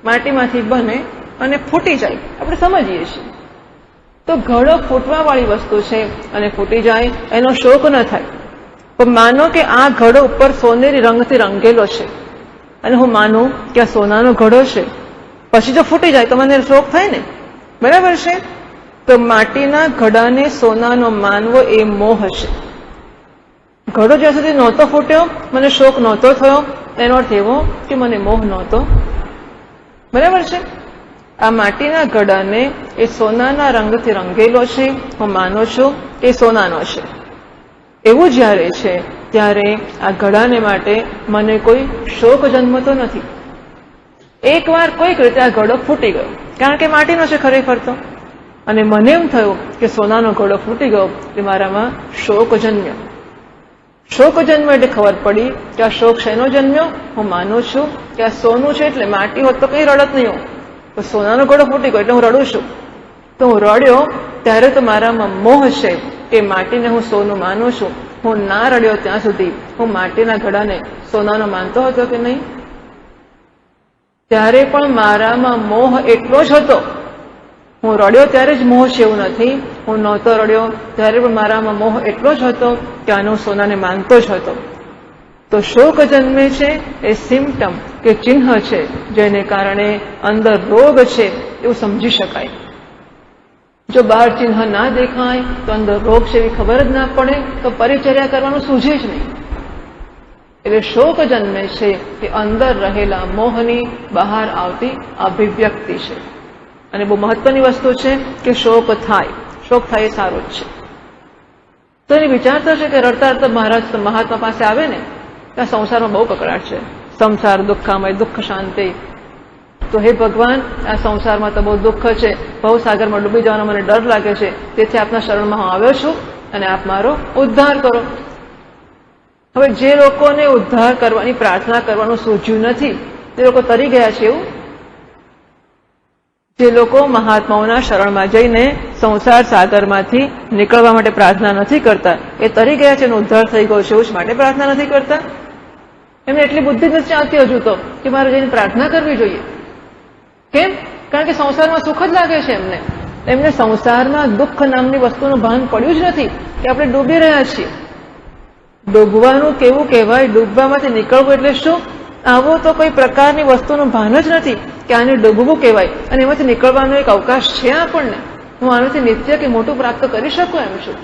માટીમાંથી બને અને ફૂટી જાય, આપણે સમજીએ છીએ. તો ઘડો ફૂટવા વાળી વસ્તુ છે અને ફૂટી જાય એનો શોક ન થાય. પણ માનો કે આ ઘડો ઉપર સોનેરી રંગથી રંગેલો છે અને હું માનું કે આ સોનાનો ઘડો છે, પછી જો ફૂટી જાય તો મને શોક થાય ને, બરાબર છે? તો માટીના ઘડાને સોનાનો માનવો એ મોહ છે. ઘડો જ્યાં સુધી નહોતો ફૂટ્યો મને શોક નહોતો થયો, એનો અર્થ એવો કે મને મોહ નહોતો. બરાબર છે? આ માટીના ઘડાને એ સોનાના રંગથી રંગેલો છે, હું માનું છું કે સોનાનો છે. એવું જ્યારે છે ત્યારે આ ઘડાને માટે મને કોઈ શોક જન્મતો નથી. એકવાર કોઈક રીતે આ ઘડો ફૂટી ગયો, કારણ કે માટીનો છે ખરેખર તો, અને મને એમ થયું કે સોનાનો ઘડો ફૂટી ગયો કે મારામાં શોક જન્મ્યો. શોક જન્મ્યો એટલે ખબર પડી કે આ શોક શેનો જન્મ્યો? હું માનું છું કે આ સોનું છે એટલે માટી હોત તો કઈ રડત નહીં હું, તો સોનાનો ઘડો ફૂટી ગયો એટલે હું રડું છું. તો હું રડ્યો ત્યારે તો મારામાં મોહ છે કે માટીને હું સોનું માનું છું. હું ના રડ્યો ત્યાં સુધી હું માટીના ઘડાને સોનાનો માનતો હતો કે નહીં? ત્યારે પણ મારામાં મોહ એટલો જ હતો. હું રડ્યો ત્યારે જ મોહ છે એવું નથી. હું નહોતો રડ્યો ત્યારે પણ મારામાં મોહ એટલો જ હતો કે આનો સોનાને માનતો જ હતો. તો શોક જન્મે છે એ સિમ્ટમ કે ચિહ્ન છે જેને કારણે અંદર રોગ છે એવું સમજી શકાય. જો બહાર ચિહ્ન ના દેખાય તો અંદર રોગ છે એવી ખબર જ ના પડે તો પરિચર્યા કરવાનું સૂઝે જ નહીં. એટલે શોક જન્મે છે એ અંદર રહેલા મોહની બહાર આવતી અભિવ્યક્તિ છે. અને બહુ મહત્વની વસ્તુ છે કે શોક થાય એ સારું જ છે. તો એને વિચારતો છે કે રડતા રડતા મહારાજ મહાત્મા પાસે આવે ને કે આ સંસારમાં બહુ કકડાટ છે, સંસાર દુઃખામય, દુઃખ શાંતિ. તો હે ભગવાન, આ સંસારમાં તો બહુ દુઃખ છે, ભવસાગરમાં ડૂબી જવાનો મને ડર લાગે છે, તેથી આપના શરણમાં હું આવ્યો છું અને આપ મારો ઉદ્ધાર કરો. હવે જે લોકોને ઉદ્ધાર કરવાની પ્રાર્થના કરવાનું સૂઝ્યું નથી તે લોકો તરી ગયા છે એવું? જે લોકો મહાત્માઓના શરણમાં જઈને સંસાર સાગરમાંથી નીકળવા માટે પ્રાર્થના નથી કરતા એ તરી ગયા છે અને ઉદ્ધાર થઈ ગયો છે એવું જ માટે પ્રાર્થના નથી કરતા. એમને એટલી બુદ્ધિ નથી આવતી હજુ તો કે મારે જઈને પ્રાર્થના કરવી જોઈએ. કેમ? કારણ કે સંસારમાં સુખ જ લાગે છે એમને. એમને સંસારમાં દુઃખ નામની વસ્તુનું ભાન પડ્યું જ નથી કે આપણે ડૂબી રહ્યા છીએ. ડૂબવાનું કેવું કહેવાય? ડૂબવામાંથી નીકળવું એટલે શું? આવો તો કોઈ પ્રકારની વસ્તુનું ભાન જ નથી કે આને ડૂબવું કહેવાય અને એમાંથી નીકળવાનો એક અવકાશ છે આપણને. હું આનાથી નિત્ય કે મોટું પ્રાપ્ત કરી શકું એમ છું.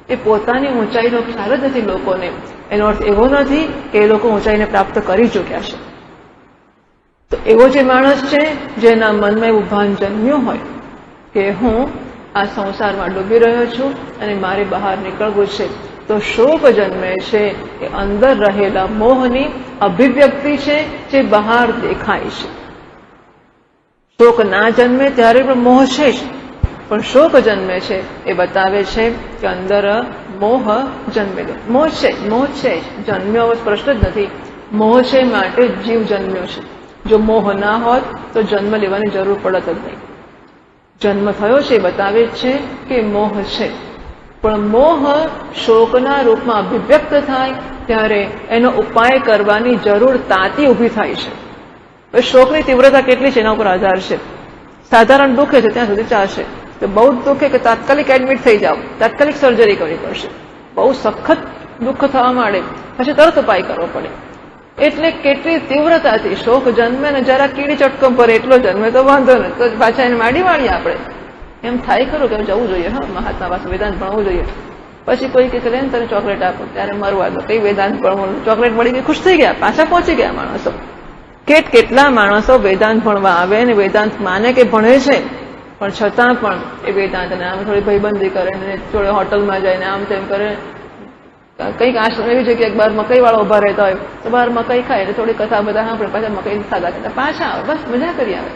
એ પોતાની ઊંચાઈનો ખ્યાલ જ નથી લોકોને. એનો અર્થ એવો નથી કે એ લોકો ઊંચાઈને પ્રાપ્ત કરી ચૂક્યા છે. તો એવો જે માણસ છે જેના મનમાં એવું ભાન જન્મ્યું હોય કે હું આ સંસારમાં ડૂબી રહ્યો છું અને મારે બહાર નીકળવું છે, તો શોક જન્મે છે એ અંદર રહેલા મોહની અભિવ્યક્તિ છે જે બહાર દેખાય છે. શોક ના જન્મે ત્યારે પણ મોહ છે જ, પણ શોક જન્મે છે એ બતાવે છે કે અંદર મોહ જન્મેલો. મોહ છે જ, જન્મ્યો પ્રશ્ન જ નથી. મોહ છે માટે જીવ જન્મ્યો છે. જો મોહ ના હોત તો જન્મ લેવાની જરૂર પડત જ નહીં. જન્મ થયો છે એ બતાવે છે કે મોહ છે, પણ મોહ શોકના રૂપમાં અભિવ્યક્ત થાય ત્યારે એનો ઉપાય કરવાની જરૂર તાતી ઊભી થાય છે. હવે શોકની તીવ્રતા કેટલી છે એના ઉપર આધાર છે. સાધારણ દુઃખે છે ત્યાં સુધી ચાલશે. તો બહુ જ દુઃખે કે તાત્કાલિક એડમિટ થઈ જાઓ, તાત્કાલિક સર્જરી કરવી પડશે. બહુ સખત દુઃખ થવા માંડે પછી તરત ઉપાય કરવો પડે. એટલે કેટલી તીવ્રતાથી શોક જન્મે ને જરા કીડી ચટકો પડે એટલો જન્મે તો વાંધો નહીં, તો પાછા એને માડી આપણે. એમ થાય ખરું કે જવું જોઈએ, હા મહાત્મા પાસે વેદાંત ભણવું જોઈએ. પછી કોઈ કે લે ને તને ચોકલેટ આપો, ત્યારે મરવા દો, કઈ વેદાંત ભણવું, ચોકલેટ મળી ગઈ, ખુશ થઈ ગયા, પાછા પહોંચી ગયા માણસો. કેટલા માણસો વેદાંત ભણવા આવે ને વેદાંત માને કે ભણે છે, પણ છતાં પણ એ વેદાંતને આમ થોડી ભાઈબંધી કરે ને થોડે હોટલમાં જઈને આમ તેમ કરે. કંઈક આશ્રમ એવી જગ્યાએ બહાર મકઈ વાળા ઉભા રહેતા હોય તો બહાર મકઈ ખાય એટલે થોડી કથા બધા સાંભળે, પાછા મકઈ ખાધા ખાતા પાછા આવે, બસ મજા કરી આવે.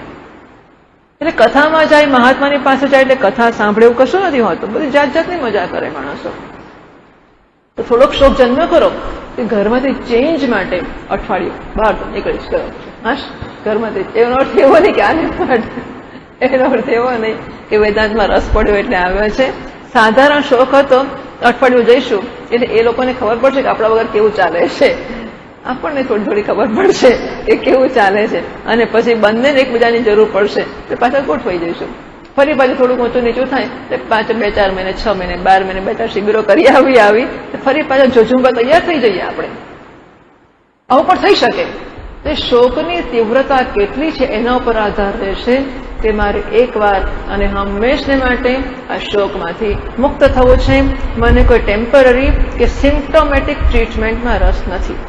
એટલે કથામાં જાય, મહાત્માની પાસે જાય એટલે કથા સાંભળે એવું કશું નથી હોતું. બધી જાત જાતની મજા કરે માણસો. તો થોડોક શોખ જન્મ કરો કે ઘરમાંથી ચેન્જ માટે અઠવાડિયું બહાર તો નીકળીશ કરો. હા, ઘરમાંથી. એનો અર્થ એવો નહીં કે આને એનો અર્થ એવો નહીં કે વેદાંતમાં રસ પડ્યો એટલે આવ્યો છે. સાધારણ શોખ હતો, અઠવાડિયું જઈશું એટલે એ લોકોને ખબર પડશે કે આપણા વગર કેવું ચાલે છે. આપણને થોડી ખબર પડશે કે કેવું ચાલે છે અને પછી બંનેને એકબીજાની જરૂર પડશે તો પાછા ગોઠવાઈ જઈશું. ફરી પાછું થોડુંક ઊંચું નીચું થાય તો પાછળ 2-4 મહિને, 6 મહિને, 12 મહિને 2-4 શિબિરો કરી આવી ફરી પાછા જોજુંબા તૈયાર થઈ જઈએ આપણે. આવું પણ થઈ શકે. તો શોકની તીવ્રતા કેટલી છે એના ઉપર આધાર રહેશે કે મારે એકવાર અને હંમેશને માટે આ શોકમાંથી મુક્ત થવું છે. મને કોઈ ટેમ્પરરી કે સિમ્પ્ટોમેટિક ટ્રીટમેન્ટમાં રસ નથી.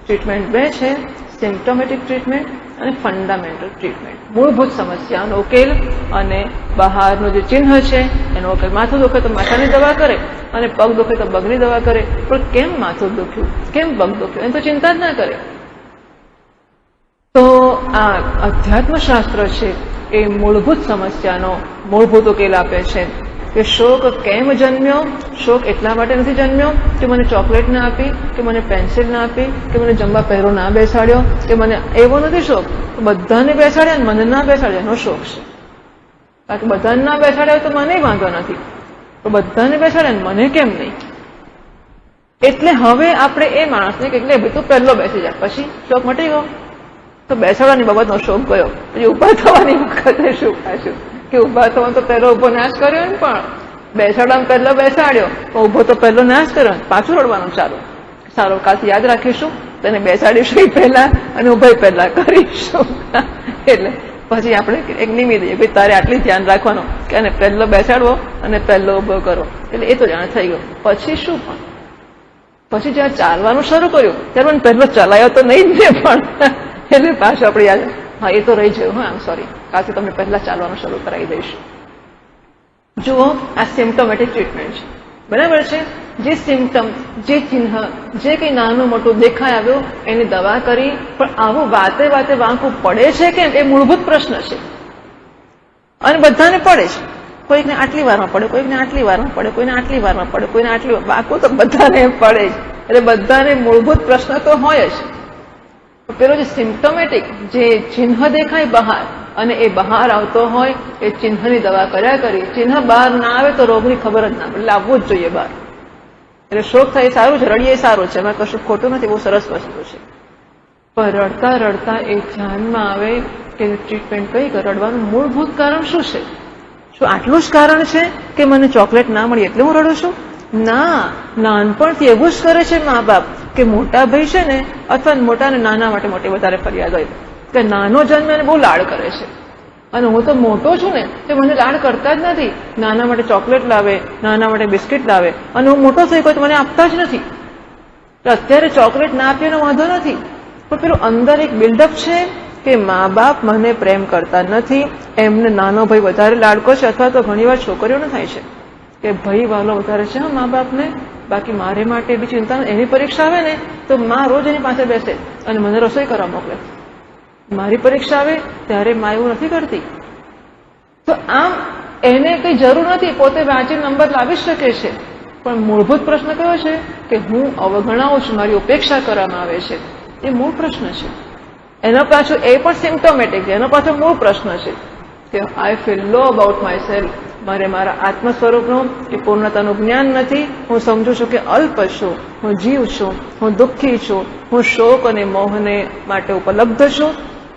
ટ્રીટમેન્ટ બે છે, સિમ્પ્ટોમેટિક ટ્રીટમેન્ટ અને ફંડામેન્ટલ ટ્રીટમેન્ટ. મૂળભૂત સમસ્યાનો ઉકેલ અને બહારનું જે ચિહ્ન છે એનો ઉકેલ. માથું દુખે તો માથાની દવા કરે અને પગ દુખે તો પગની દવા કરે. પણ કેમ માથું દુખ્યું, કેમ પગ દુખ્યું એની તો ચિંતા જ ના કરે. તો આ અધ્યાત્મશાસ્ત્ર છે એ મૂળભૂત સમસ્યાનો મૂળભૂત ઉકેલ આપે છે કે શોક કેમ જન્મ્યો. શોક એટલા માટે નથી જન્મ્યો કે મને ચોકલેટ ના આપી, કે મને પેન્સિલ ના આપી, કે મને જમવા પહેરો ના બેસાડ્યો, કે મને એવો નથી શોખ. બધાને બેસાડ્યા ને મને ના બેસાડ્યા એનો શોખ છે. કારણ કે બધાને ના બેસાડ્યા તો મને વાંધો નથી, તો બધાને બેસાડ્યા ને મને કેમ નહીં. એટલે હવે આપણે એ માણસને કે તું પહેલો બેસી જાય, પછી શોખ મટી ગયો. તો બેસાડવાની બાબતનો શોખ ગયો, પછી ઉભા થવાની વખતે શું પાછું કે ઉભા થવાનો તો પહેલો ઉભો નાશ કર્યો ને, પણ બેસાડવામાં પહેલો બેસાડ્યો પણ ઉભો તો પહેલો નાશ કર્યો, પાછું રડવાનું ચાલુ. સારો, કાલથી યાદ રાખીશું, તેને બેસાડીશું પહેલા અને ઉભા પહેલા કરીશું. એટલે પછી આપણે એક નિમી દઈએ ભાઈ તારે આટલી ધ્યાન રાખવાનું કે એને પહેલો બેસાડવો અને પહેલો ઉભો કરો. એટલે એ તો જાણ થઈ ગયો. પછી શું, પણ પછી જયારે ચાલવાનું શરૂ કર્યું ત્યારે મને પહેલો ચલાયો તો નહીં જ ને, પણ એટલે પાછું આપણે યાદ, હા એ તો રહી ગયું, હા સોરી, કાલથી તમને પહેલા ચાલવાનું શરૂ કરાવી દઈશું. જુઓ, આ સિમ્પ્ટોમેટિક ટ્રીટમેન્ટ છે, બરાબર છે. જે સિમ્પ્ટમ, જે ચિહ્ન, જે કંઈ નાનું મોટું દેખાય આવ્યું એની દવા કરી, પણ આવું વાતે વાંકું પડે છે કેમ એ મૂળભૂત પ્રશ્ન છે. અને બધાને પડે છે. કોઈકને આટલી વારમાં પડે, કોઈકને આટલી વારમાં પડે, કોઈને આટલી વારમાં પડે, કોઈને આટલી વાંકું તો બધાને પડે જ. એટલે બધાને મૂળભૂત પ્રશ્ન તો હોય જ. પેલો જે સિમ્પ્ટોમેટિક, જે ચિહ્ન દેખાય બહાર અને એ બહાર આવતો હોય એ ચિહ્નની દવા કર્યા કરી. ચિહ્ન બહાર ના આવે તો રોગની ખબર જ ના પડે, લાવવું જ જોઈએ બહાર. એટલે શોક થાય એ સારું છે, રડીએ સારું છે, એમાં કશું ખોટું નથી, બહુ સરસ વસ્તુ છે. પણ રડતા એ ધ્યાનમાં આવે કે ટ્રીટમેન્ટ કઈ, રડવાનું મૂળભૂત કારણ શું છે. શું આટલું જ કારણ છે કે મને ચોકલેટ ના મળી એટલે હું રડું છું? ના, નાનપણથી એવું જ કરે છે મા બાપ કે મોટા ભાઈ છે ને અથવા મોટા અને નાના માટે મોટી વધારે ફરિયાદ હોય કે નાનો જન્મ એને બહુ લાડ કરે છે અને હું તો મોટો છું ને તે મને લાડ કરતા જ નથી. નાના માટે ચોકલેટ લાવે, નાના માટે બિસ્કિટ લાવે અને હું મોટો થઈ ગયો તો મને આપતા જ નથી. અત્યારે ચોકલેટ ના આપીએનો વાંધો નથી, પણ પેલું અંદર એક બિલ્ડઅપ છે કે મા બાપ મને પ્રેમ કરતા નથી, એમને નાનો ભાઈ વધારે લાડકો છે. અથવા તો ઘણીવાર છોકરીઓને થાય છે કે ભાઈ વાલો વધારે છે મા બાપને, બાકી મારે માટે બી ચિંતા. એની પરીક્ષા આવે ને તો મા રોજ એની પાસે બેસે અને મને રસોઈ કરવા મોકલે. મારી પરીક્ષા આવે ત્યારે મા એવું નથી કરતી. તો આમ એને કઈ જરૂર નથી, પોતે વાંચીને નંબર લાવી શકે છે. પણ મૂળભૂત પ્રશ્ન કયો છે કે હું અવગણાવું છું, મારી ઉપેક્ષા કરવામાં આવે છે. એ મૂળ પ્રશ્ન છે. એનો પાછો એ પણ સિમ્પ્ટોમેટિક છે. એનો પાછો મૂળ પ્રશ્ન છે કે I feel low about myself. મારે મારા આત્મ સ્વરૂપનું એ પૂર્ણતાનું જ્ઞાન નથી. હું સમજુ છું કે અલ્પ છું, હું જીવ છું, હું દુઃખી છું, હું શોક અને મોહને માટે ઉપલબ્ધ છું.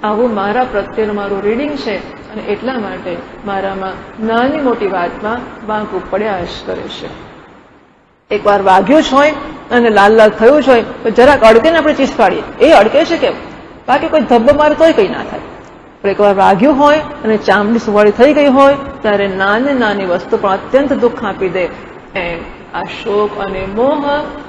આવું મારા પ્રત્યેનું મારું રીડિંગ છે અને એટલા માટે મારામાં નાની મોટી વાતમાં વાંકું પડ્યા જ કરે છે. એકવાર વાગ્યું જ હોય અને લાલ લાલ થયું જ હોય તો જરાક અડકે ને આપણે ચીસ પાડીએ, એ અડકે છે કેમ? બાકી કોઈ ધબ્બો મારે તોય કંઈ ના થાય. પણ એકવાર વાગ્યું હોય અને ચામડી સુવાળી થઈ ગઈ હોય ત્યારે નાની નાની વસ્તુ પણ અત્યંત દુઃખ આપી દે. એમ આ શોક અને મોહ,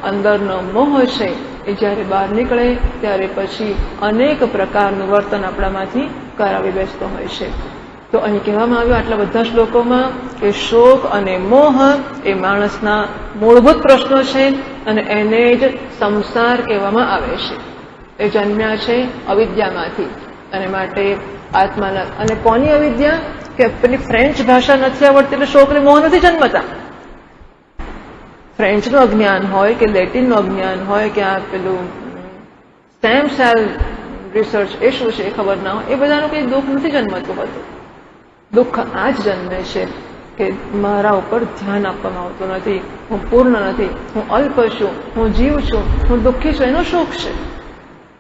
અંદરનો મોહ છે એ જ્યારે બહાર નીકળે ત્યારે પછી અનેક પ્રકારનું વર્તન આપણામાંથી કરાવી બેસતો હોય છે. તો અહીં કહેવામાં આવ્યું આટલા બધા શ્લોકોમાં કે શોક અને મોહ એ માણસના મૂળભૂત પ્રશ્નો છે અને એને જ સંસાર કહેવામાં આવે છે. એ જન્મ્યા છે અવિદ્યામાંથી અને માટે આત્માના. અને કોની અવિદ્યા? કે પેલી ફ્રેન્ચ ભાષા નથી આવડતી એટલે શોક અને મોહ નથી જન્મતા. ફ્રેન્ચનું અજ્ઞાન હોય કે લેટિનનું અજ્ઞાન હોય કે આ પેલું સ્ટેમ સેલ રિસર્ચ એ શું છે એ ખબર ના હોય, એ બધાનું કંઈ દુઃખ નથી જન્મતું હોતું. દુઃખ આ જ જન્મે છે કે મારા ઉપર ધ્યાન આપવામાં આવતું નથી, હું પૂર્ણ નથી, હું અલ્પ છું, હું જીવ છું, હું દુઃખી છું, એનો શોક છે.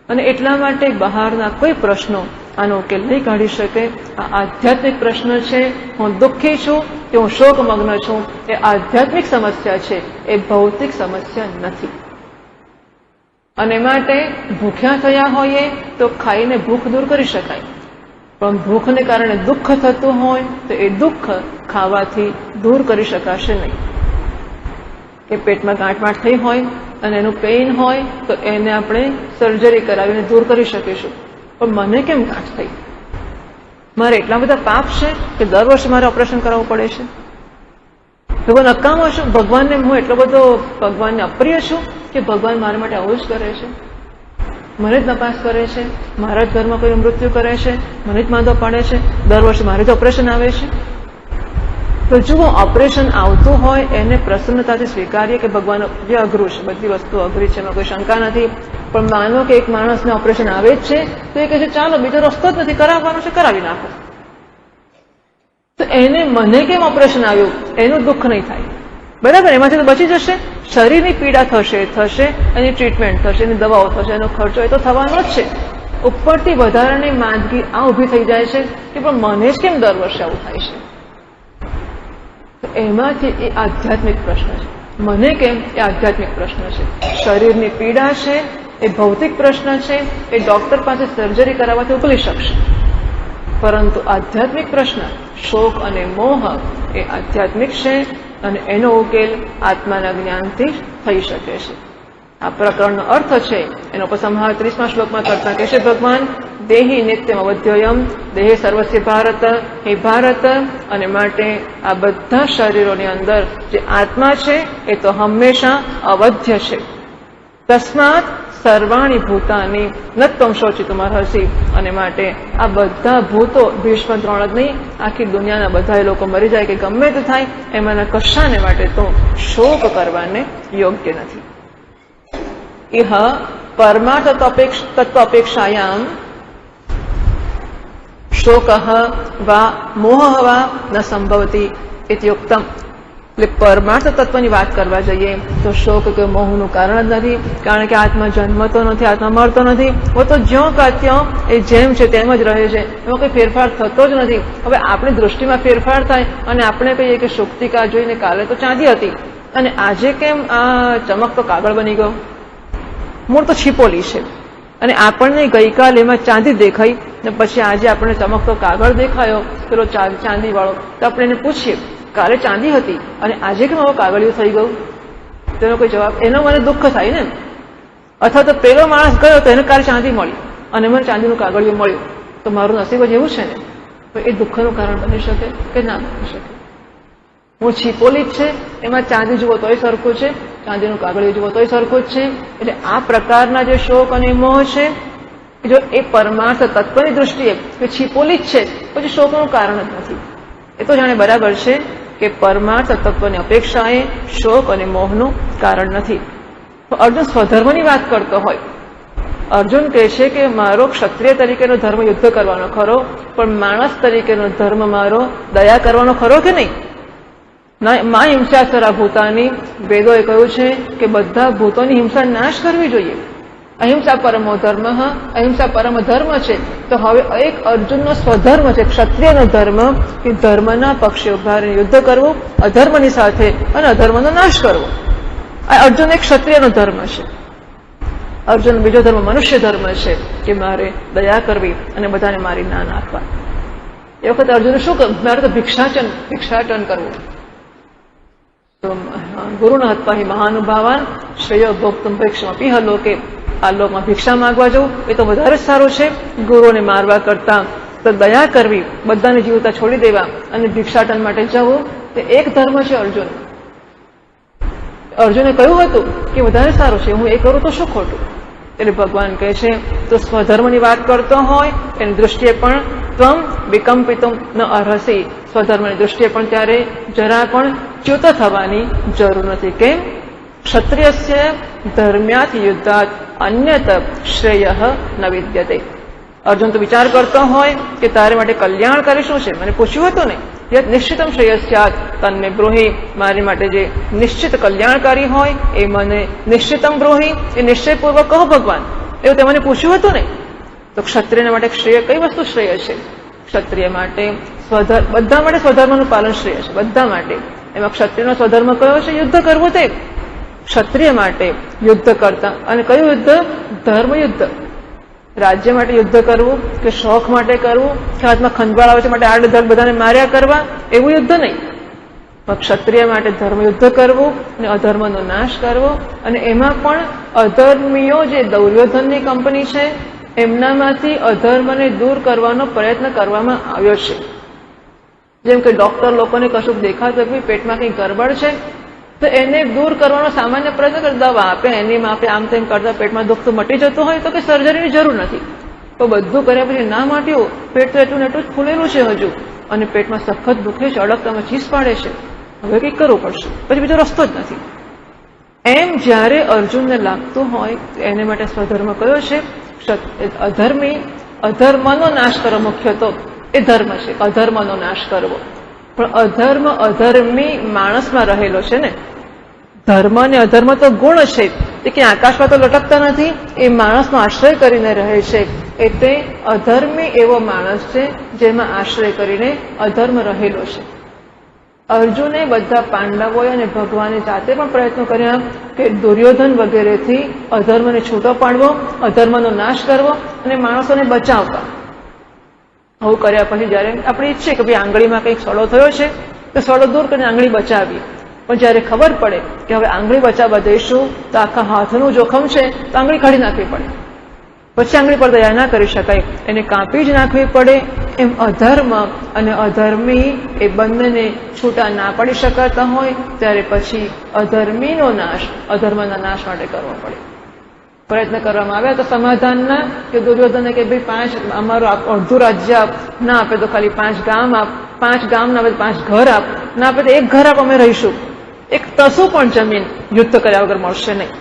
અને એટલા માટે બહારના કોઈ પ્રશ્નો આનો ઉકેલ નહીં કાઢી શકે. આ આધ્યાત્મિક પ્રશ્ન છે. હું દુઃખી છું કે હું શોકમગ્ન છું, એ આધ્યાત્મિક સમસ્યા છે, એ ભૌતિક સમસ્યા નથી. અને માટે ભૂખ્યા થયા હોઈએ તો ખાઈને ભૂખ દૂર કરી શકાય, પણ ભૂખને કારણે દુઃખ થતું હોય તો એ દુઃખ ખાવાથી દૂર કરી શકાશે નહીં. કે પેટમાં ગાંઠ થઈ હોય અને એનું પેઇન હોય તો એને આપણે સર્જરી કરાવીને દૂર કરી શકીશું. પણ મને કેમ ગાંઠ થઈ? મારે એટલા બધા પાપ છે કે દર વર્ષે મારે ઓપરેશન કરાવવું પડે છે? ભગવાન નકામો છું? ભગવાનને હું એટલો બધો ભગવાનને અપ્રિય છું કે ભગવાન મારા માટે આવું જ કરે છે? મને જ નપાસ કરે છે, મારા જ ઘરમાં કોઈ મૃત્યુ કરે છે, મને જ માંદો પાડે છે, દર વર્ષે મારે જ ઓપરેશન આવે છે? તો જુઓ, ઓપરેશન આવતું હોય એને પ્રસન્નતાથી સ્વીકારીએ કે ભગવાન જે અઘરું છે, બધી વસ્તુ અઘરી છે, એમાં કોઈ શંકા નથી. પણ માનો કે એક માણસને ઓપરેશન આવે જ છે તો એ કહે છે ચાલો બીજો રસ્તો જ નથી, કરાવવાનું છે કરાવી નાખો. તો એને મને કેમ ઓપરેશન આવ્યું એનું દુઃખ નહીં થાય, બરાબર? એમાંથી તો બચી જશે. શરીરની પીડા થશે, એની ટ્રીટમેન્ટ થશે, એની દવાઓ થશે, એનો ખર્ચો એ તો થવાનો જ છે. ઉપરથી વધારાની માંદગી આ ઊભી થઈ જાય છે કે પણ મને જ કેમ દર વર્ષે આવું થાય છે? એમાંથી એ આધ્યાત્મિક પ્રશ્ન છે. મને કેમ એ આધ્યાત્મિક પ્રશ્ન છે. શરીરની પીડા છે એ ભૌતિક પ્રશ્ન છે, એ ડોક્ટર પાસે સર્જરી કરાવવાથી ઉકેલી શકશે. પરંતુ આધ્યાત્મિક પ્રશ્ન શોક અને મોહ એ આધ્યાત્મિક છે અને એનો ઉકેલ આત્માના જ્ઞાનથી થઈ શકે છે. આ પ્રકરણનો અર્થ છે એનો ઉપસંહાર 30મા શ્લોકમાં કરતા કહેશે ભગવાન, દેહી નિત્યમ અવધ્યયમ દેહે સર્વસ્ય ભારત. હે ભારત, અને માટે આ બધા શરીરોની અંદર જે આત્મા છે એ તો હંમેશા અવધ્ય છે. તસ્માત સર્વાણી ભૂતાની નત્વમ શોચિતુમ અર્હસી. અને માટે આ બધા ભૂતો, ભીષ્મ ત્રણ જ નહીં, આખી દુનિયાના બધા લોકો મરી જાય કે ગમે તે થાય એમાંના કશાને માટે તો શોક કરવાને યોગ્ય નથી. ઇહ પરમાર્થ તત્વ અપેક્ષાયામ શોકઃ વા મોહઃ વા ન સંભવતી ઇત્યુક્તમ. એટલે પરમાર્થ તત્વની વાત કરવા જઈએ તો શોક કે મોહનું કારણ જ નથી, કારણ કે આત્મા જન્મતો નથી, આત્મા મરતો નથી, वो तो જ્યો કા ત્યો એ જેમ છે તેમ જ રહે છે, એમાં કોઈ ફેરફાર થતો જ નથી. હવે આપણી દૃષ્ટિમાં ફેરફાર થાય અને આપણે કહીએ કે શુક્તિકા જોઈને કાલે તો ચાંદી હતી અને આજે કેમ આ ચમકતો કાગળ બની ગયો. મૂળ તો છીપોલી છે અને આપણને ગઈકાલે એમાં ચાંદી દેખાઈ ને પછી આજે આપણને ચમકતો કાગળ દેખાયો પેલો ચાંદી વાળો, તો આપણે એને પૂછીએ કાલે ચાંદી હતી અને આજે કેમ આવો કાગળિયું થઈ ગયું, તેનો કોઈ જવાબ, એનો મને દુઃખ થાય ને. અથવા તો પેલો માણસ ગયો તો એને કાલે ચાંદી મળી અને મને ચાંદીનું કાગળિયું મળ્યું, તો મારું નસીબ જ એવું છે ને, તો એ દુઃખનું કારણ બની શકે કે ના બની શકે. હું છીપોલી જ છે, એમાં ચાંદી જુઓ તોય સરખું છે, ચાંદીનું કાગળિયું જુઓ તોય સરખું જ છે. એટલે આ પ્રકારના જે શોક અને મોહ છે, જો એ પરમાર્થ તત્વની દૃષ્ટિએ કે છીપોલી જ છે, પછી શોકનું કારણ જ નથી. એ તો જાણે બરાબર છે કે પરમાર્થ તત્વની અપેક્ષાએ શોક અને મોહનું કારણ નથી. અર્જુન સ્વધર્મની વાત કરતો હોય, અર્જુન કહે છે કે મારો ક્ષત્રિય તરીકેનો ધર્મ યુદ્ધ કરવાનો ખરો, પણ માણસ તરીકેનો ધર્મ મારો દયા કરવાનો ખરો કે નહીં. મા હિંસા સરા ભૂતાની, વેદોએ કહ્યું છે કે બધા ભૂતોની હિંસા નાશ કરવી જોઈએ. અહિંસા પરમો ધર્મ, અહિંસા પરમ ધર્મ છે. તો હવે એક અર્જુનનો સ્વધર્મ છે, ક્ષત્રિયનો ધર્મ, કે ધર્મના પક્ષે ઉભા રહીને યુદ્ધ કરવું અધર્મની સાથે અને અધર્મનો નાશ કરવો. આ અર્જુન એક ક્ષત્રિયનો ધર્મ છે. અર્જુન બીજો ધર્મ મનુષ્ય ધર્મ છે કે મારે દયા કરવી અને બધાને મારી ના નાખવા. એ વખતે અર્જુને શું કર્યું, મારે તો ભિક્ષાટન કરવું. તો ગુરુના હત્વા હિ મહાનુભાવાન શ્રેયો ભોક્તુમ ભિક્ષમપી હલોકે, આ લોકમાં ભિક્ષા માંગવા જવું એ તો વધારે જ સારું છે ગુરુઓને મારવા કરતા. તો દયા કરવી, બધાને જીવતા છોડી દેવા અને ભિક્ષાટન માટે જવું, તે એક ધર્મ છે અર્જુન. અર્જુને કહ્યું હતું કે વધારે સારું છે, હું એ કરું તો શું ખોટું. એટલે ભગવાન કહે છે તો સ્વધર્મની વાત કરતો હોય એની દૃષ્ટિએ પણ ત્વમ વિકમ્પિતુમ ન અર્હસી, સ્વધર્મની દૃષ્ટિએ પણ ત્યારે જરા પણ ચ્યુત થવાની જરૂર નથી. કેમ? ક્ષત્રિયસ્ય ધર્મ્યાત યુદ્ધાત અન્યત શ્રેય ન વિદ્યતે. અર્જુન તો વિચાર કરતો હોય કે તારે માટે કલ્યાણકારી શું છે, મને પૂછ્યું હતું ને, યત નિશ્ચિતમ શ્રેયસ્યાત તન્મે બ્રૂહિ, મારી માટે જે નિશ્ચિત કલ્યાણકારી હોય એ મને નિશ્ચિતમ બ્રૂહિ, એ નિશ્ચયપૂર્વક કહો ભગવાન, એવું તે મને પૂછ્યું હતું ને. તો ક્ષત્રિય માટે શ્રેય કઈ વસ્તુ શ્રેય છે? ક્ષત્રિય માટે બધા માટે સ્વધર્મનું પાલન શ્રેય છે, બધા માટે. એમાં ક્ષત્રિયનો સ્વધર્મ કયો છે? યુદ્ધ કરવું. તે ક્ષત્રિય માટે યુદ્ધ કરતા, અને કયું યુદ્ધ? ધર્મ યુદ્ધ. રાજ્ય માટે યુદ્ધ કરવું કે શોખ માટે કરવું કે હાથમાં ખંજવાળ આવે છે માટે આડધડ બધાને માર્યા કરવા, એવું યુદ્ધ નહીં. ક્ષત્રિય માટે ધર્મ યુદ્ધ કરવું અને અધર્મનો નાશ કરવો. અને એમાં પણ અધર્મીઓ જે દુર્યોધનની કંપની છે એમનામાંથી અધર્મને દૂર કરવાનો પ્રયત્ન કરવામાં આવ્યો છે. જેમ કે ડોક્ટર લોકોને કશુંક દેખાતું કે પેટમાં કંઈ ગરબડ છે તો એને દૂર કરવાનો સામાન્ય પ્રયત્ન કરે, દવા આપે, એની માપે આમ તેમ કરતા પેટમાં દુઃખ તો મટી જતું હોય તો કે સર્જરીની જરૂર નથી. તો બધું કર્યા પછી ના મટ્યું, પેટ તો એટલું ને એટલું જ ફૂલેલું છે હજુ, અને પેટમાં સખત દુખે છે, અડકતામાં ચીસ પાડે છે, હવે કંઈક કરવું પડશે, પછી બીજો રસ્તો જ નથી. એમ જ્યારે અર્જુનને લાગતું હોય એને માટે સ્વધર્મ કયો છે? અધર્મી અધર્મનો નાશ કરો. મુખ્ય તો એ ધર્મ છે, અધર્મનો નાશ કરવો. પણ અધર્મી માણસમાં રહેલો છે ને. ધર્મ અને અધર્મ તો ગુણ છે, એ કે આકાશમાં તો લટકતા નથી, એ માણસનો આશ્રય કરીને રહે છે. એટલે અધર્મી એવો માણસ છે જેમાં આશ્રય કરીને અધર્મ રહેલો છે. અર્જુને બધા પાંડવોએ અને ભગવાને જાતે પણ પ્રયત્નો કર્યા કે દુર્યોધન વગેરેથી અધર્મને છૂટો પાડવો, અધર્મનો નાશ કરવો અને માણસોને બચાવવા. આવું કર્યા પછી જયારે આપણે ઈચ્છીએ કે ભાઈ આંગળીમાં કંઈક સડો થયો છે તો સડો દૂર કરીને આંગળી બચાવીએ, પણ જયારે ખબર પડે કે હવે આંગળી બચાવવા જઈશું તો આખા હાથનું જોખમ છે તો આંગળી કાઢી નાખવી પડે, પછી આંગળી પર દયા ના કરી શકાય, એને કાપી જ નાખવી પડે. એમ અધર્મ અને અધર્મી એ બંનેને છૂટા ના પડી શકાતા હોય ત્યારે પછી અધર્મીનો નાશ અધર્મના નાશ માટે કરવો પડે. પ્રયત્ન કરવામાં આવ્યા તો સમાધાનના કે દુર્યોધને કે ભાઈ અમારું અડધું રાજ્ય આપ, ના આપે તો ખાલી 5 ગામ આપ, 5 ગામ ના આપે તો 5 ઘર આપ, ના આપે તો 1 ઘર આપ, અમે રહીશું. એક તસું પણ જમીન યુદ્ધ કર્યા વગર મળશે નહીં.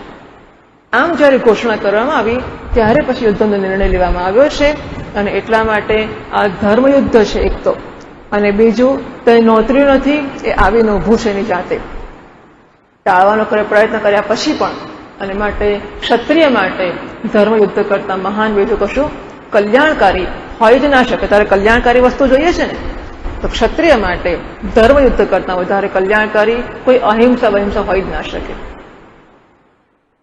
આમ જયારે ઘોષણા કરવામાં આવી ત્યારે પછી યુદ્ધનો નિર્ણય લેવામાં આવ્યો છે. અને એટલા માટે આ ધર્મયુદ્ધ છે એક તો, અને બીજું તે નોતર્યું નથી એ આવીને ઊભું છે એની જાતે, ટાળવાનો પ્રયત્ન કર્યા પછી પણ. અને માટે ક્ષત્રિય માટે ધર્મયુદ્ધ કરતા મહાન બીજું કશું કલ્યાણકારી હોય જ ના શકે. તારે કલ્યાણકારી વસ્તુ જોઈએ છે ને, તો ક્ષત્રિય માટે ધર્મયુદ્ધ કરતા વધારે કલ્યાણકારી કોઈ અહિંસા વહિંસા હોય જ ના શકે.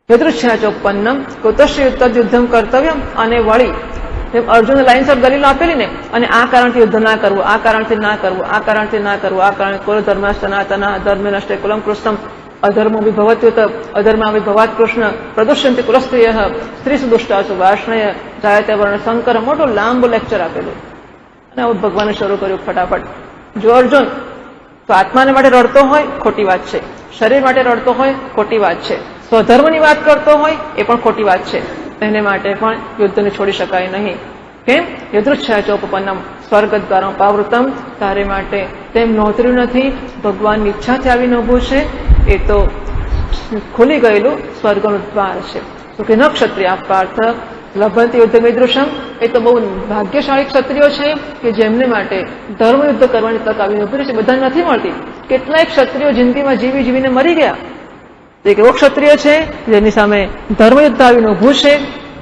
યદૃચ્છ્યાચોપન્નમ કુતશ્ય યુદ્ધમ કર્તવ્યમ. અને વળી જેમ અર્જુને લાઈનસર દલીલ આપેલી ને, અને આ કારણથી યુદ્ધ ના કરવું, આ કારણથી ના કરવું, આ કારણથી ના કરવું, આ કારણ કુલ ધર્મ સનાતન ધર્મે નષ્ટે કુલમ કૃષ્ણમ અધર્મો વિભવત્યુત અધર્મા વિભવાત કૃષ્ણ પ્રદુષ્યંતિ કુલસ્ત્રિય સ્ત્રીસુ દુષ્ટાસુ વાર્ષ્ણય જાયતે વર્ણ શંકર. મોટું લાંબુ લેક્ચર આપેલું અને હવે ભગવાને શરૂ કર્યું ફટાફટ. જો અર્જુન તો આત્માને માટે રડતો હોય ખોટી વાત છે, શરીર માટે રડતો હોય ખોટી વાત છે, સ્વધર્મની વાત કરતો હોય એ પણ ખોટી વાત છે. એને માટે પણ યુદ્ધને છોડી શકાય નહીં. કેમ? યદૃચ્છ્યાચોપન્નમ સ્વર્ગદ્વારમ પાવૃતમ. તારે માટે તેમ નોતર્યું નથી, ભગવાનની ઈચ્છાથી આવીને ઊભું છે. એ તો ખુલી ગયેલું સ્વર્ગનું દ્વાર છે. તો કે ન ક્ષત્રિય પાર્થ લભંતિ યુદ્ધ વિદૃશમ. એ તો બહુ ભાગ્યશાળી ક્ષત્રિયો છે કે જેમને માટે ધર્મયુદ્ધ કરવાની તક આવીને ઊભી છે. બધાને નથી મળતી. કેટલાય ક્ષત્રિયો જિંદગીમાં જીવી જીવીને મરી ગયા. એક એવો ક્ષત્રિય છે જેની સામે ધર્મયુદ્ધ આવીને ઊભું છે,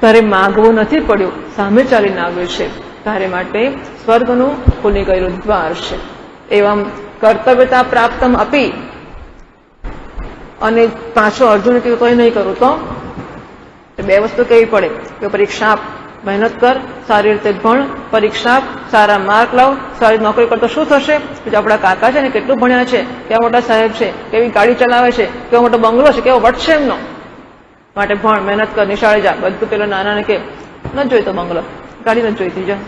તારે માગવું નથી પડ્યું, સામે ચાલીને આવ્યું છે. તારે માટે સ્વર્ગનું ખુલી ગયેલું દ્વાર છે. એવમ કર્તવ્યતા પ્રાપ્તમ અપી. અને પાછો અર્જુન કહ્યું તો નહીં કરું તો બે વસ્તુ કહેવી પડે કે પરીક્ષા આપ, મહેનત કર, સારી રીતે ભણ, પરીક્ષા આપ, સારા માર્ક લાવ, સારી નોકરી કરતો શું થશે? આપણા કાકા છે ને કેટલું ભણ્યા છે, કેવા મોટા સાહેબ છે, કેવી ગાડી ચલાવે છે, કેવો મોટો બંગલો છે, કેવો વટ છે એમનો. માટે ભણ, મહેનત કર, નિશાળે જા. બધું પેલો નાનાને કે નથી જોઈતો બંગલો, ગાડી નથી જોઈતી, જા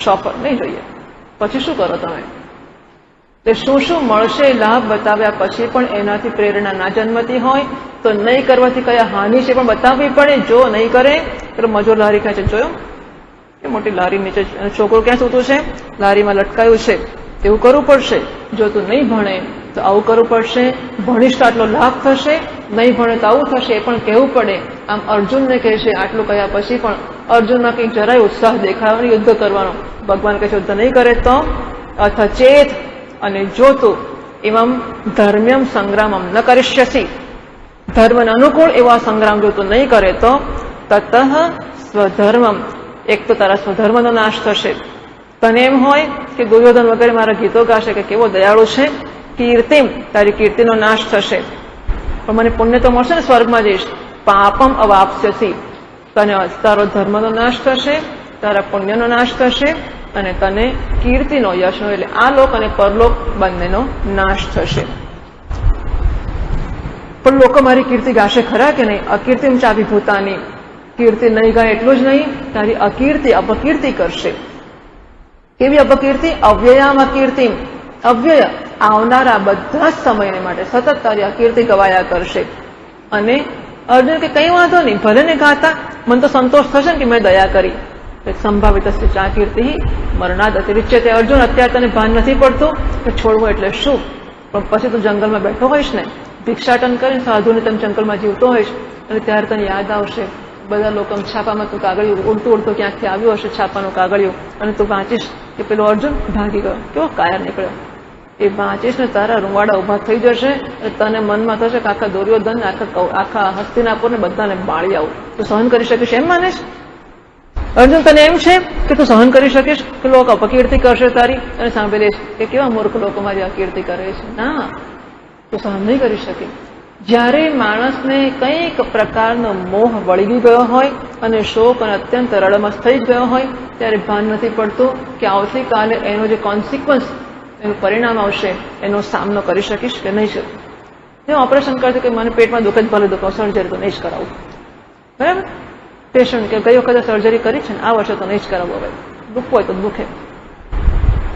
શોફર નહીં જોઈએ. પછી શું કરો તમે? તે શું શું મળશે લાભ બતાવ્યા પછી પણ એનાથી પ્રેરણા ના જન્મતી હોય તો નહીં કરવાથી કયા હાનિ છે પણ બતાવવી પડે. જો નહીં કરે તો મજૂર લારી ખેંચે. જોયો કે મોટી લારી નીચે છોકરો ક્યાં સૂતું છે? લારીમાં લટકાયું છે. એવું કરવું પડશે. જો તું નહીં ભણે તો આવું કરવું પડશે. ભણીશ તો આટલો લાભ થશે, નહીં ભણે તો આવું થશે, એ પણ કહેવું પડે. આમ અર્જુનને કહે છે આટલું કહ્યા પછી પણ અર્જુનમાં કંઈક જરાય ઉત્સાહ દેખાવાનો યુદ્ધ કરવાનો. ભગવાન કહે છે યુદ્ધ નહીં કરે તો અથ ચેત. અને જો તું એવમ ધર્મ્યમ સંગ્રામમ ન કરિષ્યસી, ધર્મને અનુકૂળ એવા સંગ્રામ જો તું નહીં કરે તો તતઃ સ્વધર્મમ. એક તો તારા સ્વધર્મનો નાશ થશે. તને એમ હોય કે દુર્યોધન વગેરે મારા ગીતો ગાશે કે કેવો દયાળુ છે, કીર્તિમ, તારી કીર્તિનો નાશ થશે. પણ મને પુણ્ય તો મળશે ને, સ્વર્ગમાં જઈશ. પાપમ અવાપ્સ્યસી, તને તારો ધર્મનો નાશ થશે, તારા પુણ્યનો નાશ થશે, અને તને કીર્તિનો, યશનો, એટલે આ લોક અને પરલોક બંનેનો નાશ થશે. પણ લોકો મારી કીર્તિ ગાશે ખરા કે નહીં? અકીર્તિમ ચાપી ભૂતાની. કીર્તિ નહીં ગાય એટલું જ નહીં, તારી અકીર્તિ, અપકીર્તિ કરશે. કેવી અપકીર્તિ? અવ્યયામ અકીર્તિમ. અવ્યય, આવનારા બધા જ સમયને માટે સતત તારી અકીર્તિ ગવાયા કરશે. અને અર્જુન કે કંઈ વાંધો નહીં, ભલે ને ગાતા, મને તો સંતોષ થશે ને કે મેં દયા કરી. સંભાવિત ચા કીર્તિ મરણાદ અતિરિચ્યતે. અર્જુન અત્યારે તને ભાન નથી પડતું કે છોડવું એટલે શું, પણ પછી તું જંગલમાં બેઠો હોઈશ ને, ભિક્ષાટન કરીને સાધુને તમે જંગલમાં જીવતો હોઈશ, અને ત્યારે તને યાદ આવશે બધા લોકો છાપામાં તું કાગળિયું ઉડતું ઉડતું ક્યાંકથી આવ્યું હશે, છાપાનું કાગળિયું, અને તું વાંચીશ કે પેલો અર્જુન ભાગી ગયો, કેવો કાયર નીકળ્યો. એ વાંચીશ ને તારા રૂવાડા ઉભા થઈ જશે, અને તને મનમાં થશે કે આખા દુર્યોધન, આખા હસ્તિનાપુરને બધાને બાળી આવું. તું સહન કરી શકીશ એમ માનેશ? અર્જુન તને એમ છે કે તું સહન કરી શકીશ કે લોકો અપકીર્તિ કરશે તારી, અને સાંભળીશ કે કેવા મૂર્ખ લોકો મારી અકીર્તિ કરે છે? ના, તું સહન નહીં કરી શકે. જ્યારે માણસને કંઈક પ્રકારનો મોહ વળગી ગયો હોય અને શોક અને અત્યંત રડમસ થઈ ગયો હોય, ત્યારે ભાન નથી પડતું કે આવતીકાલે એનો જે કોન્સિક્વન્સ, એનું પરિણામ આવશે, એનો સામનો કરી શકીશ કે નહીં શકે. હું ઓપરેશન કરતી કે મને પેટમાં દુઃખ જ ભલે દુખાવ, સર્જરી તો નહીં જ કરાવું, બરાબર? પેશન્ટ કે ગઈ વખતે સર્જરી કરી છે ને, આ વર્ષે તો નહીં જ કરાવવું, હવે દુખવું હોય તો દુખે.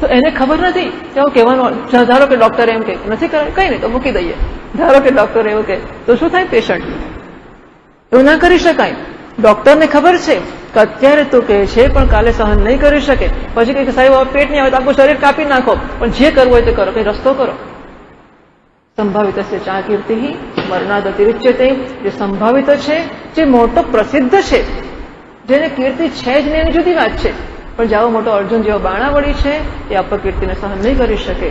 તો એને ખબર નથી કે આવું કહેવાનું. ધારો કે ડોક્ટર એમ કે નથી કરાય, કઈ નહીં તો મૂકી દઈએ. ધારો કે ડોક્ટર એવું કે તો શું થાય? પેશન્ટ એવું ના કરી શકાય. ડોક્ટરને ખબર છે કે અત્યારે તો કહે છે પણ કાલે સહન નહીં કરી શકે, પછી કઈ સાહેબ હવે પેટ નહીં આવે તો આખું શરીર કાપી નાખો, પણ જે કરવું હોય તે કરો, કઈ રસ્તો કરો. સંભાવિત ચા કીર્તિ મરણાદ અતિરિચ્યતે. જે સંભાવિત છે, જે મોટો પ્રસિદ્ધ છે, જેને કીર્તિ છે જ નહીં, એની જુદી વાત છે. પણ જાવો મોટો અર્જુન જેવો બાણાવળી છે એ અપકીર્તિને સહન નહીં કરી શકે.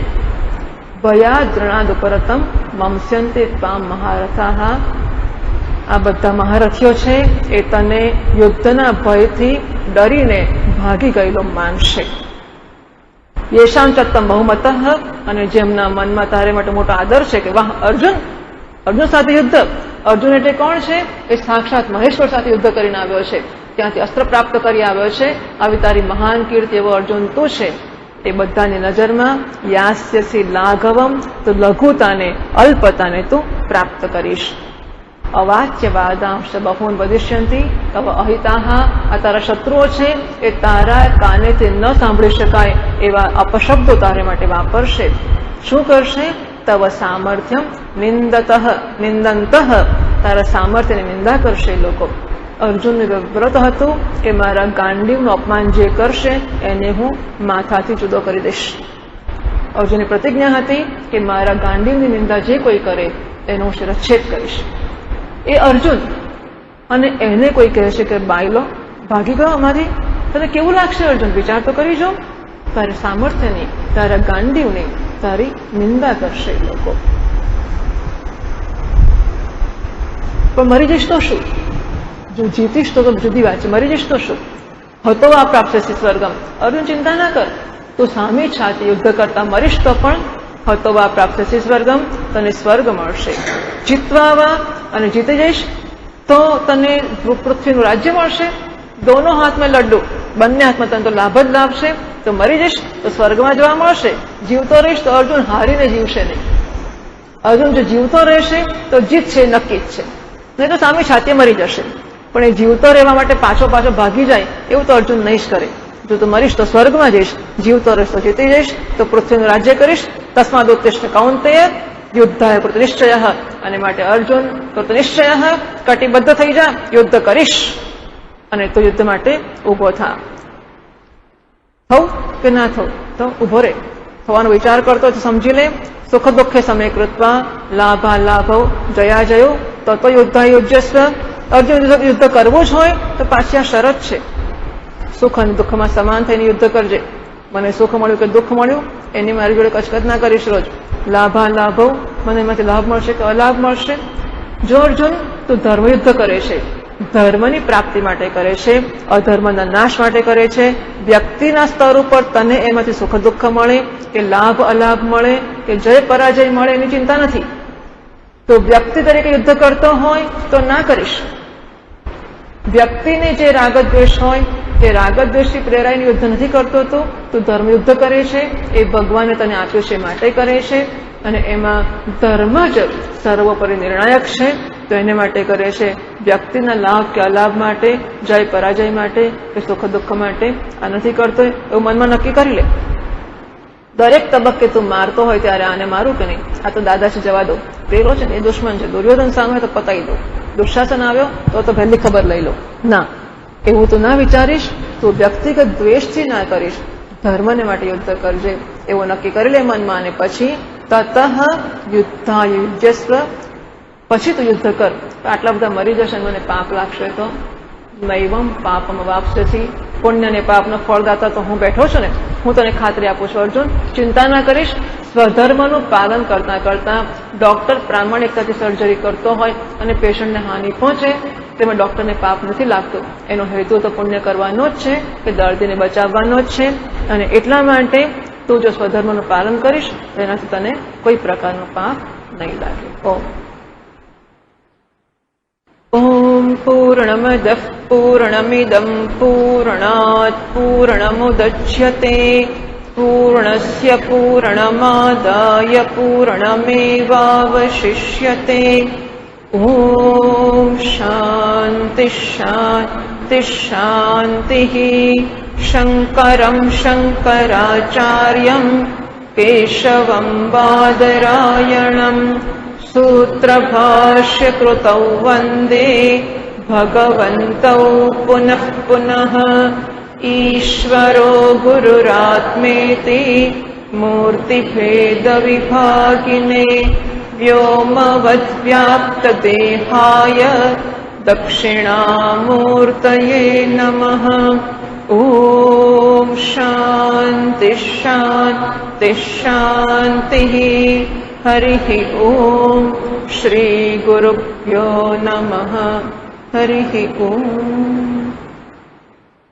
ભયા દ્રણાદ ઉપરતમ મમસ્યંતે ત્વામ મહારથાઃ. આ બધા મહારથીઓ છે એ તને યુદ્ધના ભયથી ડરીને ભાગી ગયેલો માનશે. યેશામ ચત્તમ બહુમતઃ. અને જેમના મનમાં તારે માટે મોટો આદર છે કે વાહ અર્જુન સાથે યુદ્ધ. અર્જુન એટલે કોણ છે? એ સાક્ષાત મહેશ્વર સાથે યુદ્ધ કરીને આવ્યો છે, ત્યાંથી અસ્ત્ર પ્રાપ્ત કરી આવ્યો છે. આવી તારી મહાન કીર્તિ એવો અર્જુન તું છે. એ બધાની નજરમાં યાસ્યસી લાઘવમ, તો લઘુતાને અલ્પતાને તું પ્રાપ્ત કરીશ. અવાચ્યવાદાંશ બહૂન વદિષ્યંતિ તવ અહિતાઃ. આ તારા શત્રુઓ છે એ તારા કાનેથી ન સાંભળી શકાય એવા અપશબ્દો તારે માટે વાપરશે. શું કરશે? તવ સામર્થ્યમ નિંદંતઃ. તારા સામર્થ્યની નિંદા કરશે લોકો. અર્જુનને વ્રત હતું કે મારા ગાંડીવનું અપમાન જે કરશે એને હું માથાથી જુદો કરી દઈશ. અર્જુનની પ્રતિજ્ઞા હતી કે મારા ગાંડીવની નિંદા જે કોઈ કરે એનો હું શિરચ્છેદ કરીશ. એ અર્જુન અને એને કોઈ કહે છે કે બાયલો ભાગી ગયો અમારી, તને કેવું લાગશે અર્જુન? વિચાર તો કરી જો. તારી સામર્થ્યની, તારા ગાંડીવની તારી નિંદા કરશે લોકો. પણ મરી જઈશ તો શું? જો જીતીશ તો જુદી વાત છે, મરી જઈશ તો શું? હતો આ પ્રાપ્ત સ્વર્ગમ. અર્જુન ચિંતા ના કર, તું સામે છાતી યુદ્ધ કરતા મરીશ તો પણ હતો આ પ્રાપ્ત સ્વર્ગમ, તને સ્વર્ગ મળશે. જીતવા અને જીતી જઈશ તો તને પૃથ્વીનું રાજ્ય મળશે. દોનો હાથમાં લડ્ડુ, બંને હાથમાં તને તો લાભ જ લાભ છે. તો મરી જઈશ તો સ્વર્ગમાં જવા મળશે. જીવતો રહીશ તો અર્જુન હારીને જીવશે નહીં. અર્જુન જો જીવતો રહેશે તો જીત છે નક્કી જ છે, નહીં તો સામે છાતીએ મરી જશે. પણ એ જીવતો રહેવા માટે પાછો ભાગી જાય એવું તો અર્જુન નહીં જ કરે. જો તું મરીશ તો સ્વર્ગમાં જઈશ, જીવતો રહીશ તો જીતી જઈશ, તો પૃથ્વીનું રાજ્ય કરીશ. તસ્માદ ઉત્તિષ્ઠ કૌંતેય યુદ્ધાય કૃત નિશ્ચય. અને માટે અર્જુન કૃત નિશ્ચય, કટિબદ્ધ થઈ જા, યુદ્ધ કરીશ. અને તો યુદ્ધ માટે ઉભો થા. થવું કે ના થવું તો ઉભો રહે. થવાનો વિચાર કરતો સમજી લે. સુખ દુઃખે સમય કૃત્વા લાભા લાભવ જયા જયો તો યુદ્ધા યુજ્યસ્વ. અર્જુન યુદ્ધ કરવું જ હોય તો પાછી આ શરત છે, સુખ અને દુઃખમાં સમાન થઈને યુદ્ધ કરજે. મને સુખ મળ્યું કે દુઃખ મળ્યું એની મારી જોડે કચકચ ના કરીશ રોજ. લાભા લાભવ, મને એમાંથી લાભ મળશે કે અલાભ મળશે. જો અર્જુન તું ધર્મયુદ્ધ કરે છે, ધર્મની પ્રાપ્તિ માટે કરે છે, અધર્મના નાશ માટે કરે છે, વ્યક્તિના સ્તર ઉપર તને એમાંથી સુખ દુઃખ મળે કે લાભ અલાભ મળે કે જય પરાજય મળે એની ચિંતા નથી. તો વ્યક્તિ તરીકે યુદ્ધ કરતો હોય તો ના કરીશ. વ્યક્તિને જે રાગદ્વેષ હોય તે રાગદ્વેષથી પ્રેરાઈને યુદ્ધ નથી કરતો. તો તું ધર્મ યુદ્ધ કરે છે એ ભગવાને તને આપ્યું છે માટે કરે છે, અને એમાં ધર્મ જ સર્વોપરી નિર્ણાયક છે. તો એને માટે કરે છે, વ્યક્તિના લાભ કે અલાભ માટે, જય પરાજય માટે કે સુખ દુઃખ માટે આ નથી કરતો. એવું મનમાં નક્કી કરી લે. દરેક તબક્કે તું મારતો હોય ત્યારે આને મારું કે નહીં, આ તો દાદાજી જવા દો, પેલો છે ને એ દુશ્મન છે, દુર્યોધન સામે તો પતાવી દો, દુશાસન આવ્યો તો પહેલી ખબર લઈ લો. ના, એવું તું ના વિચારીશ. તું વ્યક્તિગત દ્વેષથી ના કરીશ, ધર્મને માટે યુદ્ધ કરજે એવું નક્કી કરી લે મનમાં. અને પછી તતઃ યુદ્ધાયુજ્યસ્વ, પછી તું યુદ્ધ કર. આટલા બધા મરી જશે મને પાપ લાગશે તો નૈવમ પાપમ વાપસ્યસી. પુણ્ય ને પાપનો ફળદાતા તો હું બેઠો છું ને, હું તને ખાતરી આપું છું અર્જુન, ચિંતા ના કરીશ. સ્વધર્મનું પાલન કરતા કરતા ડોક્ટર પ્રામાણિકતાથી સર્જરી કરતો હોય અને પેશન્ટને હાનિ પહોંચે તેમાં ડોક્ટરને પાપ નથી લાગતું. એનો હેતુ તો પુણ્ય કરવાનો જ છે કે દર્દીને બચાવવાનો જ છે. અને એટલા માટે તું જો સ્વધર્મનું પાલન કરીશ તો એનાથી તને કોઈ પ્રકારનું પાપ નહીં લાગે. ઓમ પૂર્ણમદઃ પૂર્ણમિદં પૂર્ણાત પૂર્ણમુદચ્યતે પૂર્ણસ્ય પૂર્ણમાદાય પૂર્ણમેવાવશિષ્યતે. ઓમ શાંતિ શાંતિ શાંતિ. શંકરં શંકરાચાર્યં કેશવં બાદરાયણં सूत्रभाष्यकृतौ वन्दे भगवन्तौ पुनः पुनः. ईश्वरो गुरुरात्मेति मूर्तिभेदविभागिने व्योमवद्व्याप्तदेहाय दक्षिणामूर्तये नमः. ॐ शांति शांति शांति। हरिः ओम। श्री गुरुभ्यो नमः। हरिः ओम।